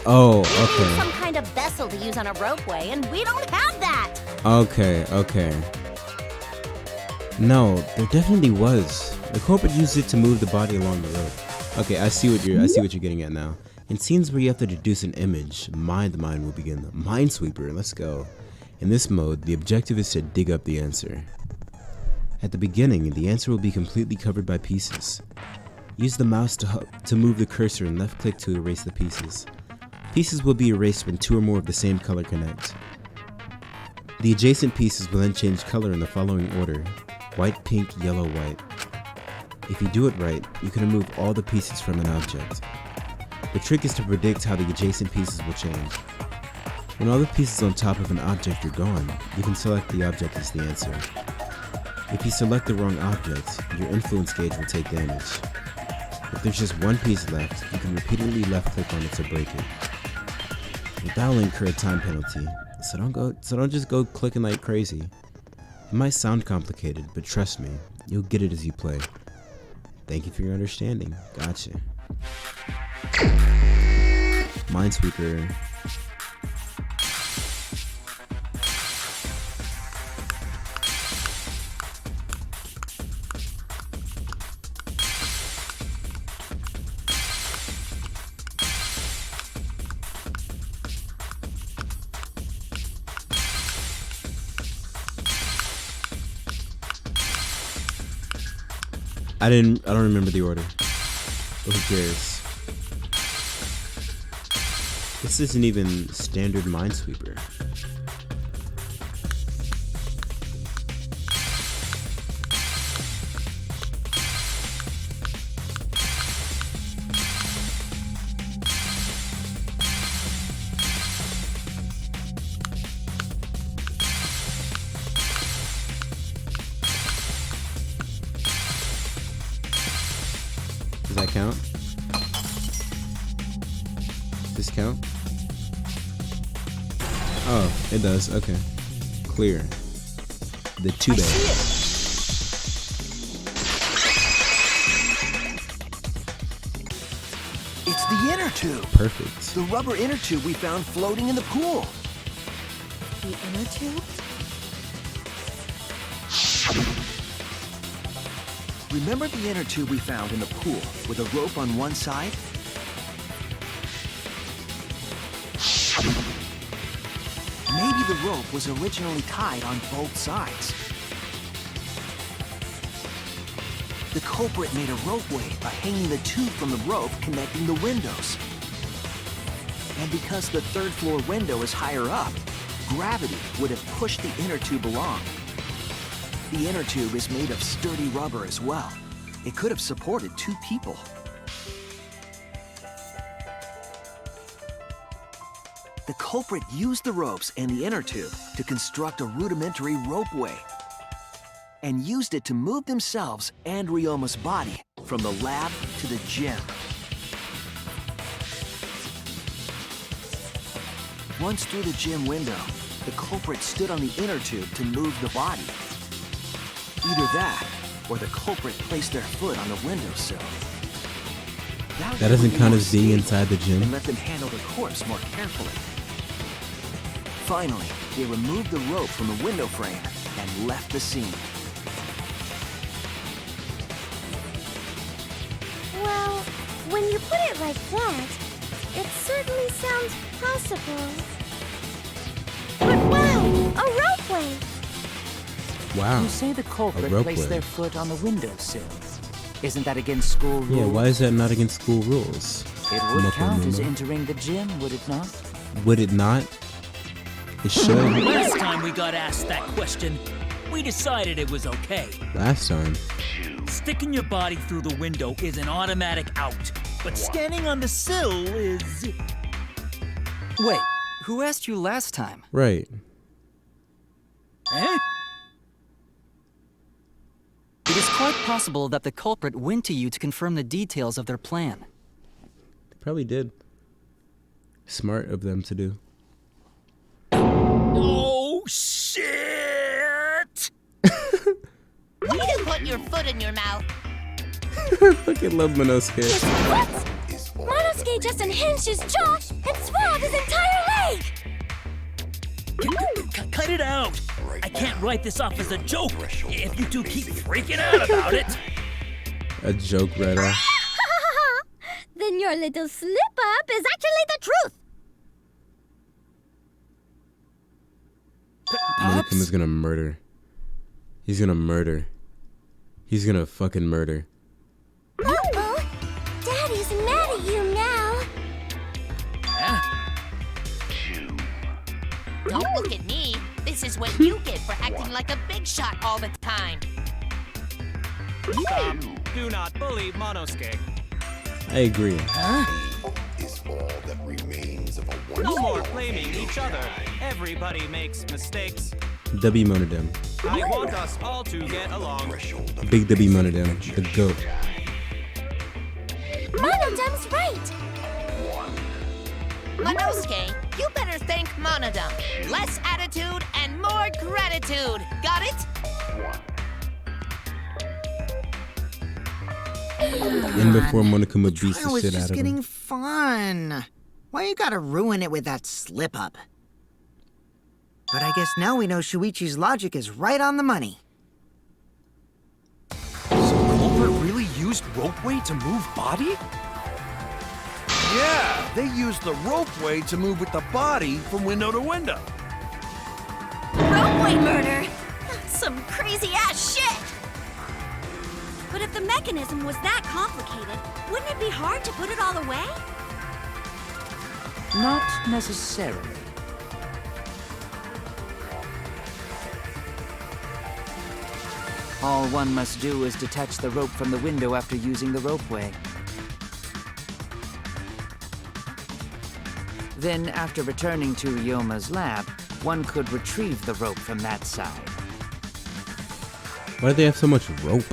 We need okay. some kind of vessel to use on a ropeway, and we don't have that! Okay. No, there definitely was. The culprit used it to move the body along the rope. Okay, I see what you're getting at now. In scenes where you have to deduce an image, Mind will begin. Minesweeper, let's go. In this mode, the objective is to dig up the answer. At the beginning, the answer will be completely covered by pieces. Use the mouse to move the cursor and left click to erase the pieces. Pieces will be erased when two or more of the same color connect. The adjacent pieces will then change color in the following order: white, pink, yellow, white. If you do it right, you can remove all the pieces from an object. The trick is to predict how the adjacent pieces will change. When all the pieces on top of an object are gone, you can select the object as the answer. If you select the wrong object, your influence gauge will take damage. If there's just one piece left, you can repeatedly left click on it to break it. That will incur a time penalty, so don't just go clicking like crazy. It might sound complicated, but trust me, you'll get it as you play. Thank you for your understanding. Gotcha. Minesweeper. I don't remember the order. But who cares? This isn't even standard Minesweeper. count? Does this count? Oh, it does. Okay. Clear. The tube. It's the inner tube. Perfect. The rubber inner tube we found floating in the pool. The inner tube? Remember the inner tube we found in the pool with a rope on one side? Maybe the rope was originally tied on both sides. The culprit made a ropeway by hanging the tube from the rope connecting the windows. And because the third floor window is higher up, gravity would have pushed the inner tube along. The inner tube is made of sturdy rubber as well. It could have supported 2 people. The culprit used the ropes and the inner tube to construct a rudimentary ropeway and used it to move themselves and Ryoma's body from the lab to the gym. Once through the gym window, the culprit stood on the inner tube to move the body. Either that, or the culprit placed their foot on the windowsill. That doesn't count as being inside the gym. And let them handle the corpse more carefully. Finally, they removed the rope from the window frame and left the scene. Well, when you put it like that, it certainly sounds possible. But wow, a ropeway! Wow. You say the A culprit ropeway. placed their foot on the windowsill. Isn't that against school rules? Yeah, why is that not against school rules? It would Moko count as Numa. entering the gym, would it not? Would it not? It should. Last time we got asked that question, we decided it was okay. Last time. Sticking your body through the window is an automatic out, but standing on the sill is... Wait, who asked you last time? Right. Eh? It is quite possible that the culprit went to you to confirm the details of their plan. They probably did. Smart of them to do. Oh, shit! Way to put your foot in your mouth. Fucking love Monosuke. What? Monosuke just unhinged his jaw and swallowed his entire leg! Cut it out! I can't write this off as a joke if you two keep freaking out about it. A joke right off. Then your little slip-up is actually the truth! Monokuma's gonna murder. He's gonna murder. He's gonna fucking murder. Uh-oh! Daddy's mad at you now! Don't look at me. This is what you get for acting like a big shot all the time. Do not bully Monosuke. I agree. Is all that remains of a No more blaming each other. Everybody makes mistakes. W Monodem. I want us all to get along. Big W Monodem. The GOAT. Monodem's right! Monosuke, you better thank Monodem. Less attitude and more gratitude. Got it? And before Monokuma beats the Trial was shit just out of getting him. fun. Why you gotta ruin it with that slip-up? But I guess now we know Shuichi's logic is right on the money. So culprit really used ropeway to move body? Yeah, they used the ropeway to move with the body from window to window. Ropeway murder! That's some crazy-ass shit! But if the mechanism was that complicated, wouldn't it be hard to put it all away? Not necessarily. All one must do is detach the rope from the window after using the ropeway. Then, after returning to Ryoma's lab, one could retrieve the rope from that side. Why do they have so much rope?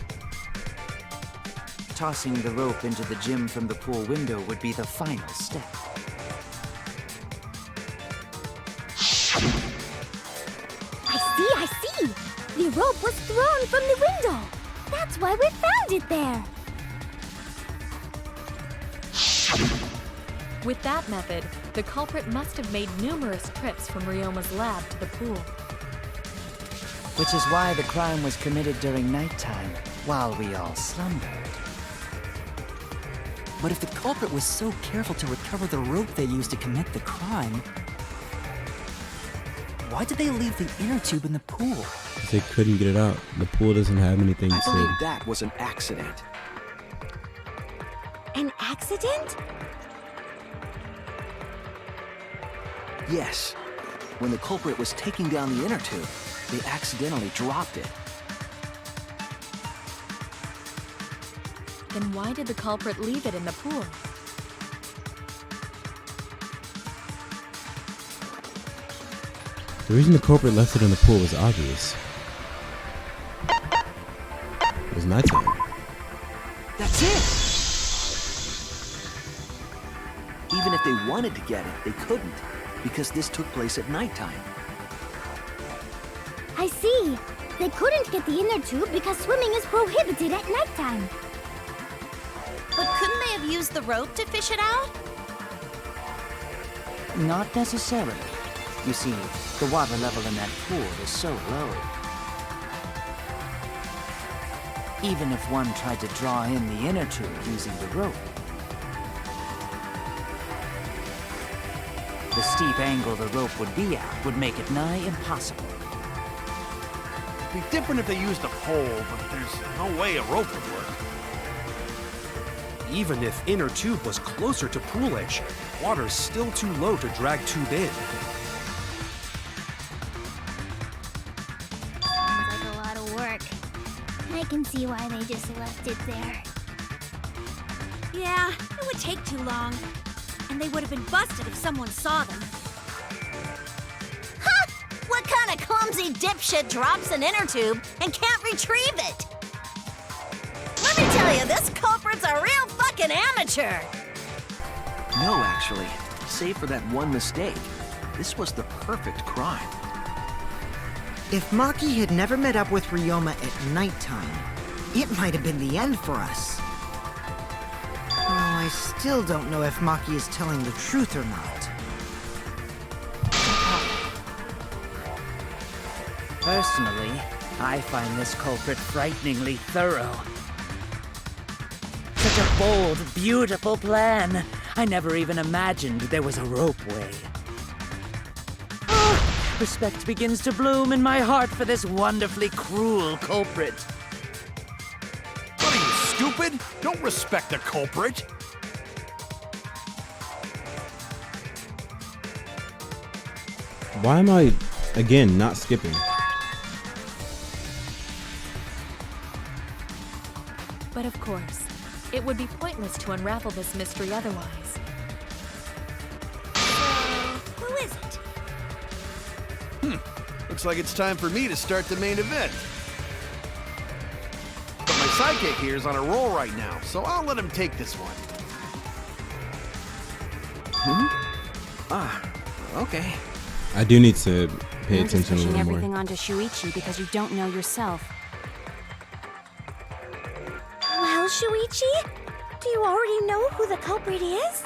tossing the rope into the gym from the pool window would be the final step. I see! The rope was thrown from the window! That's why we found it there! With that method, the culprit must have made numerous trips from Ryoma's lab to the pool. Which is why the crime was committed during nighttime, while we all slumbered. But if the culprit was so careful to recover the rope they used to commit the crime, why did they leave the inner tube in the pool? They couldn't get it out. The pool doesn't have anything I to... believe that was an accident. An accident? Yes. When the culprit was taking down the inner tube, they accidentally dropped it. Then why did the culprit leave it in the pool? The reason the culprit left it in the pool was obvious. It was nighttime. That's it! Even if they wanted to get it, they couldn't, because this took place at nighttime. I see. They couldn't get the inner tube because swimming is prohibited at nighttime. But couldn't they have used the rope to fish it out? Not necessarily. You see, the water level in that pool is so low. Even if one tried to draw in the inner tube using the rope, the steep angle the rope would be at would make it nigh impossible. It'd be different if they used a pole, but there's no way a rope would work. Even if inner tube was closer to pool edge, water's still too low to drag tube in. Sounds like a lot of work. I can see why they just left it there. Yeah, it would take too long. And they would have been busted if someone saw them. Ha! What kind of clumsy dipshit drops an inner tube and can't retrieve it? Let me tell you, this culprit's a real fucking amateur! No, actually. Save for that one mistake, this was the perfect crime. If Maki had never met up with Ryoma at nighttime, it might have been the end for us. Well, I still don't know if Maki is telling the truth or not. Personally, I find this culprit frighteningly thorough. Such a bold, beautiful plan. I never even imagined there was a ropeway. Oh, respect begins to bloom in my heart for this wonderfully cruel culprit. What are you, stupid? Don't respect the culprit. Why am I, again, not skipping? But of course, it would be pointless to unravel this mystery otherwise. Who is it? Looks like it's time for me to start the main event. But my sidekick here is on a roll right now, so I'll let him take this one. Okay. I do need to pay You're just attention a pushing little more. everything onto Shuichi because you don't know yourself. Well, Shuichi, do you already know who the culprit is?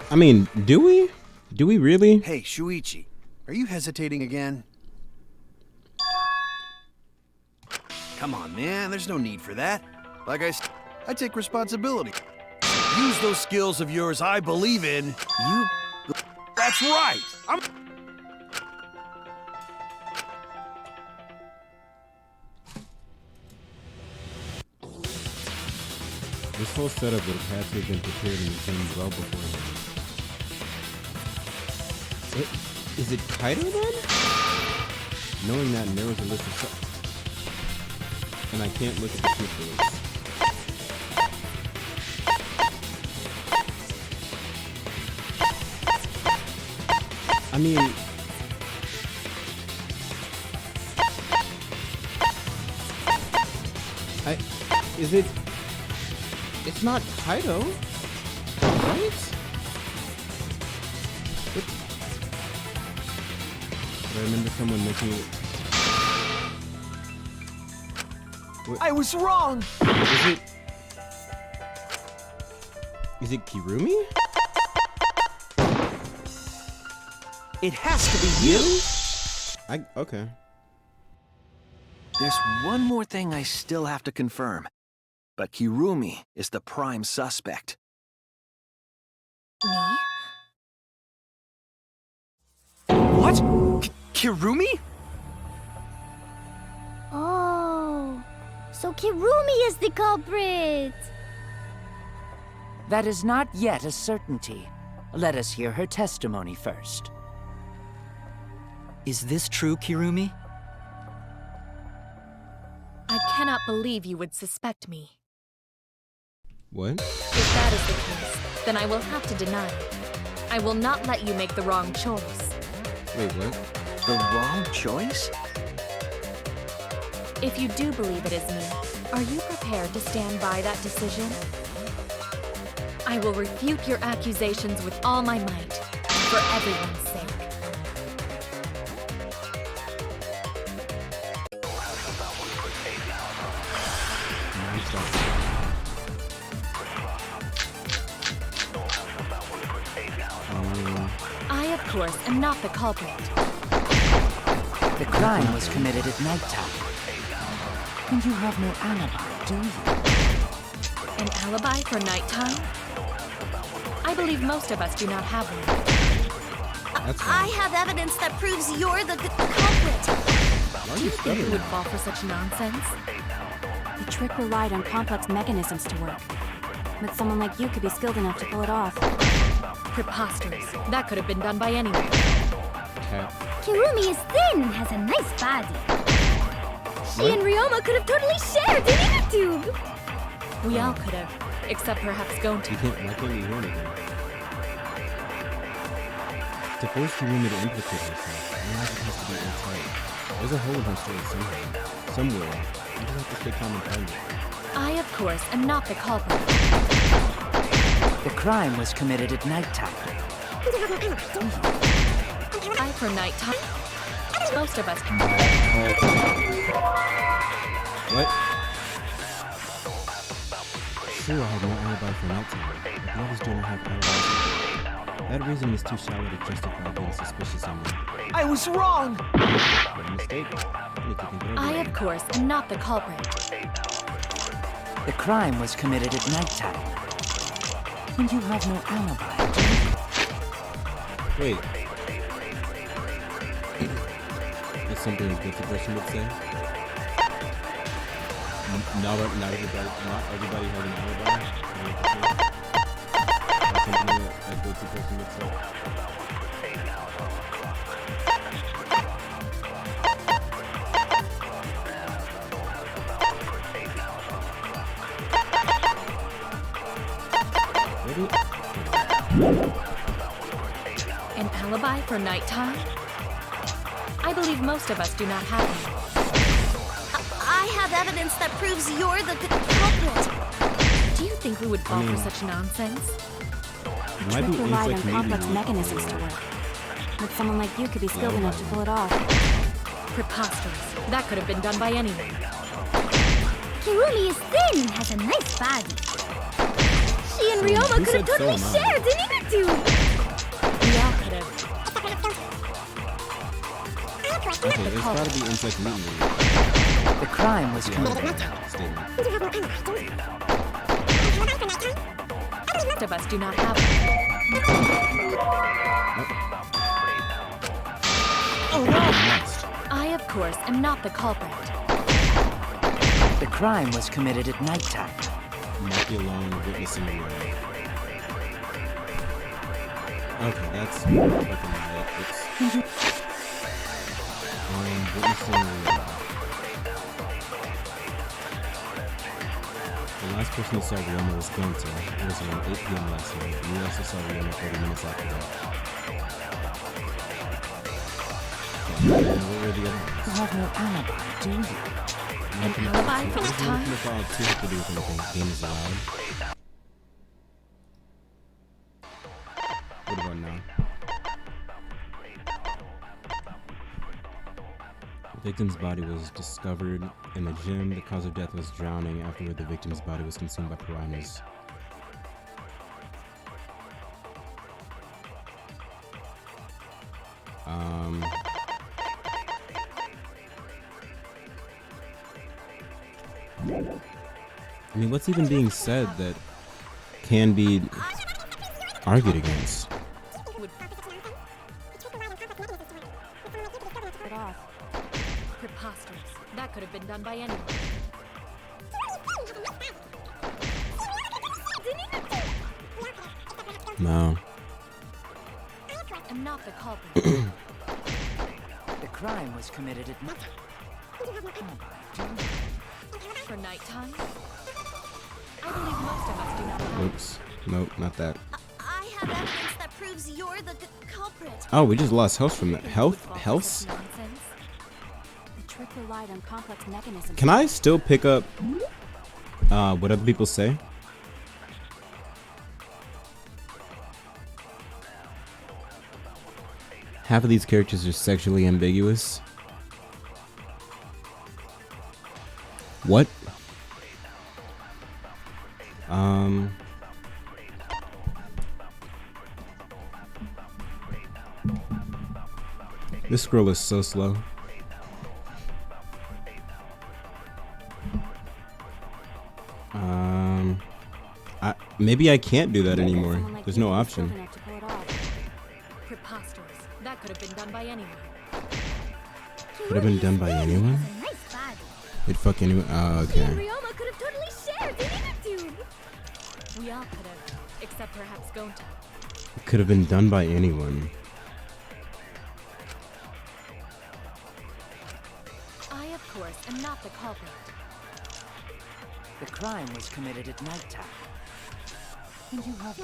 I mean, do we? Do we really? Hey, Shuichi, are you hesitating again? Come on, man, there's no need for that. Like I take responsibility. Use those skills of yours I believe in. That's right! This whole setup would have had to have been prepared in the game well beforehand. Is it Kaito then? Knowing that narrows the list of and I can't look at the future list. I mean, Is it? It's not Kaito, right? What? I remember someone making it. What? I was wrong! Is it Kirumi? It has to be you! Okay. There's one more thing I still have to confirm. But Kirumi is the prime suspect. Me? What? Kirumi? Oh, so Kirumi is the culprit! That is not yet a certainty. Let us hear her testimony first. Is this true, Kirumi? I cannot believe you would suspect me. What? If that is the case, then I will have to deny it. I will not let you make the wrong choice. Wait, what? The wrong choice? If you do believe it is me, are you prepared to stand by that decision? I will refute your accusations with all my might, for everyone's sake. I, of course, am not the culprit. The crime was committed at nighttime. And you have no alibi, do you? An alibi for nighttime? I believe most of us do not have one. I have evidence that proves you're the culprit. Do you think you would fall for such nonsense? The trick relied on complex mechanisms to work. But someone like you could be skilled enough to pull it off. Preposterous. That could have been done by anyone. Kirumi is thin and has a nice body. She and Ryoma could have totally shared an inner tube. We all could have, except perhaps Gonta. Why can't you hear anything? To force Kirumi to implicate herself, her logic has to be airtight. There's a hole in her story somewhere. You just have to stay calm and find it. I, of course, am not the culprit. The crime was committed at nighttime. I for nighttime? Most of us. What? Sure, I have no alibi for nighttime, but the others do not have alibis. That reason is too shallow to justify being suspicious of me. I was wrong! What a mistake. I need to think it over. I, of course, am not the culprit. The crime was committed at nighttime. And you have no alibi, do you? Wait. Is something a guilty person would say? Not everybody has an alibi? That's something a guilty person would say? An alibi for nighttime? I believe most of us do not have one. I have evidence that proves you're the culprit. Do you think we would fall for such nonsense? The trick relied on complex mechanisms to work. But someone like you could be skilled enough to pull it off. Preposterous. That could have been done by anyone. Kirumi is thin and has a nice body. She and Ryoma could have totally shared an inner tube. We all could have. Okay, it's gotta be insect meat. The crime was committed. Most of us do not have one. Oh no! I, of course, am not the culprit. The crime was committed at nighttime. Maki alone witnessing the room. Okay, that's fucking right. Witnessing the room. The last person who saw Ryoma was Gonta. It was around 8 p.m. last night. And we also saw Ryoma 30 minutes after that. And what were the other ones? You have no alibi, do you? An alibi for the What time? does Fallout 2 have to do with anything? Game is allowed. What about now? The victim's body was discovered in the gym. The cause of death was drowning. Afterward, the victim's body was consumed by piranhas. I mean, what's even being said that can be argued against? It off. Preposterous. That could have been done by anyone. No. I'm not the culprit. The crime was committed at night. For nighttime? I believe most of us do not know. Oops. Nope, not that. I have evidence that proves you're the culprit. Oh, we just lost health from that. Health? Nonsense. The trick relied on complex mechanisms. Can I still pick up what other people say? Half of these characters are sexually ambiguous. What? This scroll is so slow. Maybe I can't do that anymore. There's no option. Preposterous. That could have been done by anyone. Could have been done by anyone? It'd fuck anyone. Oh, okay. Ryoma could have totally shared the inner tube. We all could have, except perhaps Gonta. It could have been done by anyone. I, of course, am not the culprit. The crime was committed at nighttime. And you have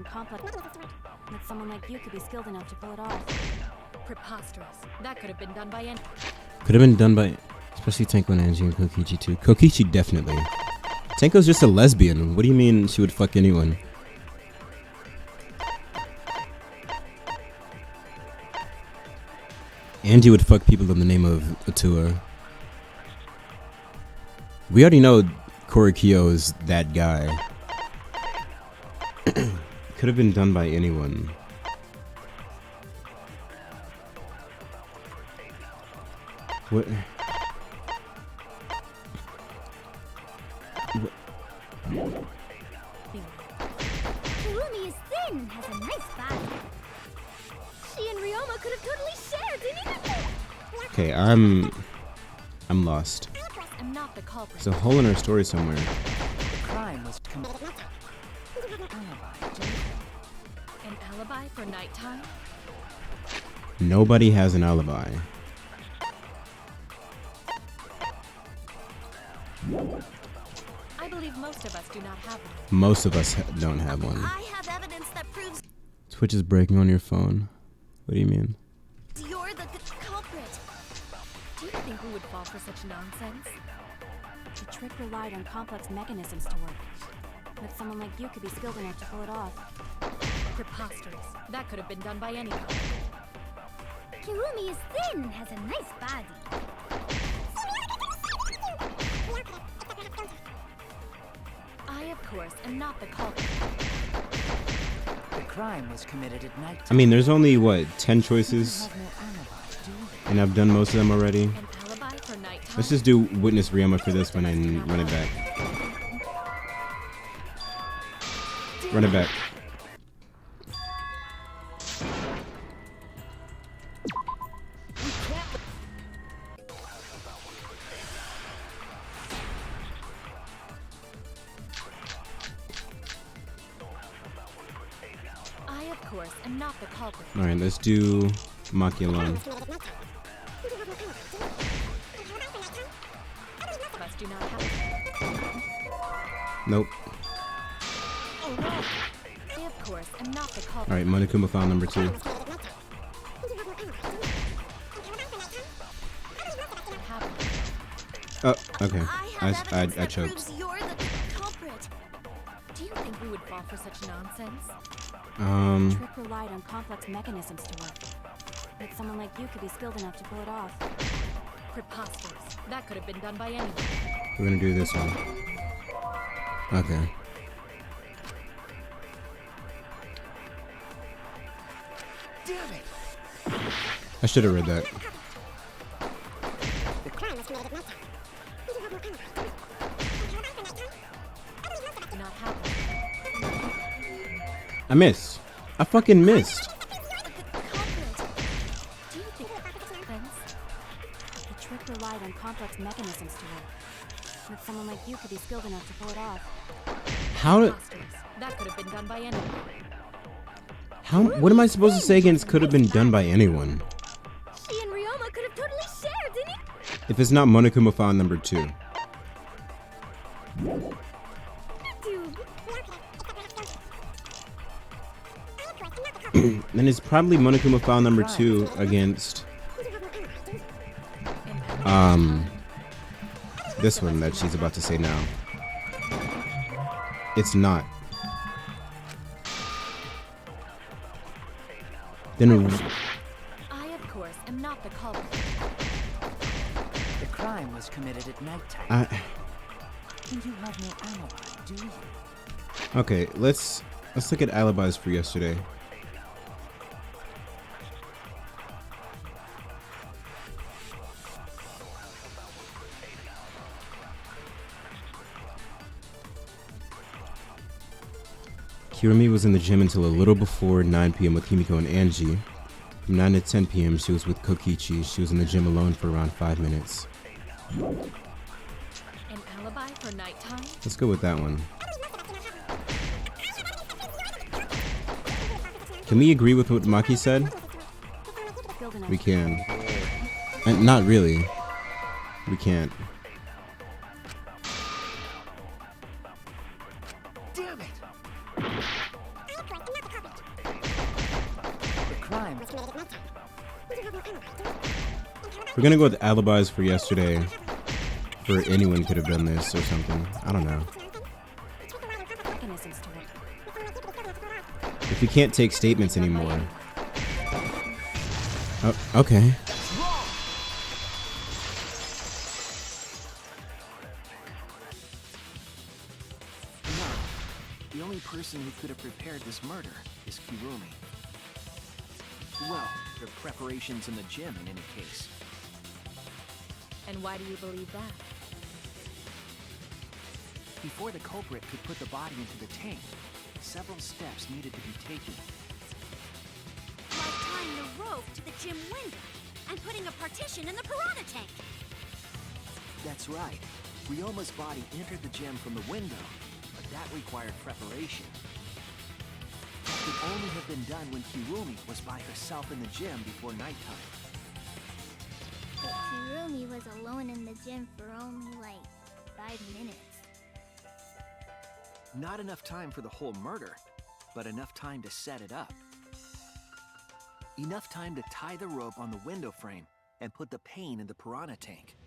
complex that someone like you could be skilled enough to pull it off. Preposterous. That could have been done by anyone. Could have been done by, especially Tenko and Angie and Kokichi too. Kokichi definitely. Tenko's just a lesbian. What do you mean she would fuck anyone? Angie would fuck people in the name of Atua. We already know Kokichiouma is that guy. Could have been done by anyone. What? KIRUMI is thin and has a nice body. She and Ryoma could have totally shared the inner tube. Okay, I'm lost. I'm not the culprit. There's a hole in her story somewhere. the crime was committed. An alibi for nighttime? Nobody has an alibi. I believe most of us do not have one. Most of us don't have one. I have evidence that proves Twitch is breaking on your phone. What do you mean? you're the culprit. Do you think we would fall for such nonsense? The trick relied on complex mechanisms to work. But someone like you could be skilled enough to pull it off. Preposterous. That could have been done by anyone. KIRUMI is thin and has a nice body. I, of course, am not the culprit. The crime was committed at night. I mean, there's only, what, 10 choices? And I've done most of them already. An alibi for nighttime? Let's just do Witness Ryoma for this one and run it back. Run it back. I, of course, am not the culprit. Alright, let's do Maki alone. Us do not have. Nope. Oh no! They, of course, am not the culprit. Alright, Monokuma file number 2. Oh, okay. I choked. You're the culprit. Do you think we would fall for such nonsense? The trick relied on complex mechanisms to work. But someone like you could be skilled enough to pull it off. Preposterous. That could have been done by anyone. We're gonna do this one. Okay. Damn it! I should have read that. The crime was committed at nighttime. Did you have more ammo? Can you Not happening. I missed. I fucking missed. Do you think Vince? The trick relied on complex mechanisms to work. But someone like you could be skilled enough to pull it off. How did... That could have been done by anyone. What am I supposed to say against could have been done by anyone? She and Ryoma could have totally shared, didn't it? If it's not Monokuma file number 2. Then it's probably Monokuma file number 2 against this one that she's about to say now. It's not. Then I, of course, am not the culprit. The crime was committed at nighttime. You have no alibi, do you? okay, let's look at alibis for yesterday. KIRUMI was in the gym until a little before 9 p.m. with Himiko and Angie. From 9 to 10 p.m. she was with Kokichi. She was in the gym alone for around 5 minutes. An alibi for nighttime? Let's go with that one. Can we agree with what Maki said? We can. Not really. We can't. Damn it! The crime was committed at nighttime. Did you have more ammo? We're gonna go with alibis for yesterday. For anyone could have done this or something. I don't know. Mechanisms to work. If we can't take statements anymore. Oh, okay. No. The only person who could have prepared this murder is KIRUMI. Well, her preparations in the gym in any case. And why do you believe that? Before the culprit could put the body into the tank, several steps needed to be taken. Like tying the rope to the gym window and putting a partition in the piranha tank. That's right. Ryoma's body entered the gym from the window, but that required preparation. That could only have been done when KIRUMI was by herself in the gym before nighttime. But KIRUMI was alone in the gym for only like 5 minutes. Not enough time for the whole murder, but enough time to set it up. Enough time to tie the rope on the window frame and put the pain in the piranha tank.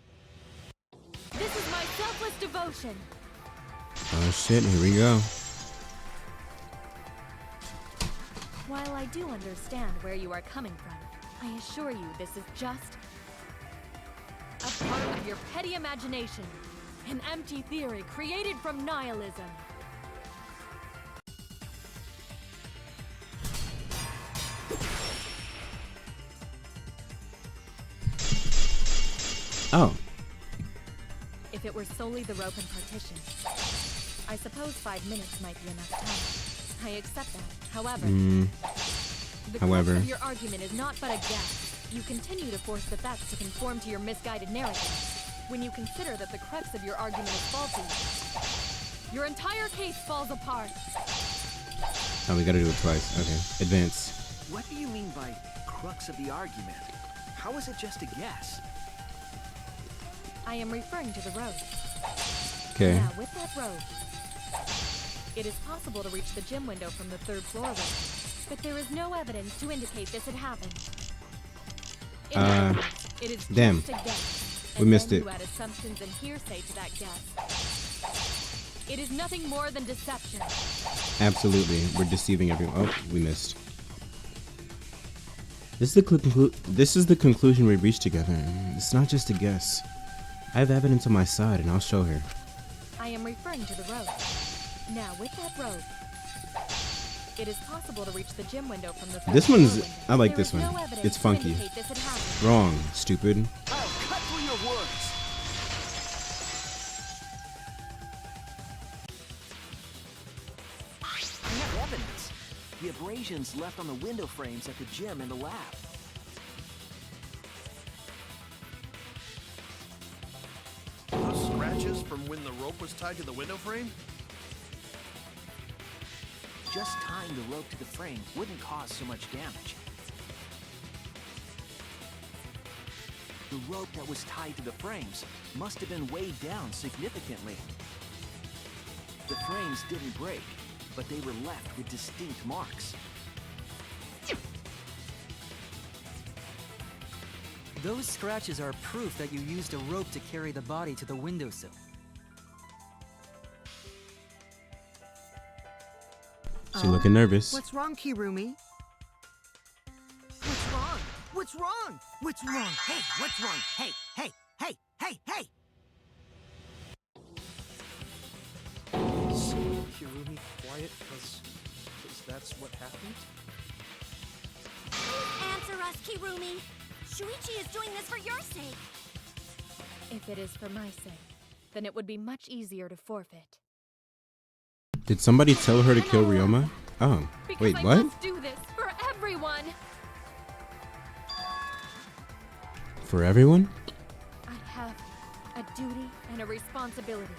This is my selfless devotion. Oh shit, here we go. While I do understand where you are coming from, I assure you this is just a part of your petty imagination. An empty theory created from nihilism. Oh. If it were solely the rope and partition, I suppose 5 minutes might be enough time. I accept that. However, the crux of your argument is not but a guess. You continue to force the facts to conform to your misguided narrative. When you consider that the crux of your argument is faulty, your entire case falls apart. Oh, we gotta do it twice. Okay. Advance. What do you mean by crux of the argument? How is it just a guess? I am referring to the rope. Okay. Now, with that rope, It is possible to reach the gym window from the 3rd floor window, but there is no evidence to indicate this had happened. In other words, it is damn. just a guess, We and missed then it. you add assumptions and hearsay to that guess. It is nothing more than deception. Absolutely, we're deceiving everyone. Oh, we missed. This is the conclusion we reached together. It's not just a guess. I have evidence on my side, and I'll show her. I am referring to the road. Now, with that road, it is possible to reach the gym window from the 3rd This floor one's. window. I like There this is one. no evidence It's to funky. indicate this had happened. Wrong, stupid. I'll cut through your words. I have evidence. The abrasions left on the window frames at the gym and the lab. Those scratches from when the rope was tied to the window frame? Just tying the rope to the frame wouldn't cause so much damage. The rope that was tied to the frames must have been weighed down significantly. The frames didn't break, but they were left with distinct marks. Those scratches are proof that you used a rope to carry the body to the windowsill. She looking nervous. What's wrong, Kirumi? What's wrong? What's wrong? What's wrong? Hey, what's wrong? Hey, hey, hey, hey, hey! Is Kirumi quiet because that's what happened? Answer us, Kirumi. Shuichi is doing this for your sake. If it is for my sake, then it would be much easier to forfeit. Did somebody tell her to kill Ryoma? Oh, Because wait, I what? must do this for everyone. For everyone? I have a duty and a responsibility.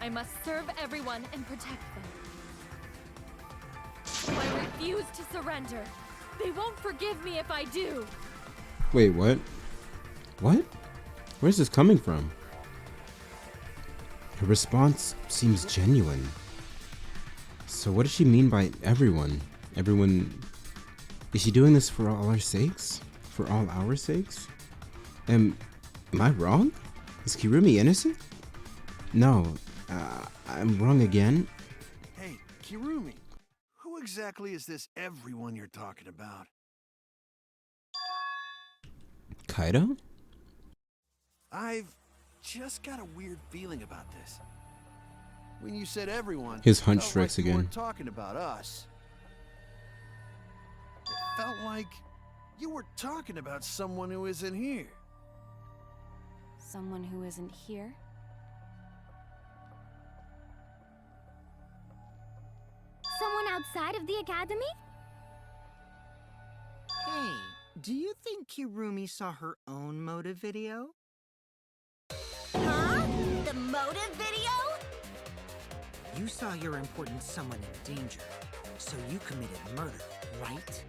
I must serve everyone and protect them. I refuse to surrender. They won't forgive me if I do. Wait, what? What? Where's this coming from? Her response seems genuine. So what does she mean by everyone? Everyone... Is she doing this for all our sakes? For all our sakes? Am I wrong? Is Kirumi innocent? No, I'm wrong again. Hey, Kirumi, who exactly is this everyone you're talking about? Kaito? I've just got a weird feeling about this. When you said everyone, His hunch it felt strikes like you again. weren't talking about us. It felt like you were talking about someone who isn't here. Someone who isn't here? Someone outside of the academy? Hey, do you think Kirumi saw her own motive video? Huh? The motive video? You saw your important someone in danger, so you committed murder, right?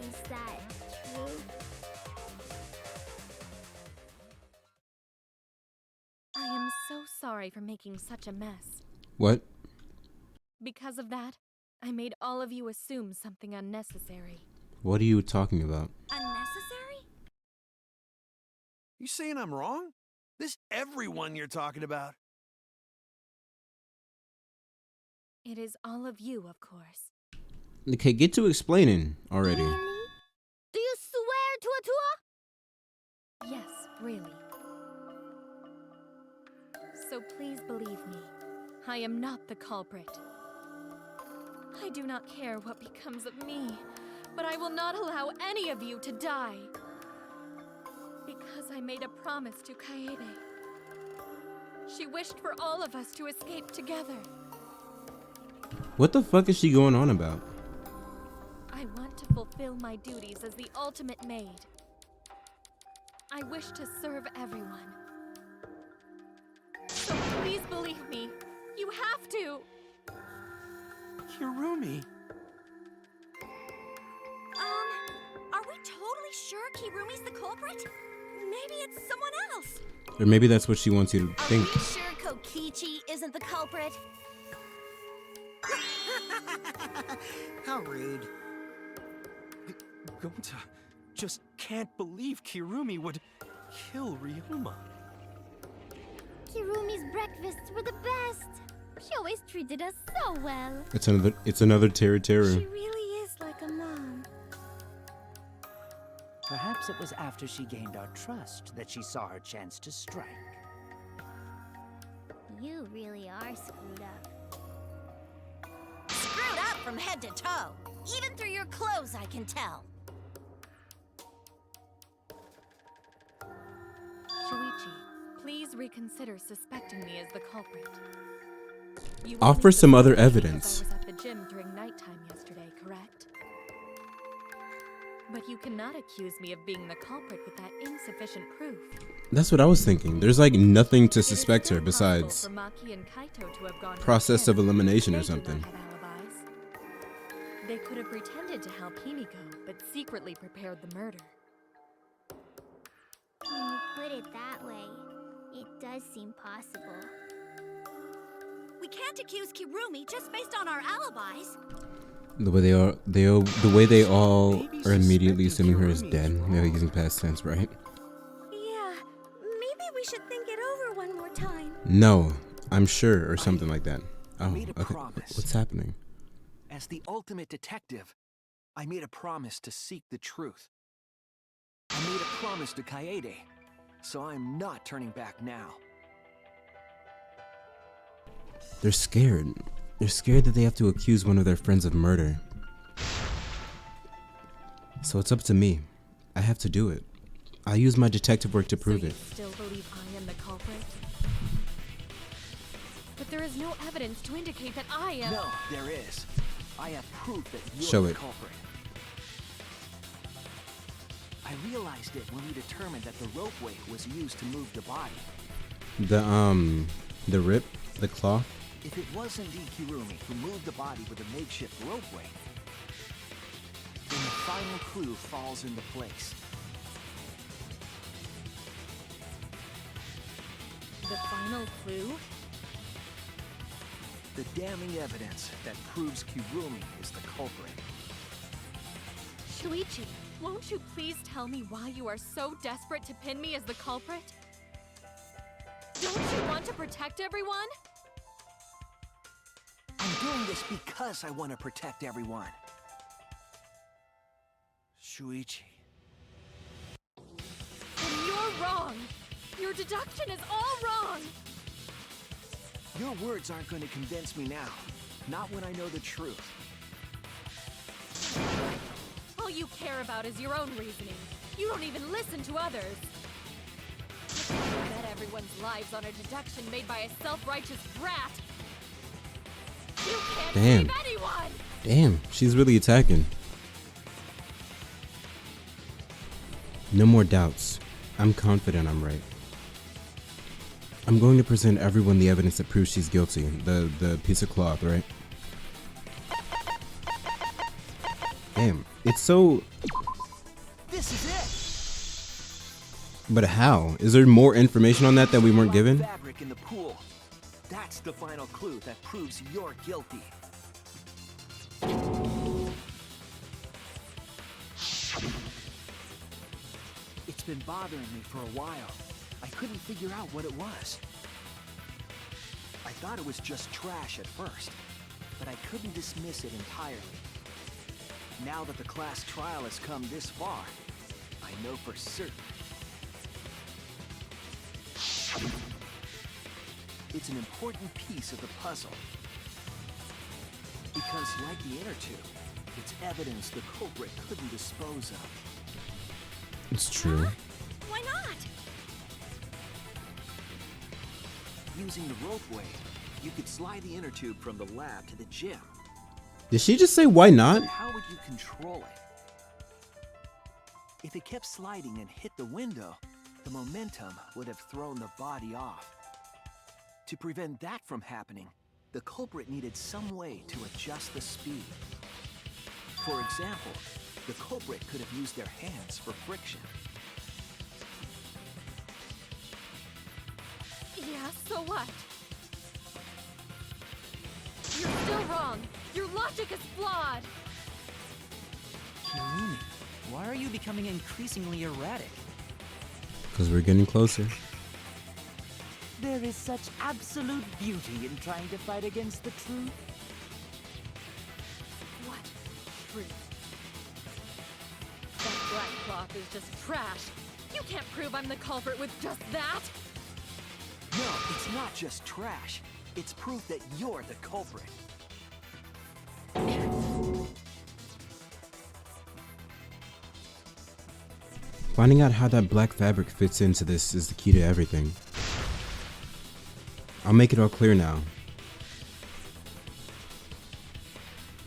Is that true? I am so sorry for making such a mess. What? Because of that, I made all of you assume something unnecessary. What are you talking about? Unnecessary? You saying I'm wrong? This everyone you're talking about? It is all of you, of course. Okay, get to explaining already. Really? Do you swear to Atua? Yes, really. So please believe me, I am not the culprit. I do not care what becomes of me, but I will not allow any of you to die. Because I made a promise to Kaede. She wished for all of us to escape together. What the fuck is she going on about? I want to fulfill my duties as the ultimate maid. I wish to serve everyone. So please believe me. You have to. Kirumi. Are we totally sure Kirumi's the culprit? Maybe it's someone else. Or maybe that's what she wants you to Are think. we sure Kokichi isn't the culprit? Gonta just can't believe Kirumi would kill Ryoma. Kirumi's breakfasts were the best. She always treated us so well. It's another Teru Teru. She really is like a mom. Perhaps it was after she gained our trust that she saw her chance to strike. You really are screwed up. Screwed up from head to toe. Even through your clothes, I can tell. Shuichi, please reconsider suspecting me as the culprit. You Offer only some other suspect me evidence. because I was at the gym during nighttime yesterday, correct? But you cannot accuse me of being the culprit with that insufficient proof. That's what I was thinking. There's like nothing to suspect her besides For Maki and Kaito to have gone to process the of gym. elimination or They do not something. have alibis. They could have pretended to help Himiko, but secretly prepared the murder. When you put it that way, it does seem possible. We can't accuse Kirumi just based on our alibis. The way they all are immediately assuming her as dead. They're using past tense, right? Yeah, maybe we should think it over one more time. No, I'm sure, or something like that. Oh, made a okay. promise. What's happening? As the ultimate detective, I made a promise to seek the truth. I made a promise to Kaede, so I'm not turning back now. They're scared. They're scared that they have to accuse one of their friends of murder. So it's up to me. I have to do it. I'll use my detective work to prove So it. you still believe I am the culprit? But there is no evidence to indicate that I am. No, there is. I have proof that you're Show the it. culprit. I realized it when we determined that the ropeway was used to move the body. The rip, the cloth. If it was indeed Kirumi who moved the body with a makeshift ropeway, then the final clue falls into place. The final clue? The damning evidence that proves Kirumi is the culprit. Shuichi, won't you please tell me why you are so desperate to pin me as the culprit? Don't you want to protect everyone? I'm doing this because I want to protect everyone. Shuichi. And you're wrong. Your deduction is all wrong. Your words aren't going to convince me now. Not when I know the truth. All you care about is your own reasoning. You don't even listen to others. You bet everyone's lives on a deduction made by a self-righteous brat. You can't Damn. save anyone! Damn, she's really attacking. No more doubts. I'm confident I'm right. I'm going to present everyone the evidence that proves she's guilty. The piece of cloth, right? Damn, it's so... This is it! But how? Is there more information on that we weren't given? Fabric in the pool. That's the final clue that proves you're guilty. It's been bothering me for a while. I couldn't figure out what it was. I thought it was just trash at first, but I couldn't dismiss it entirely. Now that the class trial has come this far, I know for certain. It's an important piece of the puzzle. Because like the inner tube, it's evidence the culprit couldn't dispose of. It's true. Why not? Using the ropeway, you could slide the inner tube from the lab to the gym. Did she just say why not? But how would you control it? If it kept sliding and hit the window, the momentum would have thrown the body off. To prevent that from happening, the culprit needed some way to adjust the speed. For example, the culprit could have used their hands for friction. Yeah, so what? You're still wrong. Your logic is flawed. Kirumi, Why are you becoming increasingly erratic? Because we're getting closer. There is such absolute beauty in trying to fight against the truth. What? Truth. That black cloth is just trash. You can't prove I'm the culprit with just that. No, it's not just trash. It's proof that you're the culprit. Finding out how that black fabric fits into this is the key to everything. I'll make it all clear now.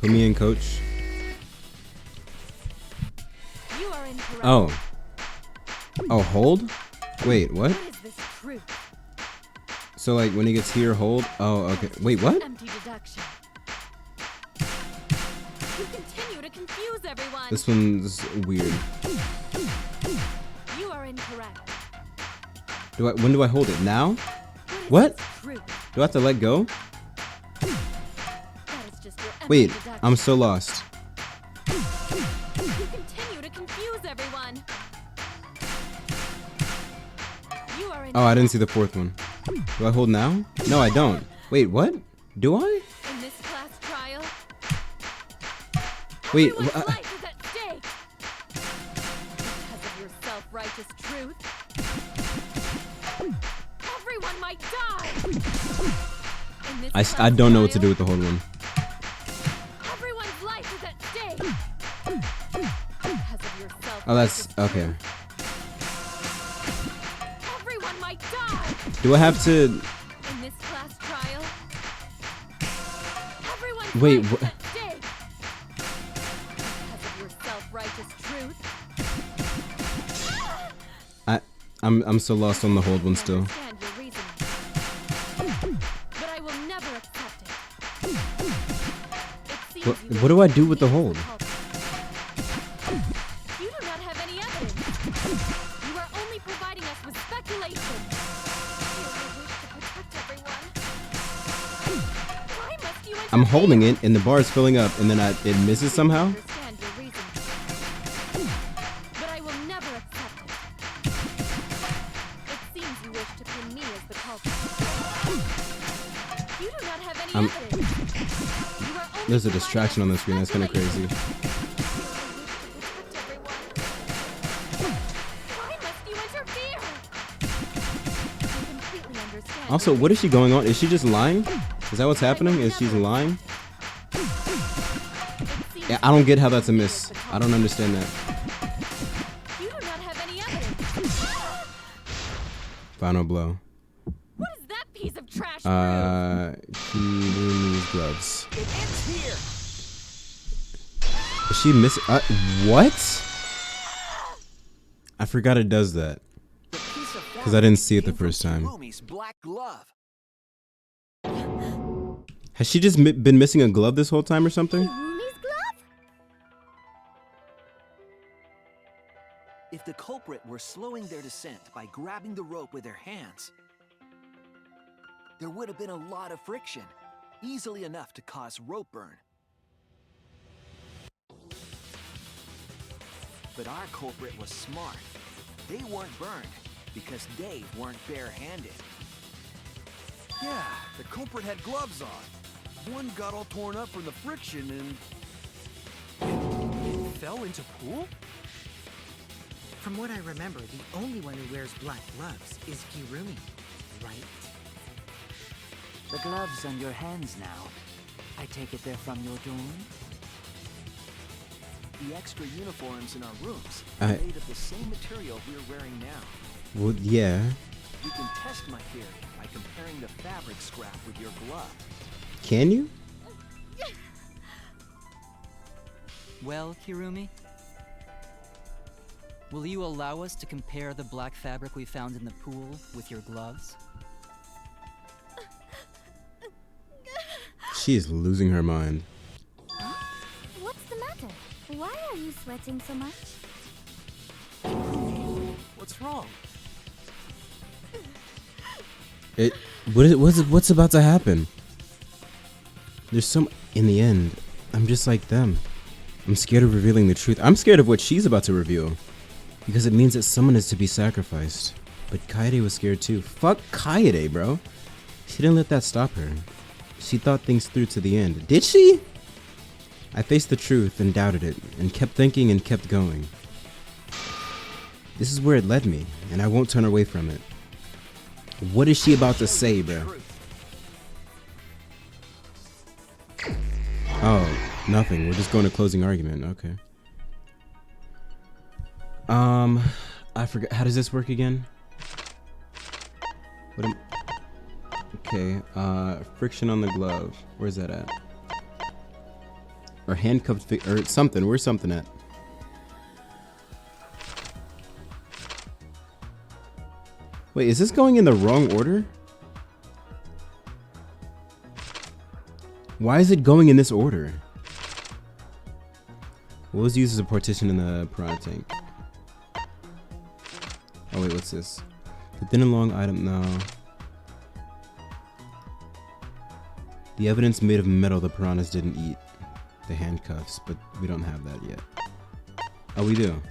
Put me in, coach. You are incorrect. Oh. Oh, hold? Wait, what? What is this truth? So like when he gets here, hold? Oh, okay. Wait, what? Empty deduction. You continue to confuse everyone. This one's weird. You are incorrect. When do I hold it? Now? What? Do I have to let go? That is just your empty Wait, deduction. I'm so lost. You continue to confuse everyone. You are Oh, I didn't see the fourth one. Do I hold now? No, I don't. Wait, what? Do I? in this class trial. Wait, Everyone's life is at stake. Because of your self-righteous truth. Everyone might die. In this I don't know what to do with the hold one. Everyone's life is at stake. Because of your Oh, that's okay. Everyone might die. Do I have to? In this class trial. Everyone's Wait, life is what? at stake. Because of your self-righteous truth. I'm so lost on the hold one still. Understand your reasoning. But I will never accept it. It seems you What do I do with the hold? You do not have any evidence. You are only providing us with speculation. You wish to protect everyone. Why must you I'm holding it and the bar is filling up and then it misses somehow? understand your reasoning? But I will never accept it. It seems you wish to pin me as the culprit. You do not have any evidence. You are only There's a distraction on the screen. That's kind of crazy. Why must you interfere? I completely understand. Also, what is she going on? Is she just lying? Is that what's happening? Is she's lying? Yeah, I don't get how that's a miss. I don't understand that. You do not have any evidence. Final blow. What is that piece of trash? KIRUMI's gloves. It ends here. Is she missing? What? I forgot it does that. Because I didn't see it the first time. KIRUMI's black glove. Has she just been missing a glove this whole time or something? KIRUMI's glove? If the culprit were slowing their descent by grabbing the rope with their hands, there would have been a lot of friction, easily enough to cause rope burn. But our culprit was smart. They weren't burned because they weren't bare-handed. Yeah, the culprit had gloves on. One got all torn up from the friction and Fell into pool? From what I remember, the only one who wears black gloves is KIRUMI, right? The gloves on your hands now. I take it they're from your dorm? The extra uniforms in our rooms I- are made of the same material we're wearing now. Well, yeah. You can test my theory by comparing the fabric scrap with your glove. Can you? Well, KIRUMI? Will you allow us to compare the black fabric we found in the pool with your gloves? She is losing her mind. What's the matter? Why are you sweating so much? What's wrong? What's about to happen? There's some. In the end, I'm just like them. I'm scared of revealing the truth. I'm scared of what she's about to reveal. Because it means that someone is to be sacrificed. But Kaede was scared too. Fuck Kaede, bro. She didn't let that stop her. She thought things through to the end. Did she? I faced the truth and doubted it, and kept thinking and kept going. This is where it led me, and I won't turn away from it. What is she about to say, bro? Oh, nothing. We're just going to closing argument. Okay. I forgot. How does this work again? Okay. Friction on the glove. Where's that at? Or handcuffed or something. Where's something at? Wait, is this going in the wrong order? Why is it going in this order? What was used as a partition in the piranha tank? Oh wait, what's this? The thin and long item, no. The evidence made of metal the piranhas didn't eat. The handcuffs, but we don't have that yet. Oh, we do.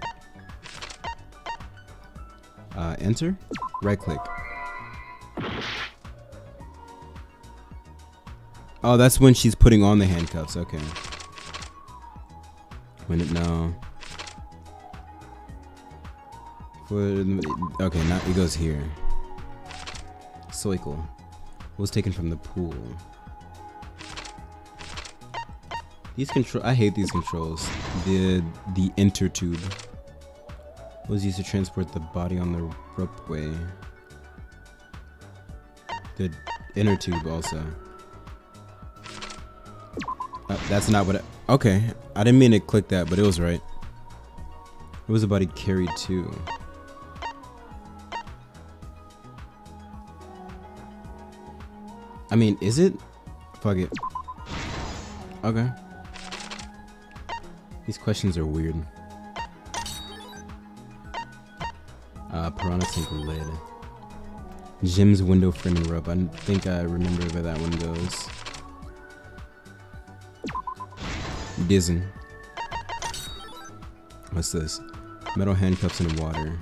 Enter? Right click. Oh, that's when she's putting on the handcuffs, okay. When it, no. Okay, now it goes here. Soikle was taken from the pool. These I hate these controls. The enter tube was used to transport the body on the ropeway. The inner tube also. That's not what okay. I didn't mean to click that, but it was right. It was a body carried too. I mean, is it? Fuck it. Okay. These questions are weird. Piranha tank lid. Jim's window frame and rope. I think I remember where that one goes. Dizen. What's this? Metal handcuffs in water.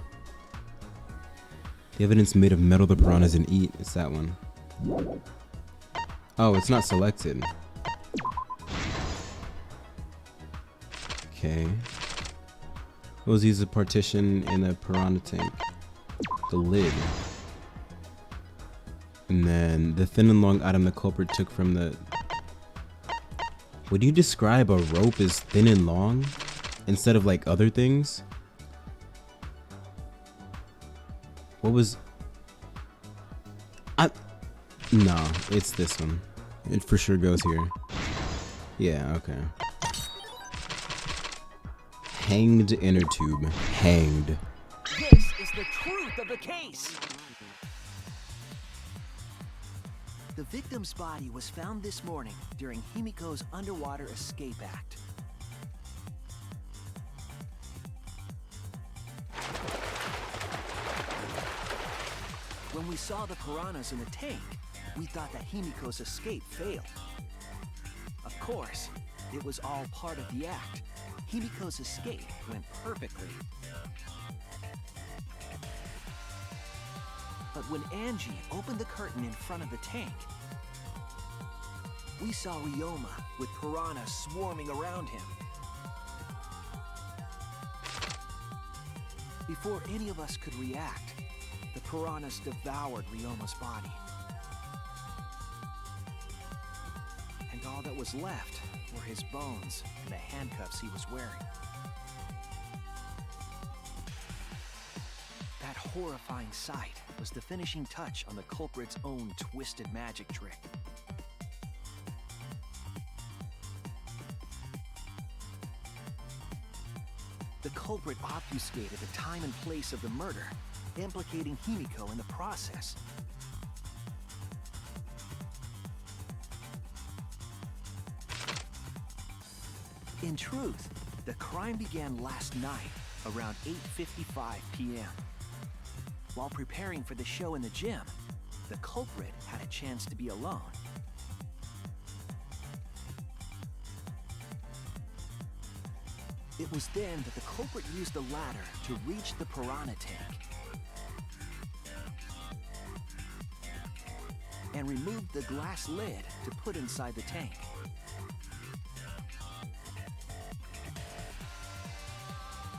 The evidence made of metal the piranhas didn't eat. It's that one. Oh, it's not selected. Okay. What was used as a partition in the piranha tank? The lid. And then the thin and long item the culprit took from the... Would you describe a rope as thin and long instead of like other things? What was... No, it's this one. It for sure goes here. Yeah, okay. Hanged inner tube. Hanged. This is the truth of the case. The victim's body was found this morning during Himiko's underwater escape act. When we saw the piranhas in the tank, we thought that Himiko's escape failed. Of course, it was all part of the act. Himiko's escape went perfectly. But when Angie opened the curtain in front of the tank, we saw Ryoma with piranhas swarming around him. Before any of us could react, the piranhas devoured Ryoma's body. And all that was left were his bones and the handcuffs he was wearing. That horrifying sight was the finishing touch on the culprit's own twisted magic trick. The culprit obfuscated the time and place of the murder, implicating Himiko in the process. In truth, the crime began last night around 8:55 p.m. While preparing for the show in the gym, the culprit had a chance to be alone. It was then that the culprit used the ladder to reach the piranha tank and removed the glass lid to put inside the tank.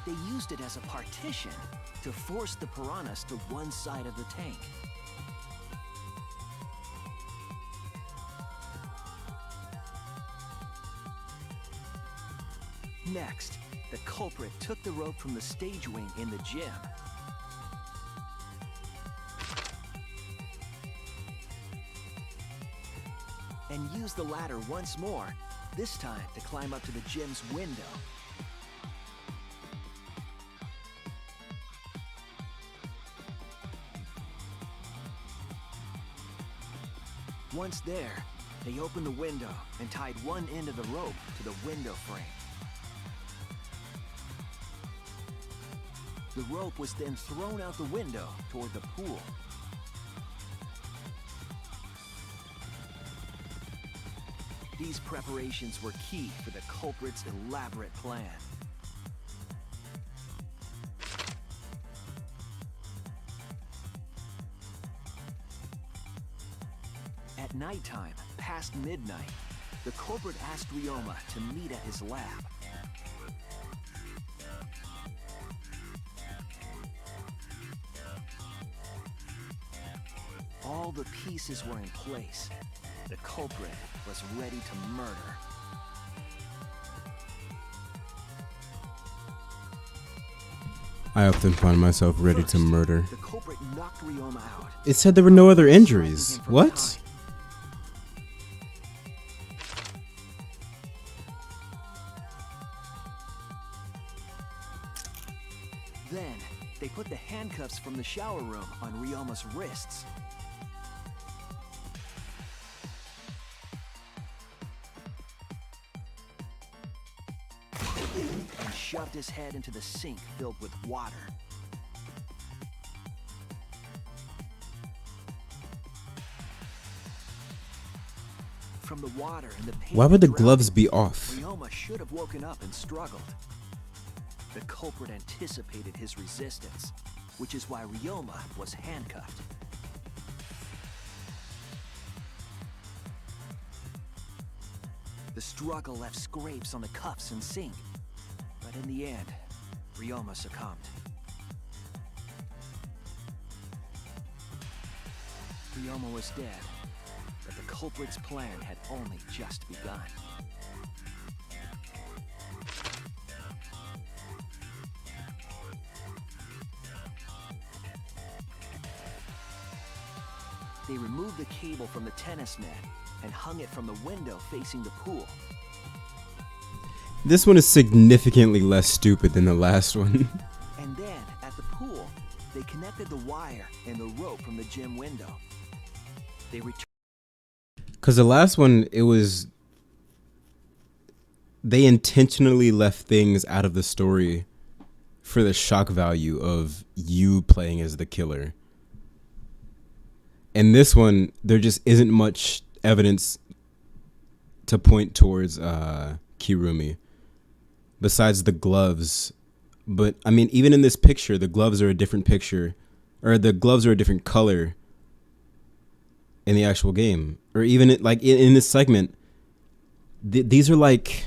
They used it as a partition to force the piranhas to one side of the tank. Next, the culprit took the rope from the stage wing in the gym and used the ladder once more, this time to climb up to the gym's window. Once there, they opened the window and tied one end of the rope to the window frame. The rope was then thrown out the window toward the pool. These preparations were key for the culprit's elaborate plan. At nighttime, past midnight, the culprit asked Ryoma to meet at his lab. All the pieces were in place. The culprit was ready to murder. I often find myself ready to murder. The culprit knocked Ryoma out. It said there were no other injuries. What? Then, they put the handcuffs from the shower room on Ryoma's wrists. And shoved his head into the sink filled with water. From the water and the pain Why would the drowning, gloves be off? Ryoma should have woken up and struggled. The culprit anticipated his resistance, which is why Ryoma was handcuffed. The struggle left scrapes on the cuffs and sink, but in the end, Ryoma succumbed. Ryoma was dead, but the culprit's plan had only just begun. They removed the cable from the tennis net and hung it from the window facing the pool. This one is significantly less stupid than the last one. And then, at the pool, they connected the wire and the rope from the gym window. They returned. Because the last one, it was... They intentionally left things out of the story for the shock value of you playing as the killer. And this one, there just isn't much evidence to point towards KIRUMI besides the gloves. But I mean, even in this picture, the gloves are a different picture, or the gloves are a different color in the actual game, or even in this segment, these are like,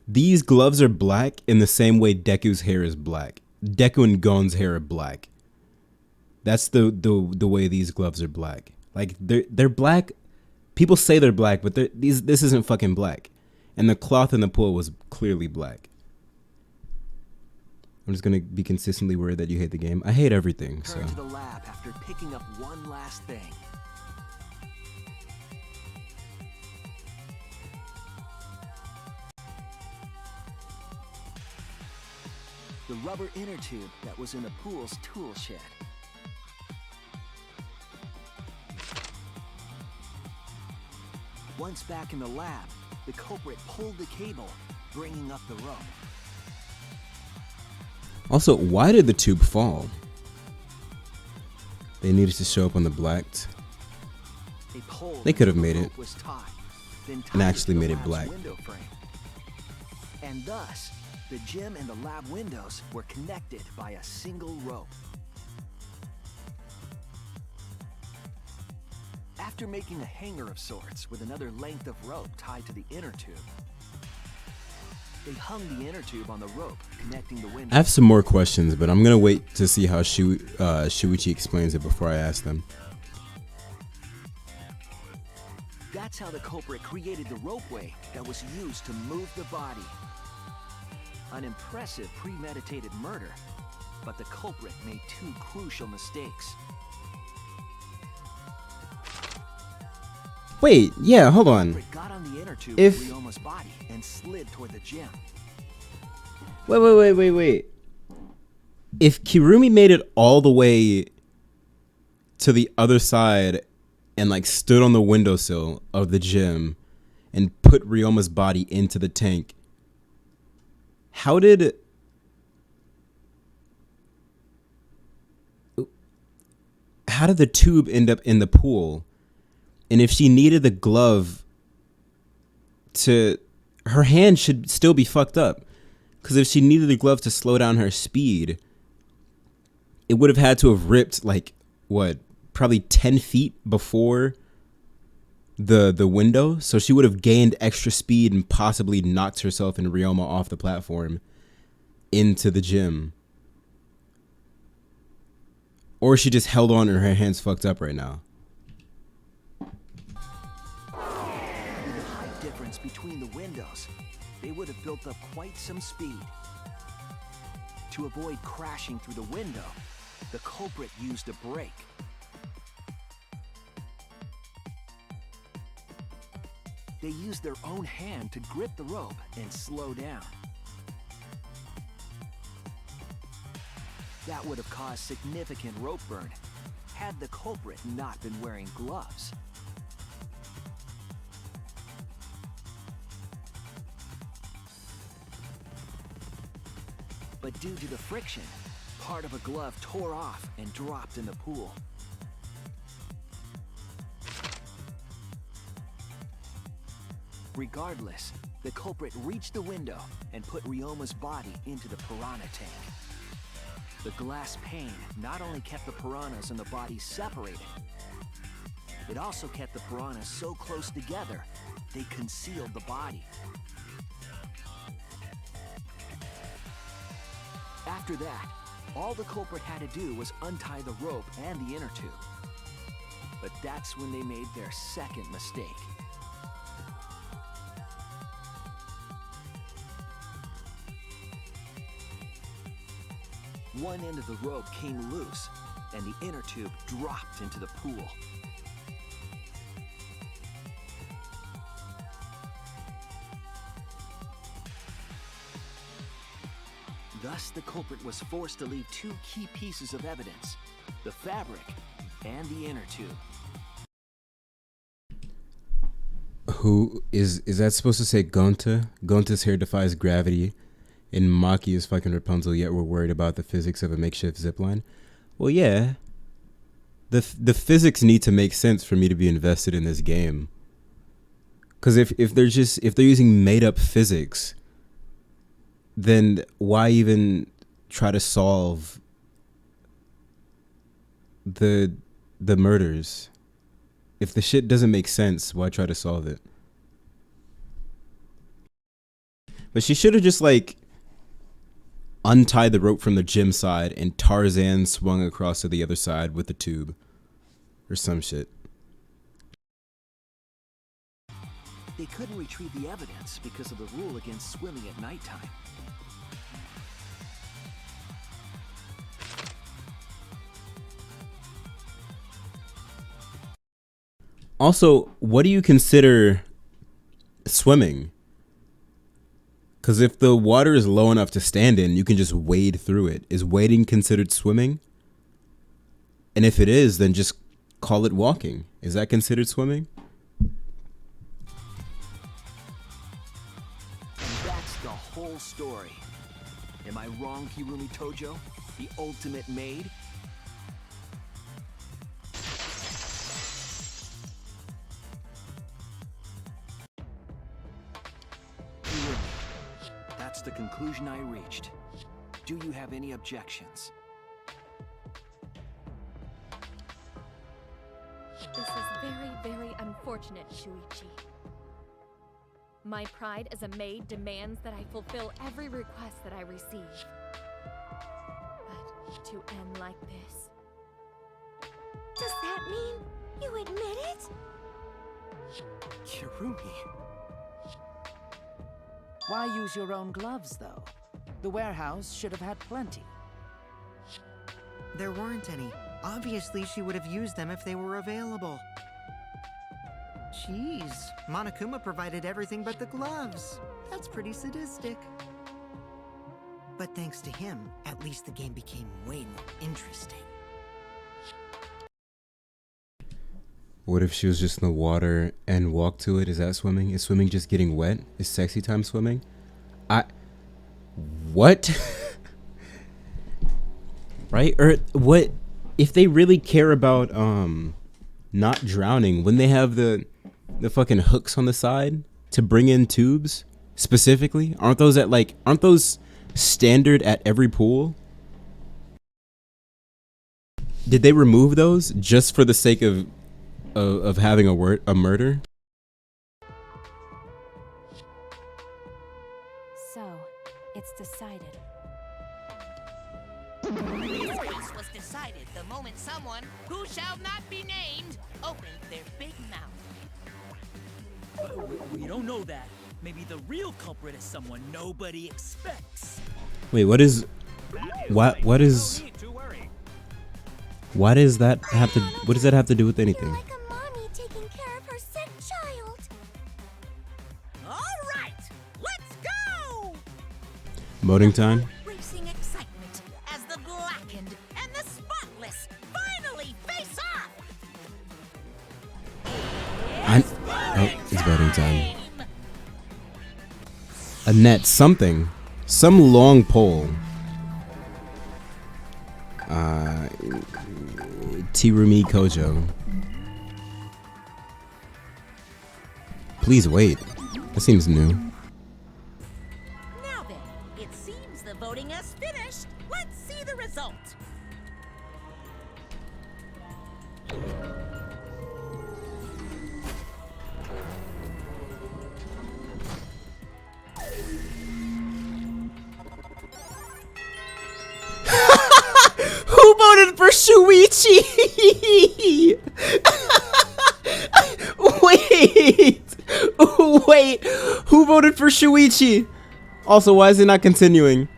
these gloves are black in the same way Deku's hair is black. Deku and Gon's hair are black. That's the way these gloves are black. Like they're black. People say they're black, but this isn't fucking black. And the cloth in the pool was clearly black. I'm just gonna be consistently worried that you hate the game. I hate everything. So. To the lab after picking up one last thing. The rubber inner tube that was in the pool's tool shed. Once back in the lab, the culprit pulled the cable, bringing up the rope. Also, why did the tube fall? They needed to show up on the blacked. They could have made it and actually made it black. And thus, the gym and the lab windows were connected by a single rope. After making a hanger of sorts with another length of rope tied to the inner tube, they hung the inner tube on the rope connecting the window. I have some more questions, but I'm gonna wait to see how Shuichi explains it before I ask them. That's how the culprit created the ropeway that was used to move the body. An impressive premeditated murder, but the culprit made two crucial mistakes. Wait, yeah, hold on. The culprit got on the inner tube If- of Ryoma's body and slid toward the gym. Wait. If Kirumi made it all the way to the other side and like stood on the windowsill of the gym and put Ryoma's body into the tank, how did the tube end up in the pool? And if she needed the glove to, her hand should still be fucked up. Because if she needed the glove to slow down her speed, it would have had to have ripped like, what, probably 10 feet before the window. So she would have gained extra speed and possibly knocked herself and Ryoma off the platform into the gym. Or she just held on and her hand's fucked up right now. With the height difference between the windows, they would have built up quite some speed. To avoid crashing through the window, the culprit used a brake. They used their own hand to grip the rope and slow down. That would have caused significant rope burn had the culprit not been wearing gloves. But due to the friction, part of a glove tore off and dropped in the pool. Regardless, the culprit reached the window and put Ryoma's body into the piranha tank. The glass pane not only kept the piranhas and the body separated, it also kept the piranhas so close together, they concealed the body. After that, all the culprit had to do was untie the rope and the inner tube. But that's when they made their second mistake. One end of the rope came loose, and the inner tube dropped into the pool. Thus, the culprit was forced to leave two key pieces of evidence, the fabric and the inner tube. Who is that supposed to say Gonta? Gonta's hair defies gravity, and Maki is fucking Rapunzel, yet we're worried about the physics of a makeshift zipline. Well, yeah. The physics need to make sense for me to be invested in this game. Because if they're using made up physics, then why even try to solve the murders? If the shit doesn't make sense, why try to solve it? But she should have just like untied the rope from the gym side and Tarzan swung across to the other side with the tube or some shit. They couldn't retrieve the evidence because of the rule against swimming at nighttime. Also, what do you consider swimming? Because if the water is low enough to stand in, you can just wade through it. Is wading considered swimming? And if it is, then just call it walking. Is that considered swimming? And that's the whole story. Am I wrong, Kirumi Tojo? The ultimate maid? the conclusion I reached. Do you have any objections? This is very, very unfortunate, Shuichi. My pride as a maid demands that I fulfill every request that I receive. But to end like this... Does that mean you admit it? Kirumi. Why use your own gloves, though? The warehouse should have had plenty. There weren't any. Obviously, she would have used them if they were available. Jeez, Monokuma provided everything but the gloves. That's pretty sadistic. But thanks to him, at least the game became way more interesting. What if she was just in the water and walked to it? Is that swimming? Is swimming just getting wet? Is sexy time swimming? What? Right? Or what if they really care about not drowning, when they have the fucking hooks on the side to bring in tubes specifically? Aren't those standard at every pool? Did they remove those just for the sake of having a murder? So, it's decided. This case was decided the moment someone, who shall not be named, opened their big mouth. We don't know that. Maybe the real culprit is someone nobody expects. Wait, why does that have to, what does that have to do with anything? Like a mommy taking care of her sick child. All right, let's go! Voting time? Racing excitement as the blackened and the spotless finally face off. It's voting time. A net, something. Some long pole. KIRUMI Kojo. Please wait. That seems new. Now then, it seems the voting has finished. Let's see the result. Who voted for Shuichi? Wait, who voted for Shuichi? Also, why is it not continuing?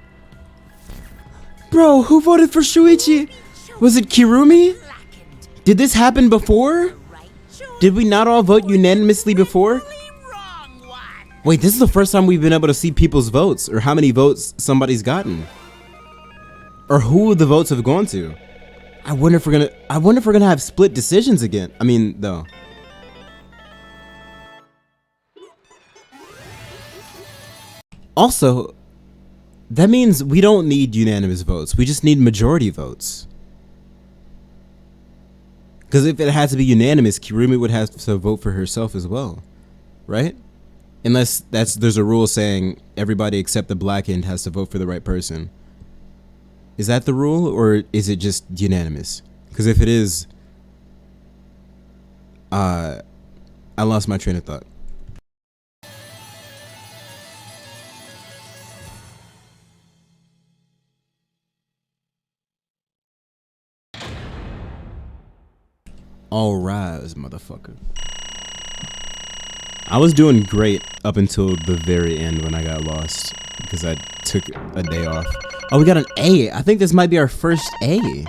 Bro, who voted for Shuichi? Was it KIRUMI? Did this happen before? Did we not all vote unanimously before? Wait, this is the first time we've been able to see people's votes, or how many votes somebody's gotten. Or who the votes have gone to. I wonder if we're gonna have split decisions again. I mean, though. Also, that means we don't need unanimous votes. We just need majority votes. Because if it had to be unanimous, KIRUMI would have to vote for herself as well, right? Unless there's a rule saying everybody except the blackened has to vote for the right person. Is that the rule, or is it just unanimous? Because if it is, I lost my train of thought. All rise, motherfucker. I was doing great up until the very end when I got lost because I took a day off. Oh, we got an A. I think this might be our first A.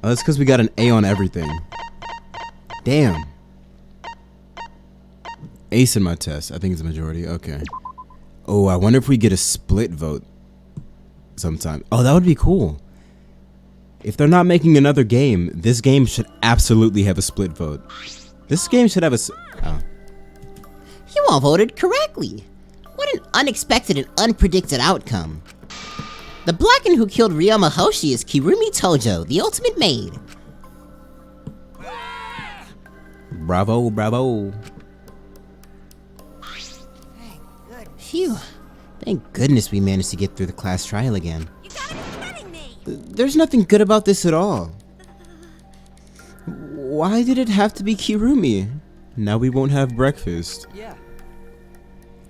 Oh, that's because we got an A on everything. Damn. Ace in my test. I think it's a majority. Okay. Oh, I wonder if we get a split vote sometime. Oh, that would be cool. If they're not making another game, this game should absolutely have a split vote. This game should have a... Oh. You all voted correctly. What an unexpected and unpredicted outcome. The blackened who killed Ryoma Hoshi is KIRUMI Tojo, the ultimate maid. Bravo, bravo. Phew. Thank goodness we managed to get through the class trial again. You gotta be kidding me! There's nothing good about this at all. Why did it have to be Kirumi? Now we won't have breakfast. Yeah.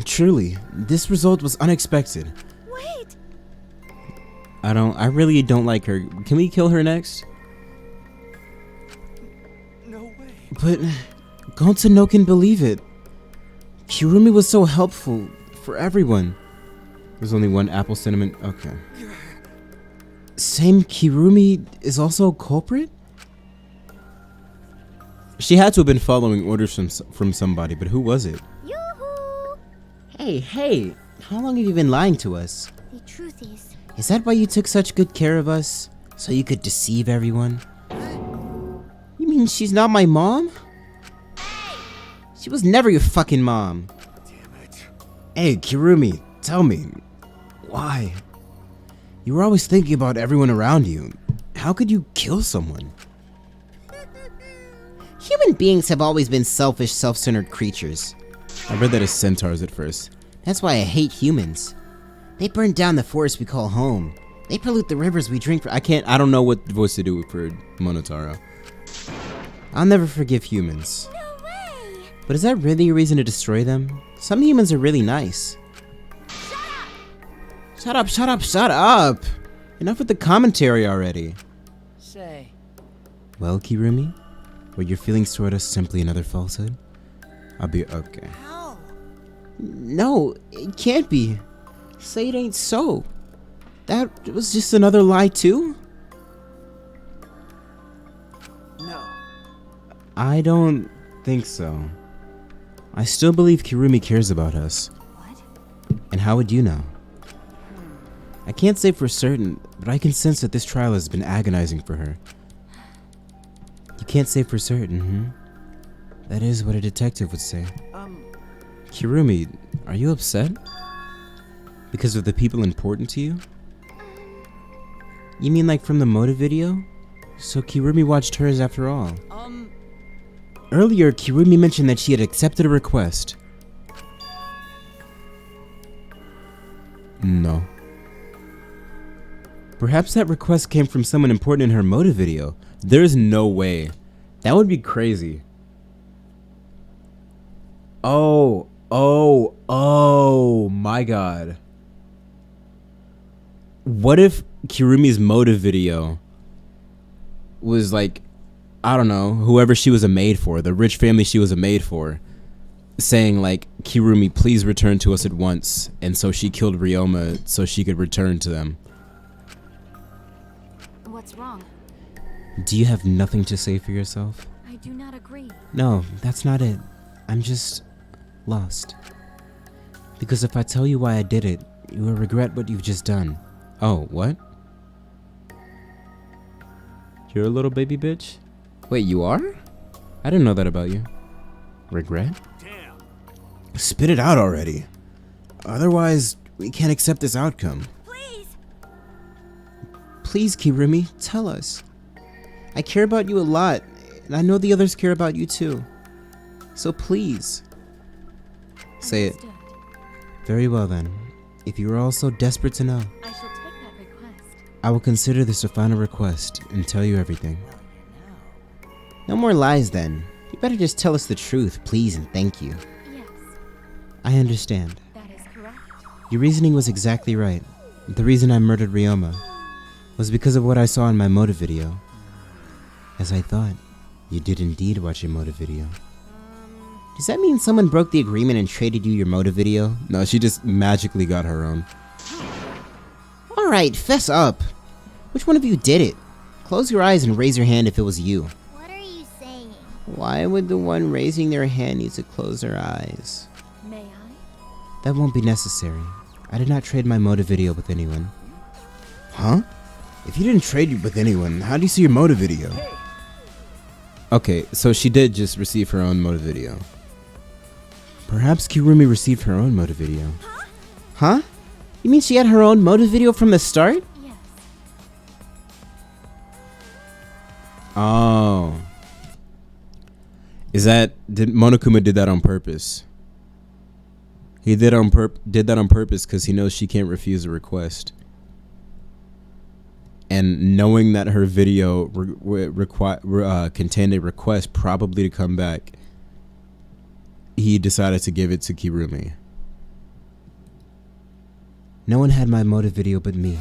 Truly, this result was unexpected. Wait! I really don't like her. Can we kill her next? No way. But Gonta no can believe it. Kirumi was so helpful for everyone. There's only one apple cinnamon. Okay. Same Kirumi is also a culprit? She had to have been following orders from somebody, but who was it? Yoo-hoo! Hey, how long have you been lying to us? The truth is that why you took such good care of us? So you could deceive everyone? You mean she's not my mom? She was never your fucking mom. Damn it. Hey, Kirumi, tell me, why? You were always thinking about everyone around you. How could you kill someone? Human beings have always been selfish, self-centered creatures. I read that as centaurs at first. That's why I hate humans. They burn down the forest we call home. They pollute the rivers we drink for. I don't know what voice to do for Monotaro. I'll never forgive humans. no way! But is that really a reason to destroy them? Some humans are really nice. Shut up! Enough with the commentary already. Say. Well, Kirumi, were your feelings toward us simply another falsehood? I'll be okay. How? No, it can't be. Say it ain't so. That was just another lie too? No. I don't think so. I still believe Kirumi cares about us. What? And how would you know? I can't say for certain, but I can sense that this trial has been agonizing for her. You can't say for certain, That is what a detective would say. Kirumi, are you upset? Because of the people important to you? You mean like from the motive video? So Kirumi watched hers after all. Earlier, Kirumi mentioned that she had accepted a request. No. Perhaps that request came from someone important in her motive video. There's no way. That would be crazy. Oh my god. What if Kirumi's motive video was like, I don't know, whoever she was a maid for, the rich family she was a maid for, saying like, Kirumi, please return to us at once, and so she killed Ryoma so she could return to them. What's wrong? Do you have nothing to say for yourself? I do not agree. No, that's not it. I'm just lost. Because if I tell you why I did it, you will regret what you've just done. Oh, what? You're a little baby bitch? Wait, you are? I didn't know that about you. Regret? Damn. Spit it out already. Otherwise, we can't accept this outcome. Please! Please, Kirumi, tell us. I care about you a lot, and I know the others care about you too. So please. Say it. Very well then. If you are all so desperate to know, I shall take that request. I will consider this a final request and tell you everything. No more lies then. You better just tell us the truth, please and thank you. Yes, I understand. that is correct. Your reasoning was exactly right. The reason I murdered Ryoma was because of what I saw in my motive video. As I thought, you did indeed watch a motive video. Does that mean someone broke the agreement and traded you your motive video? No, she just magically got her own. Alright, fess up. Which one of you did it? Close your eyes and raise your hand if it was you. What are you saying? Why would the one raising their hand need to close their eyes? May I? That won't be necessary. I did not trade my motive video with anyone. Huh? If you didn't trade it with anyone, how do you see your motive video? Okay, so she did just receive her own motive video. Perhaps Kirumi received her own motive video. Huh? You mean she had her own motive video from the start? Yes. Oh. Monokuma did that on purpose. He did that on purpose because he knows she can't refuse a request. And knowing that her video contained a request probably to come back, he decided to give it to KIRUMI. No one had my motive video but me,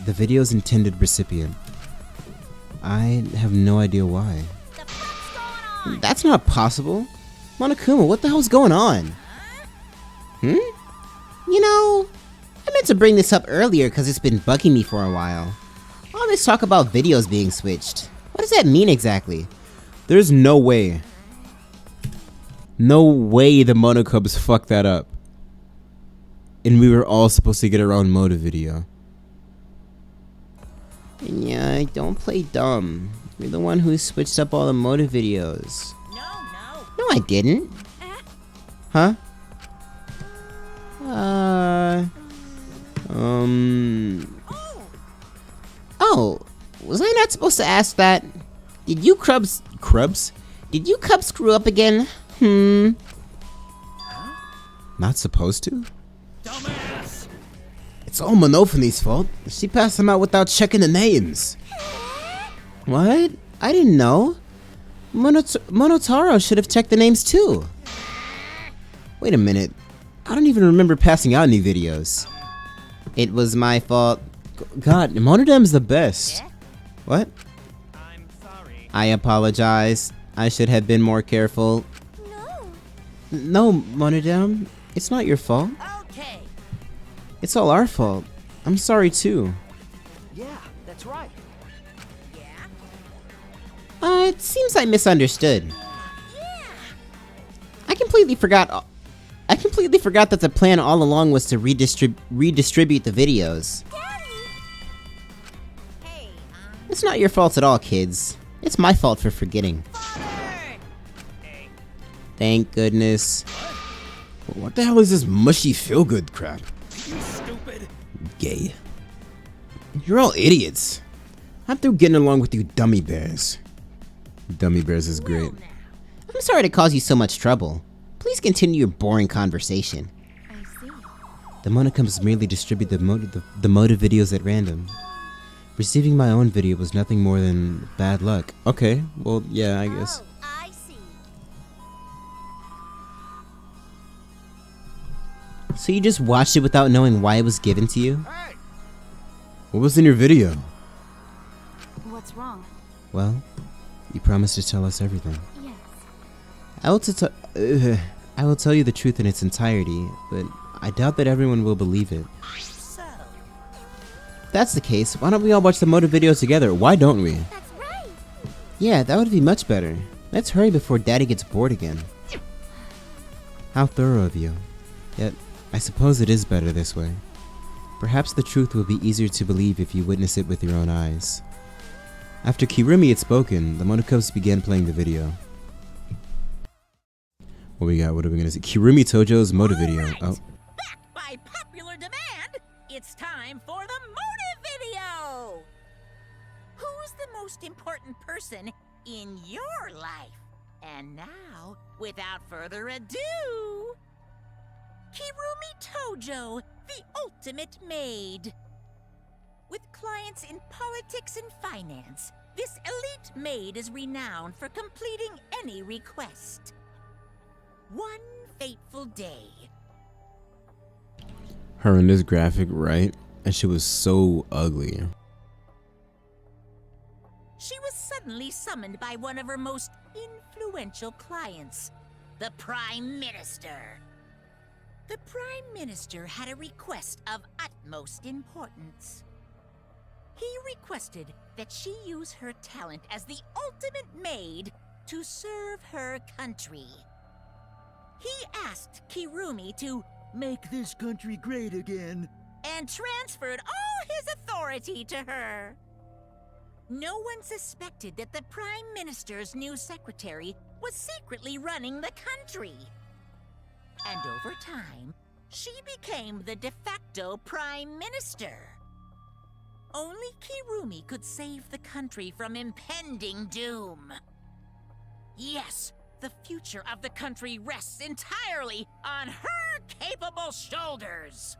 the video's intended recipient. I have no idea why. That's not possible. Monokuma, what the hell's going on? You know, I meant to bring this up earlier because it's been bugging me for a while. All this talk about videos being switched. What does that mean exactly? There's no way. No way the Monokubs fucked that up. And we were all supposed to get our own motive video. Yeah, don't play dumb. You're the one who switched up all the motive videos. No, I didn't. Huh? Oh, was I not supposed to ask that? Did you Crubs? Did you Cubs screw up again? Not supposed to? Dumbass! It's all Monophanie's fault. She passed them out without checking the names. What? I didn't know. Monotaro should have checked the names too. Wait a minute. I don't even remember passing out any videos. It was my fault. God, Monodam's the best. What? I'm sorry. I apologize. I should have been more careful. No, Monodam. It's not your fault. Okay. It's all our fault. I'm sorry too. Yeah, that's right. It seems I misunderstood. I completely forgot that the plan all along was to redistribute the videos. It's not your fault at all, kids. It's my fault for forgetting. Thank goodness. What the hell is this mushy feel-good crap? You stupid. Gay. You're all idiots. I'm through getting along with you dummy bears. Dummy bears is great. I'm sorry to cause you so much trouble. Please continue your boring conversation. I see. The Monokums merely distribute the motive videos at random. Receiving my own video was nothing more than bad luck. Okay, well, yeah, I guess. I see. So you just watched it without knowing why it was given to you? What was in your video? What's wrong? Well, you promised to tell us everything. Yes. I will tell you the truth in its entirety, but I doubt that everyone will believe it. If that's the case, why don't we all watch the motive videos together? Why don't we? That's right. Yeah, that would be much better. Let's hurry before Daddy gets bored again. How thorough of you. Yet, I suppose it is better this way. Perhaps the truth will be easier to believe if you witness it with your own eyes. After KIRUMI had spoken, the Monokubs began playing the video. What we got? What are we gonna see? KIRUMI Tojo's motive video. Oh. Back by popular demand, it's time for the motive video! Who's the most important person in your life? And now, without further ado, KIRUMI Tojo, the ultimate maid. With clients in politics and finance, this elite maid is renowned for completing any request. One fateful day. Her in this graphic, right? And she was so ugly. She was suddenly summoned by one of her most influential clients, the Prime Minister. The Prime Minister had a request of utmost importance. He requested that she use her talent as the ultimate maid to serve her country. He asked KIRUMI to make this country great again and transferred all his authority to her. No one suspected that the Prime Minister's new secretary was secretly running the country. And over time, she became the de facto Prime Minister. Only KIRUMI could save the country from impending doom. Yes, the future of the country rests entirely on her capable shoulders.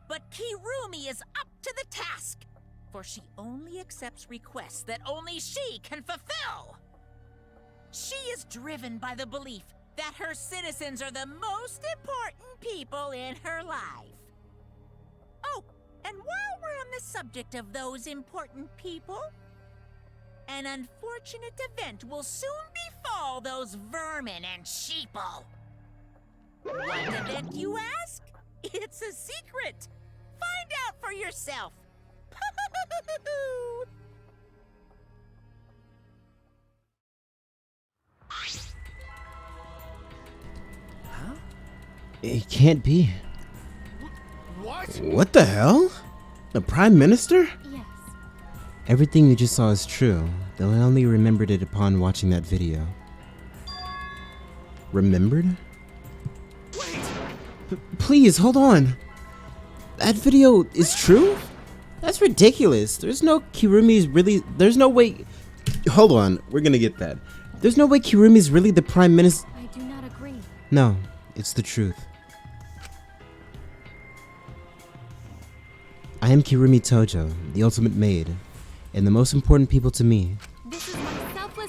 But Kirumi is up to the task, for she only accepts requests that only she can fulfill. She is driven by the belief that her citizens are the most important people in her life. Oh, and while we're on the subject of those important people, an unfortunate event will soon befall those vermin and sheeple. What event, you ask? It's a secret. Find out for yourself. Huh? It can't be. What? What the hell? The Prime Minister? Yes. Everything you just saw is true, though I only remembered it upon watching that video. Remembered? Please, hold on. That video is true? That's ridiculous. There's no Kirumi's really... There's no way... Hold on, we're gonna get that. There's no way Kirumi's really the Prime Minister... I do not agree. No, it's the truth. I am Kirumi Tojo, the ultimate maid, and the most important people to me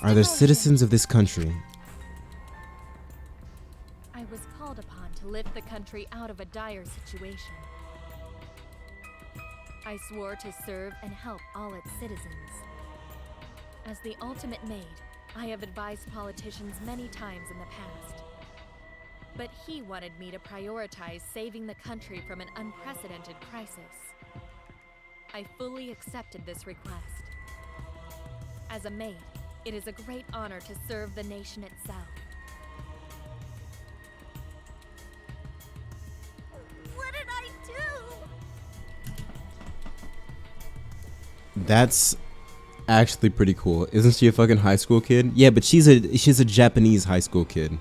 are the citizens of this country. I was called upon to lift the country out of a dire situation. I swore to serve and help all its citizens. As the ultimate maid, I have advised politicians many times in the past. But he wanted me to prioritize saving the country from an unprecedented crisis. I fully accepted this request. As a maid, it is a great honor to serve the nation itself. What did I do? That's actually pretty cool. Isn't she a fucking high school kid? Yeah, but she's a Japanese high school kid.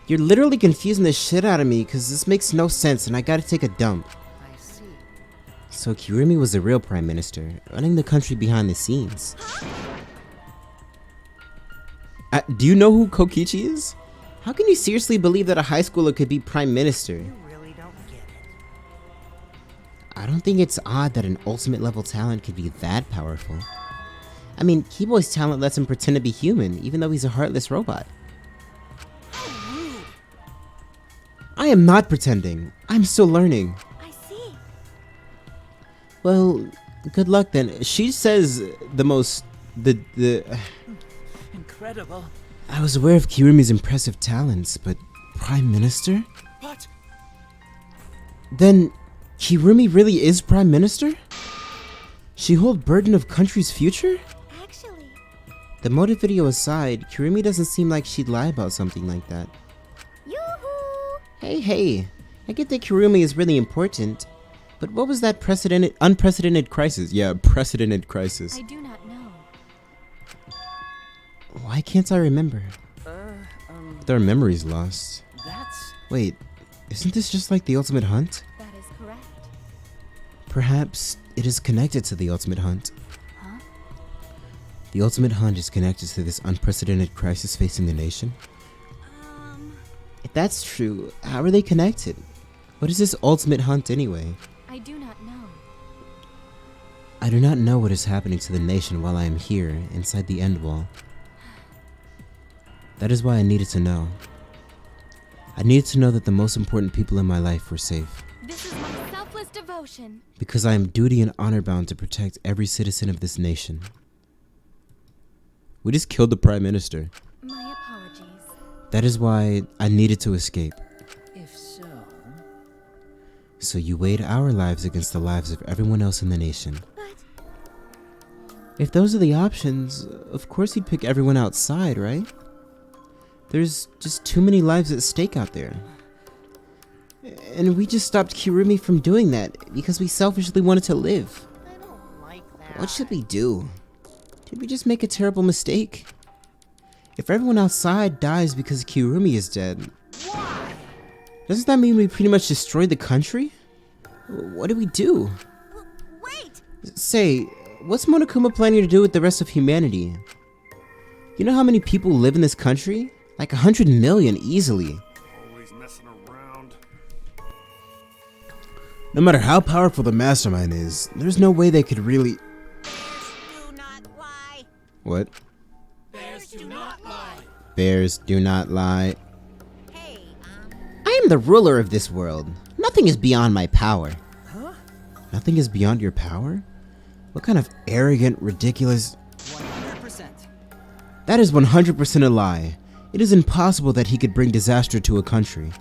You're literally confusing the shit out of me because this makes no sense and I gotta take a dump. I see. So Kirumi was the real Prime Minister, running the country behind the scenes. Do you know who Kokichi is? How can you seriously believe that a high schooler could be Prime Minister? You really don't get it. I don't think it's odd that an ultimate level talent could be that powerful. I mean, Keyboy's talent lets him pretend to be human, even though he's a heartless robot. I am not pretending. I'm still learning. I see. Well, good luck then. She says Incredible. I was aware of Kirumi's impressive talents, but Prime Minister? What? Then Kirumi really is Prime Minister? She hold burden of country's future? Actually. The motive video aside, Kirumi doesn't seem like she'd lie about something like that. Yoo-hoo! Hey, I get that Kirumi is really important, but what was that unprecedented crisis? Yeah, precedented crisis. I do not know. Why can't I remember? Their memory's lost. That's... Wait, isn't this just like the Ultimate Hunt? That is correct. Perhaps it is connected to the Ultimate Hunt. Huh? The Ultimate Hunt is connected to this unprecedented crisis facing the nation? If that's true, how are they connected? What is this Ultimate Hunt anyway? I do not know. I do not know what is happening to the nation while I am here, inside the End Wall. That is why I needed to know. I needed to know that the most important people in my life were safe. This is my selfless devotion. Because I am duty and honor bound to protect every citizen of this nation. We just killed the Prime Minister. My apologies. That is why I needed to escape. If so... So you weighed our lives against the lives of everyone else in the nation. If those are the options, of course you'd pick everyone outside, right? There's just too many lives at stake out there. And we just stopped Kirumi from doing that because we selfishly wanted to live. I don't like that. What should we do? Did we just make a terrible mistake? If everyone outside dies because Kirumi is dead, doesn't that mean we pretty much destroyed the country? What do we do? Wait! Say, what's Monokuma planning to do with the rest of humanity? You know how many people live in this country? Like 100 million easily. Always messing around. No matter how powerful the mastermind is, there's no way they could really... What? Bears do not lie. Bears do not lie. I am the ruler of this world. Nothing is beyond my power. Huh? Nothing is beyond your power? What kind of arrogant, ridiculous... 100%. That is 100% a lie. It is impossible that he could bring disaster to a country.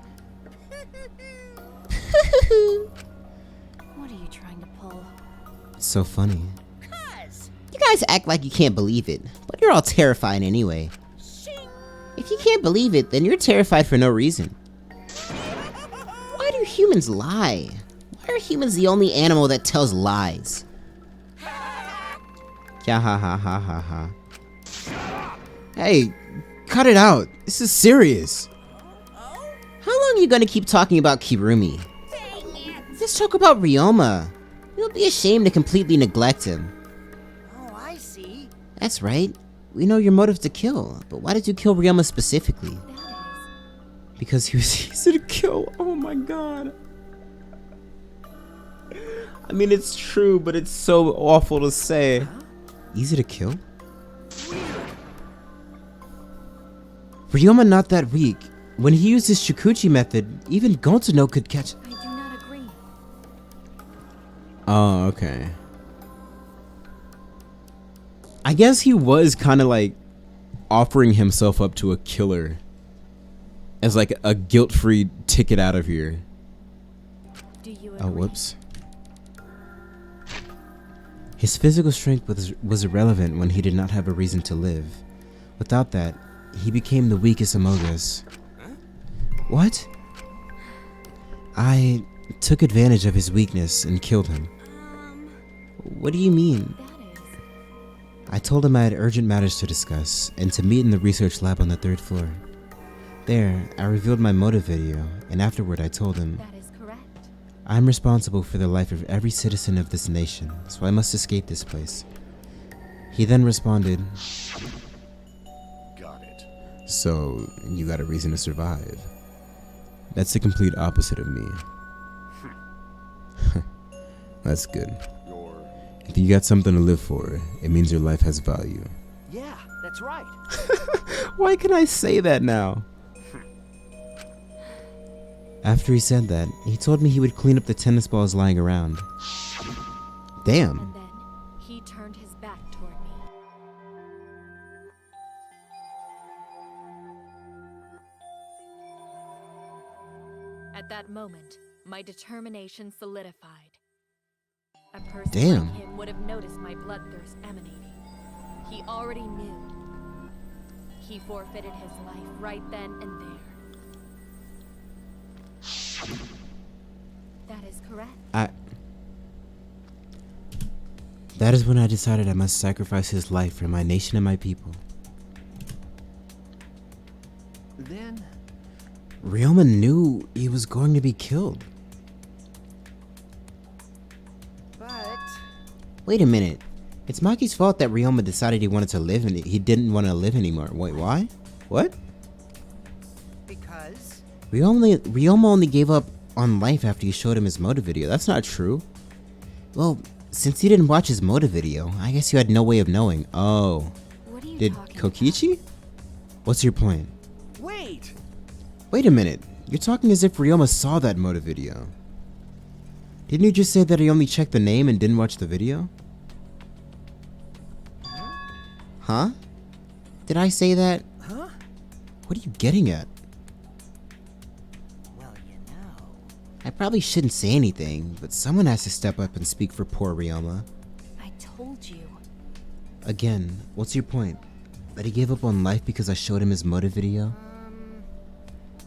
What are you trying to pull? It's so funny. You guys act like you can't believe it, but you're all terrified anyway. If you can't believe it, then you're terrified for no reason. Why do humans lie? Why are humans the only animal that tells lies? Yeah, ha ha ha ha ha. Hey, cut it out. This is serious. How long are you gonna keep talking about Kirumi? Let's talk about Ryoma. You'll be ashamed to completely neglect him. Oh, I see. That's right. We know your motive to kill, but why did you kill Ryoma specifically? Because he was easy to kill. Oh my god. I mean, it's true, but it's so awful to say. Easy to kill? Ryoma not that weak. When he used his Shikuchi method, even Gontono could catch... I do not agree. Oh, okay. I guess he was kind of like offering himself up to a killer as like a guilt-free ticket out of here. Do you Oh, whoops. His physical strength was irrelevant when he did not have a reason to live. Without that, he became the weakest among us. What? I took advantage of his weakness and killed him. What do you mean? I told him I had urgent matters to discuss and to meet in the research lab on the 3rd floor. There, I revealed my motive video, and afterward I told him, That is correct. I am responsible for the life of every citizen of this nation, so I must escape this place. He then responded, Got it. So, you got a reason to survive. That's the complete opposite of me. That's good. If you got something to live for, it means your life has value. Yeah, that's right. Why can I say that now? After he said that, he told me he would clean up the tennis balls lying around. Damn. And then he turned his back toward me. At that moment, my determination solidified. A person Damn. like him would have noticed my bloodthirst emanating. He already knew. He forfeited his life right then and there. That is correct. That is when I decided I must sacrifice his life for my nation and my people. Then... Ryoma knew he was going to be killed. But... Wait a minute. It's Maki's fault that Ryoma decided he wanted to live and he didn't want to live anymore. Wait, why? What? Because... Ryoma only gave up on life after you showed him his motive video. That's not true. Well, since you didn't watch his motive video, I guess you had no way of knowing. Oh. What are you Did talking Kokichi? What's your point? Wait! Wait a minute. You're talking as if Ryoma saw that motive video. Didn't you just say that he only checked the name and didn't watch the video? Huh? Did I say that? Huh? What are you getting at? Well, you know... I probably shouldn't say anything, but someone has to step up and speak for poor Ryoma. I told you. Again, what's your point? That he gave up on life because I showed him his motive video?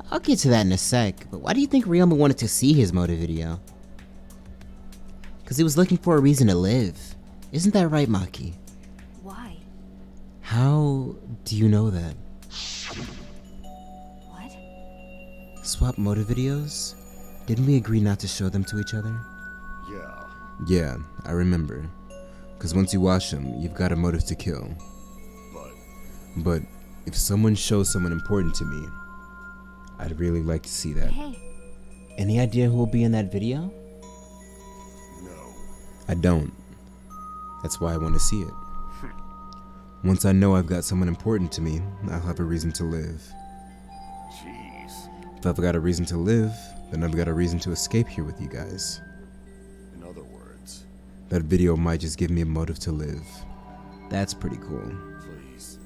I'll get to that in a sec, but why do you think Ryoma wanted to see his motive video? Because he was looking for a reason to live. Isn't that right, Maki? Why? How do you know that? What? Swap motive videos? Didn't we agree not to show them to each other? Yeah. Yeah, I remember. Because once you watch them, you've got a motive to kill. But if someone shows someone important to me, I'd really like to see that. Hey. Any idea who will be in that video? I don't. That's why I want to see it. Once I know I've got someone important to me, I'll have a reason to live. Jeez. If I've got a reason to live, then I've got a reason to escape here with you guys. In other words, That video might just give me a motive to live. That's pretty cool. please.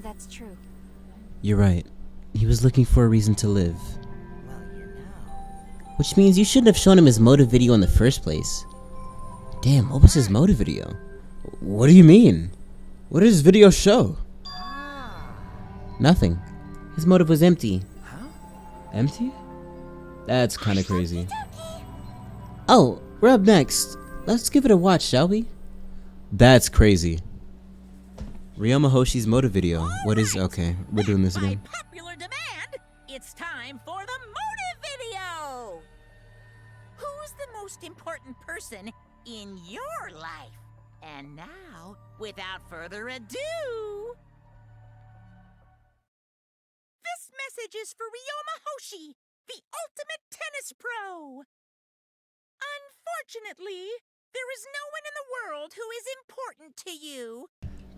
That's true. You're right. He was looking for a reason to live. Which means you shouldn't have shown him his motive video in the first place. Damn, what was his motive video? What do you mean? What did his video show? Nothing. His motive was empty. Empty? That's kind of crazy. Oh, we're up next. Let's give it a watch, shall we? That's crazy. Ryoma Hoshi's motive video. What is... Okay, we're doing this again. Popular demand, it's time for the motive video! Who's the most important person in your life? And now, without further ado... This message is for Ryoma Hoshi, the ultimate tennis pro! Unfortunately, there is no one in the world who is important to you.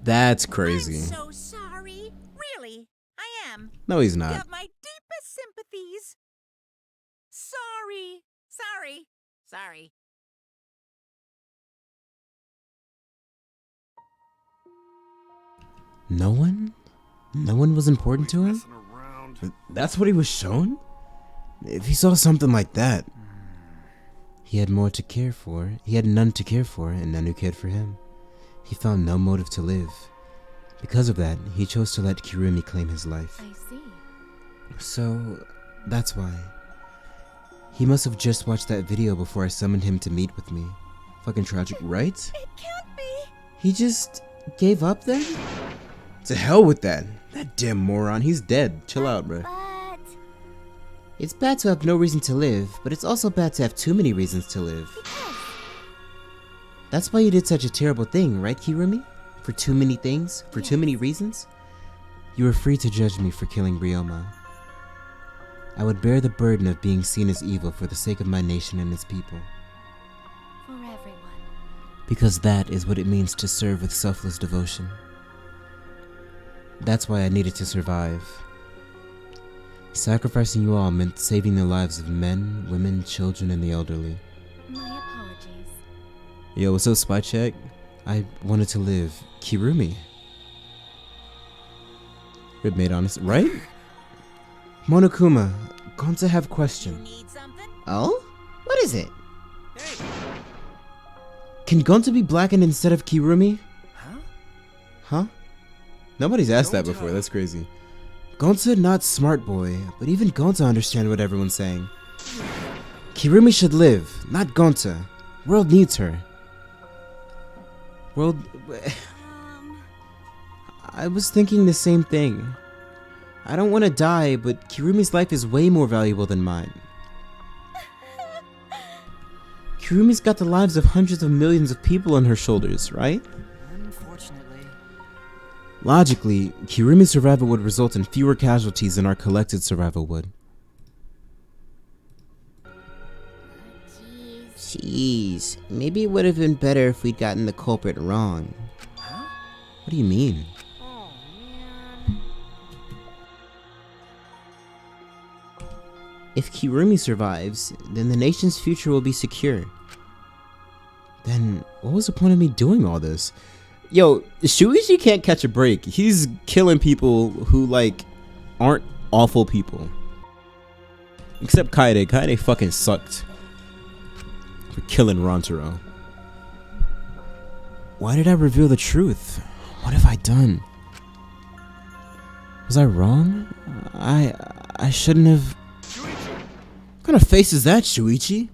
That's crazy. I'm so sorry. Really, I am. No, he's You not. have my deepest sympathies. Sorry. No one? No one was important to him? That's what he was shown? If he saw something like that... He had more to care for. He had none to care for, and none who cared for him. He found no motive to live. Because of that, he chose to let Kirumi claim his life. I see. So, that's why. He must have just watched that video before I summoned him to meet with me. Fucking tragic, right? It can't be. He just gave up then? To hell with that. That damn moron, he's dead. Chill out, bro. It's bad to have no reason to live, but it's also bad to have too many reasons to live. That's why you did such a terrible thing, right, Kirumi? For too many things? For too many reasons? You are free to judge me for killing Ryoma. I would bear the burden of being seen as evil for the sake of my nation and its people. For everyone. Because that is what it means to serve with selfless devotion. That's why I needed to survive. Sacrificing you all meant saving the lives of men, women, children, and the elderly. My apologies. Yo, what's up, Spy Check? I wanted to live. Kirumi. Rib made honest, right? Monokuma, Gonta have question. Oh? What is it? Can Gonta be blackened instead of Kirumi? Huh? Nobody's asked that before, that's crazy. Gonta not smart boy, but even Gonta understand what everyone's saying. Kirumi should live, not Gonta. World needs her. World... I was thinking the same thing. I don't want to die, but Kirumi's life is way more valuable than mine. Kirumi's got the lives of hundreds of millions of people on her shoulders, right? Unfortunately. Logically, Kirumi's survival would result in fewer casualties than our collected survival would. Jeez, maybe it would have been better if we'd gotten the culprit wrong. What do you mean? If Kirumi survives, then the nation's future will be secure. Then, what was the point of me doing all this? Yo, Shuichi can't catch a break. He's killing people who, like, aren't awful people. Except Kaide. Kaide fucking sucked. For killing Rantaro. Why did I reveal the truth? What have I done? Was I wrong? I shouldn't have... What kind of face is that, Shuichi?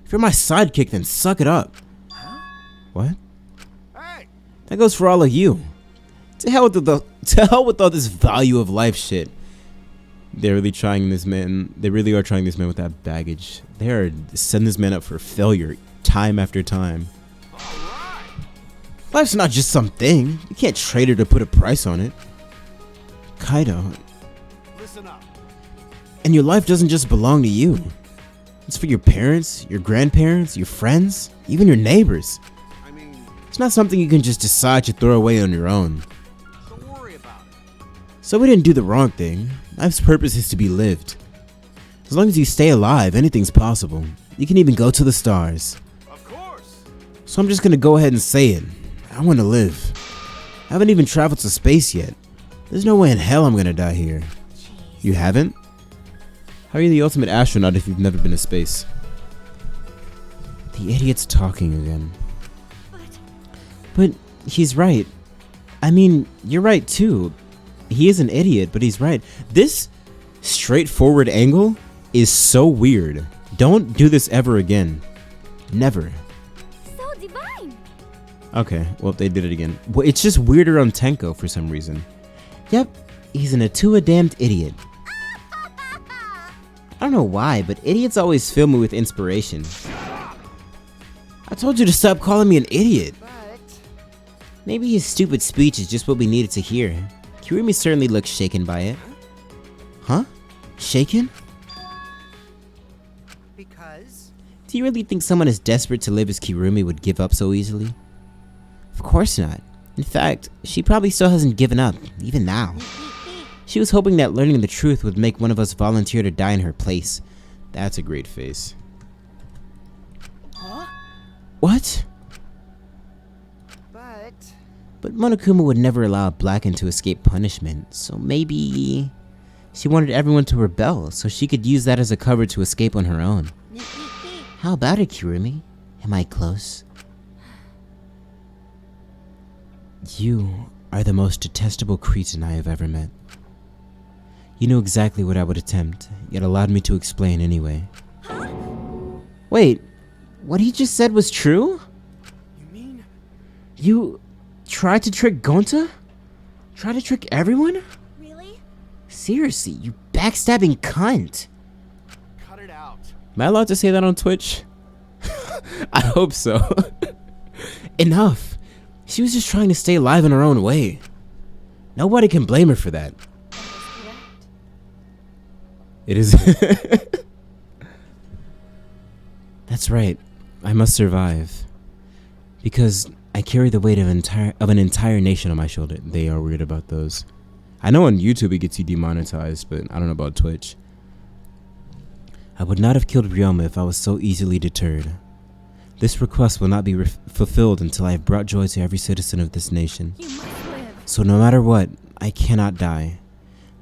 If you're my sidekick, then suck it up. What? That goes for all of you. To hell with all this value of life shit. They're really trying this man. They really are trying this man with that baggage. They are setting this man up for failure time after time. Life's not just some thing. You can't trade her to put a price on it. Kaito. Listen up. And your life doesn't just belong to you. It's for your parents, your grandparents, your friends, even your neighbors. It's not something you can just decide to throw away on your own. So we didn't do the wrong thing. Life's purpose is to be lived. As long as you stay alive, anything's possible. You can even go to the stars. Of course. So I'm just gonna go ahead and say it. I want to live. I haven't even traveled to space yet. There's no way in hell I'm gonna die here. You haven't? How are you the ultimate astronaut if you've never been to space? The idiot's talking again. But he's right. I mean, you're right too. He is an idiot, but he's right. This straightforward angle is so weird. Don't do this ever again. Never. So divine. Okay, well, they did it again. Well, it's just weirder on Tenko for some reason. Yep, he's an Atua damned idiot. I don't know why, but idiots always fill me with inspiration. I told you to stop calling me an idiot. Maybe his stupid speech is just what we needed to hear. KIRUMI certainly looks shaken by it. Huh? Shaken? Because? Do you really think someone as desperate to live as KIRUMI would give up so easily? Of course not. In fact, she probably still hasn't given up, even now. She was hoping that learning the truth would make one of us volunteer to die in her place. That's a great face. Huh? What? But Monokuma would never allow a Blacken to escape punishment, so maybe she wanted everyone to rebel so she could use that as a cover to escape on her own. How about it, KIRUMI? Am I close? You are the most detestable cretin I have ever met. You knew exactly what I would attempt, yet allowed me to explain anyway. Wait, what he just said was true? You mean? You tried to trick Gonta? Tried to trick everyone? Really? Seriously, you backstabbing cunt. Cut it out. Am I allowed to say that on Twitch? I hope so. Enough. She was just trying to stay alive in her own way. Nobody can blame her for that. It is. That's right. I must survive. Because I carry the weight of an entire nation on my shoulder. They are weird about those. I know on YouTube it gets you demonetized, but I don't know about Twitch. I would not have killed Ryoma if I was so easily deterred. This request will not be fulfilled until I have brought joy to every citizen of this nation. So no matter what, I cannot die.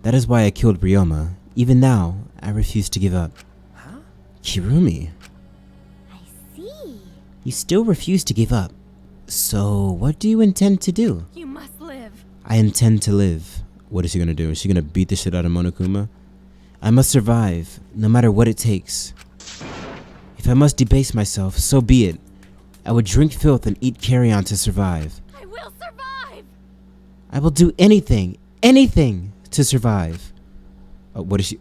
That is why I killed Ryoma. Even now, I refuse to give up. Huh? KIRUMI. I see. You still refuse to give up. So, what do you intend to do? You must live. I intend to live. What is she gonna do? Is she gonna beat the shit out of Monokuma? I must survive, no matter what it takes. If I must debase myself, so be it. I would drink filth and eat carrion to survive. I will survive! I will do anything to survive. Oh, what is she?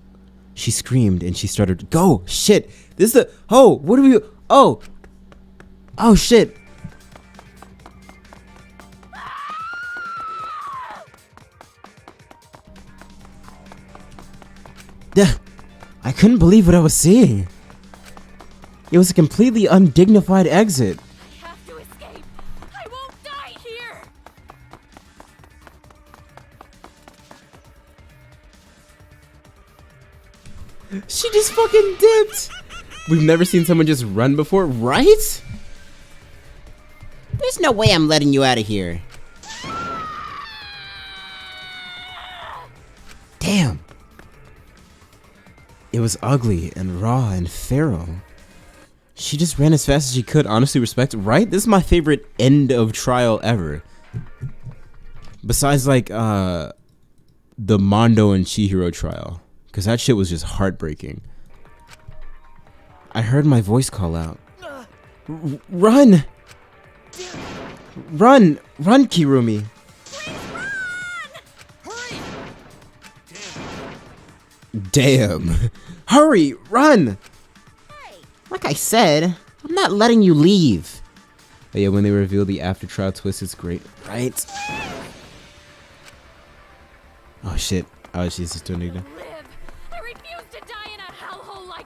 She screamed and she started. Go! Shit! This is the. Oh! What are we. Oh! Oh shit! I couldn't believe what I was seeing. It was a completely undignified exit. I have to escape. I won't die here. She just fucking dipped. We've never seen someone just run before, right? There's no way I'm letting you out of here. Damn. It was ugly and raw and feral. She just ran as fast as she could. Honestly, respect, right? This is my favorite end of trial ever. Besides, like, the Mondo and Chihiro trial. Because that shit was just heartbreaking. I heard my voice call out. Run! Run! Run, KIRUMI! Damn. Hurry! Run! Like I said, I'm not letting you leave. But yeah, when they reveal the after trial twist, it's great, right? Oh shit. Oh, she's just doing it. I refuse to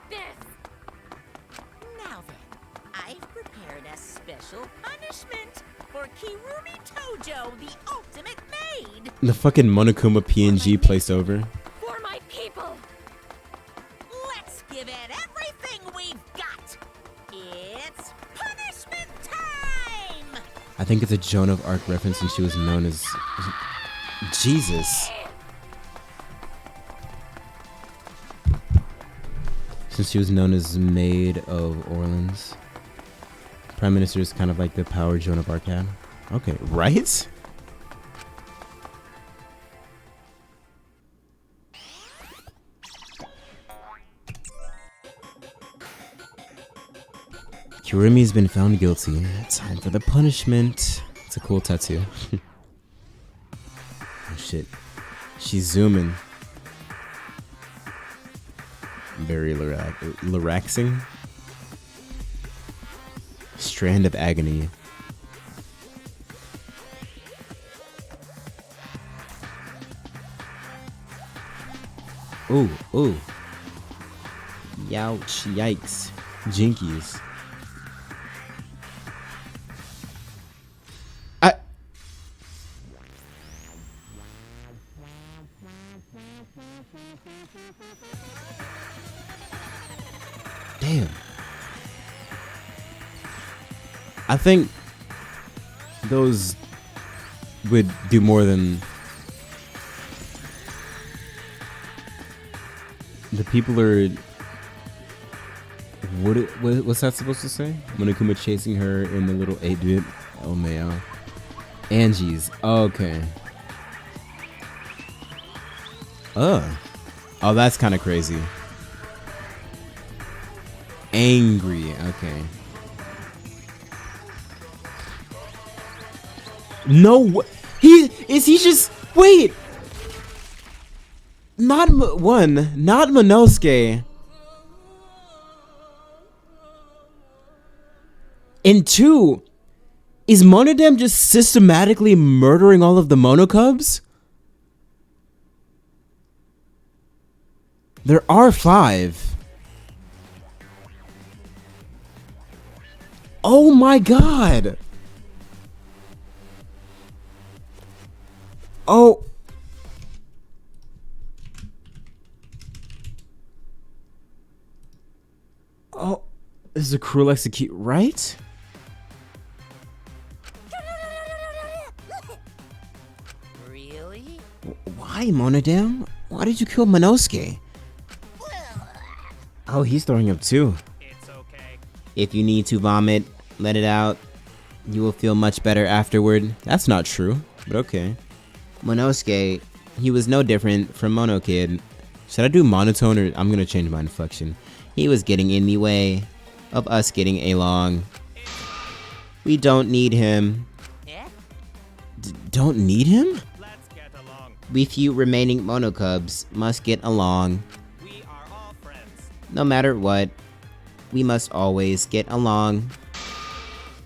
like this! Now then, I've prepared a special punishment for Kirumi Tojo, the ultimate maid. The fucking Monokuma PNG placed over. For my people! Let's give it everything we've got. It's punishment time! I think it's a Joan of Arc reference, and she was known as Jesus. Since she was known as Maid of Orleans. Prime Minister is kind of like the power Joan of Arc had. Okay, right? Kirumi's been found guilty. Time for the punishment. It's a cool tattoo. Oh shit. She's zooming. Very relaxing. Strand of agony. Ooh, ooh. Youch, yikes. Jinkies. Damn. I think those would do more than the people are. What's that supposed to say? Monokuma chasing her in the little 8-bit. Oh man. Angie's. Okay. Oh, that's kind of crazy. Angry. Okay. No, he just wait. Not Monosuke. And 2, is Monodam just systematically murdering all of the Monokubs? There are 5. Oh my god. Oh. Oh. This is a cruel execute, right? Really? Why, Monodam? Why did you kill Monosuke? Oh, he's throwing up too. If you need to vomit, let it out. You will feel much better afterward. That's not true, but okay. Monosuke, he was no different from Mono Kid. Should I do monotone or I'm gonna change my inflection? He was getting in the way of us getting along. We don't need him. Don't need him? We few remaining Monokubs must get along. We are all friends. No matter what, we must always get along.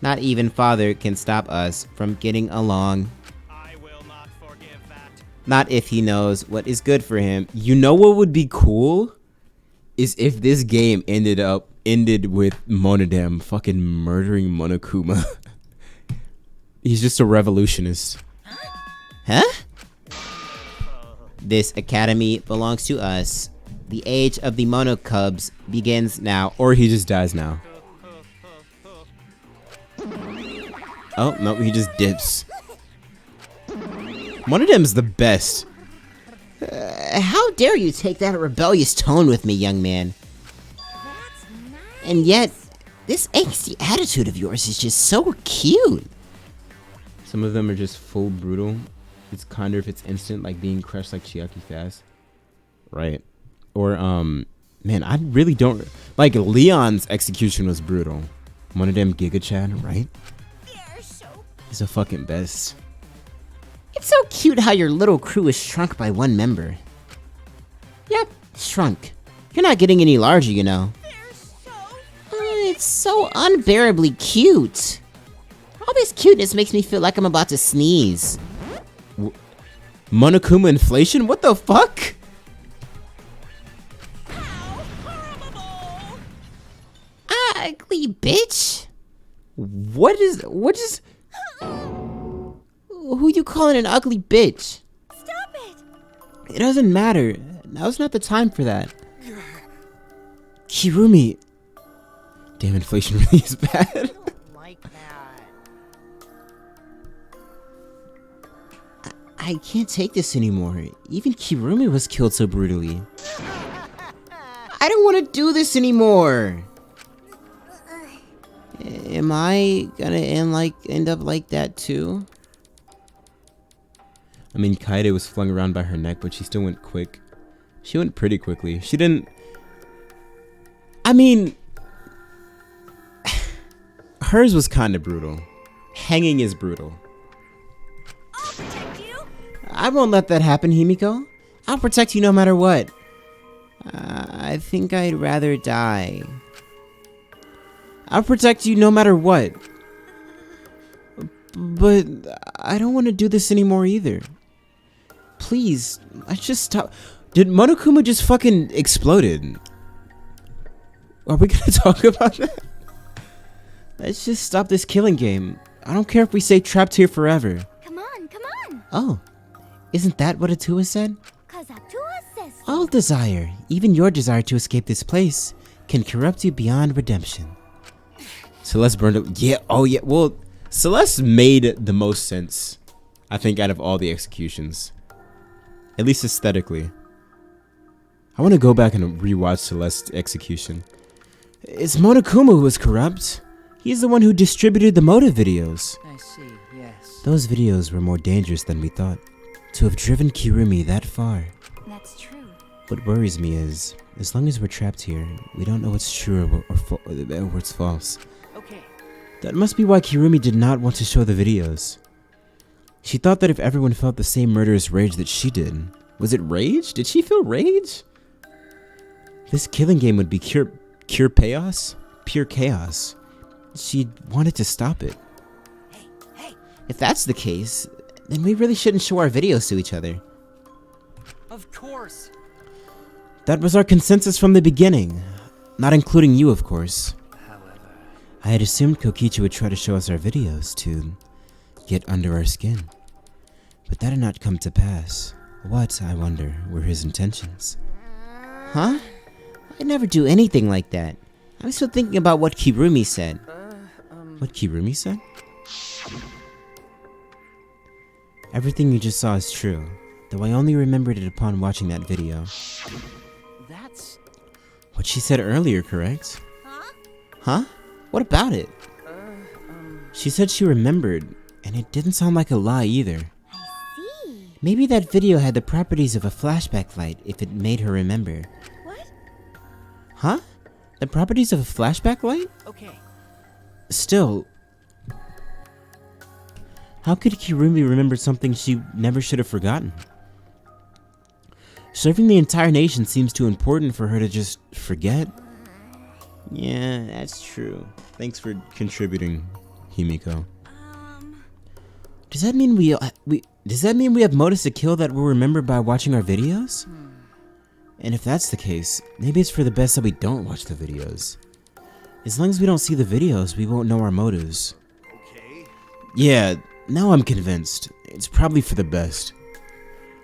Not even Father can stop us from getting along. I will not forgive that. Not if he knows what is good for him. You know what would be cool? Is if this game ended with Monodam fucking murdering Monokuma. He's just a revolutionist. Huh? This academy belongs to us. The age of the Monokubs begins now. Or he just dies now. Oh, no, he just dips. Monodam's the best. How dare you take that rebellious tone with me, young man? And yet, this angsty attitude of yours is just so cute. Some of them are just full brutal. It's kind of if it's instant, like being crushed like Chiaki fast. Right. Or, man, I really don't... Like, Leon's execution was brutal. One of them Giga Chad, right? He's the fucking best. It's so cute how your little crew is shrunk by one member. Yep, shrunk. You're not getting any larger, you know. It's so unbearably cute. All this cuteness makes me feel like I'm about to sneeze. Monokuma inflation? What the fuck? Ugly bitch? What is... Who you calling an ugly bitch? Stop it! It doesn't matter. Now's not the time for that. Kirumi. Damn, inflation really is bad. Like that. I can't take this anymore. Even Kirumi was killed so brutally. I don't want to do this anymore. Am I gonna end up like that too? I mean, Kaito was flung around by her neck, but she still went quick. She went pretty quickly. She didn't... I mean... hers was kind of brutal. Hanging is brutal. I'll protect you. I won't let that happen, Himiko. I'll protect you no matter what. I think I'd rather die. I'll protect you no matter what. But I don't want to do this anymore either. Please, let's just stop. Did Monokuma just fucking exploded? Are we gonna talk about that? Let's just stop this killing game. I don't care if we stay trapped here forever. Come on, come on. Oh, isn't that what Atua said? Cause Atua says so. All desire, even your desire to escape this place, can corrupt you beyond redemption. Celeste burned up. Yeah, oh yeah. Well, Celeste made the most sense, I think, out of all the executions. At least aesthetically. I want to go back and rewatch Celeste's execution. It's Monokuma who was corrupt. He's the one who distributed the motive videos. I see, yes. Those videos were more dangerous than we thought. To have driven Kirumi that far. That's true. What worries me is, as long as we're trapped here, we don't know what's true or what's false. Okay. That must be why Kirumi did not want to show the videos. She thought that if everyone felt the same murderous rage that she did... Was it rage? Did she feel rage? This killing game would be pure chaos? Pure chaos. She wanted to stop it. Hey. If that's the case, then we really shouldn't show our videos to each other. Of course. That was our consensus from the beginning. Not including you, of course. However... I had assumed Kokichi would try to show us our videos to get under our skin. But that did not come to pass. What, I wonder, were his intentions? Huh? I'd never do anything like that. I'm still thinking about what Kirumi said. What Kirumi said? Everything you just saw is true, though I only remembered it upon watching that video. That's... What she said earlier, correct? Huh? Huh? What about it? She said she remembered, and it didn't sound like a lie either. I see. Maybe that video had the properties of a flashback light if it made her remember. What? Huh? The properties of a flashback light? Okay. Still, how could Kirumi remember something she never should have forgotten? Serving the entire nation seems too important for her to just forget. Yeah, that's true. Thanks for contributing, Himiko. Does that mean we have motives to kill that we'll remember by watching our videos? And if that's the case, maybe it's for the best that we don't watch the videos. As long as we don't see the videos, we won't know our motives. Okay. Yeah, now I'm convinced. It's probably for the best.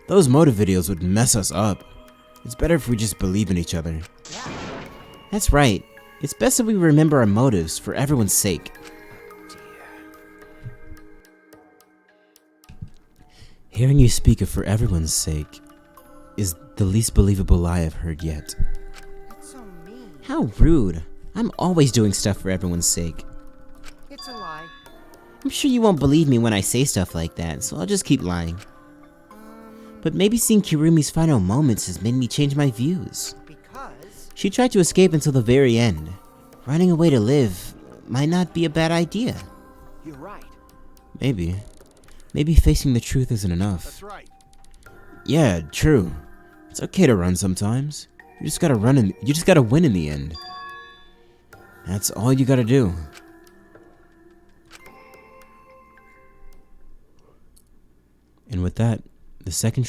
Those motive videos would mess us up. It's better if we just believe in each other. Yeah. That's right. It's best that we remember our motives for everyone's sake. Hearing you speak of for everyone's sake is the least believable lie I've heard yet. That's so mean. How rude. I'm always doing stuff for everyone's sake. It's a lie. I'm sure you won't believe me when I say stuff like that, so I'll just keep lying. But maybe seeing Kirumi's final moments has made me change my views. Because... She tried to escape until the very end. Running away to live might not be a bad idea. You're right. Maybe. Maybe facing the truth isn't enough. That's right. Yeah, true. It's okay to run sometimes. You just gotta win in the end. That's all you gotta do. And with that, the second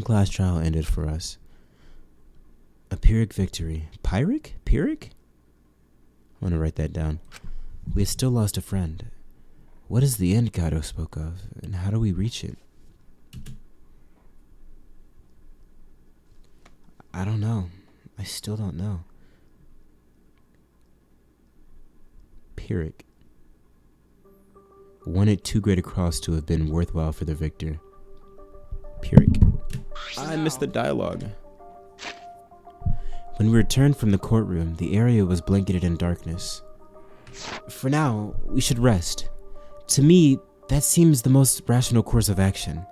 class trial ended for us. A Pyrrhic victory. Pyrrhic? Pyrrhic? I want to write that down. We had still lost a friend. What is the end Kaito spoke of, and how do we reach it? I don't know. I still don't know. Pyrrhic. One it too great a cross to have been worthwhile for the victor. Pyrrhic. I missed the dialogue. When we returned from the courtroom, the area was blanketed in darkness. For now, we should rest. To me, that seems the most rational course of action.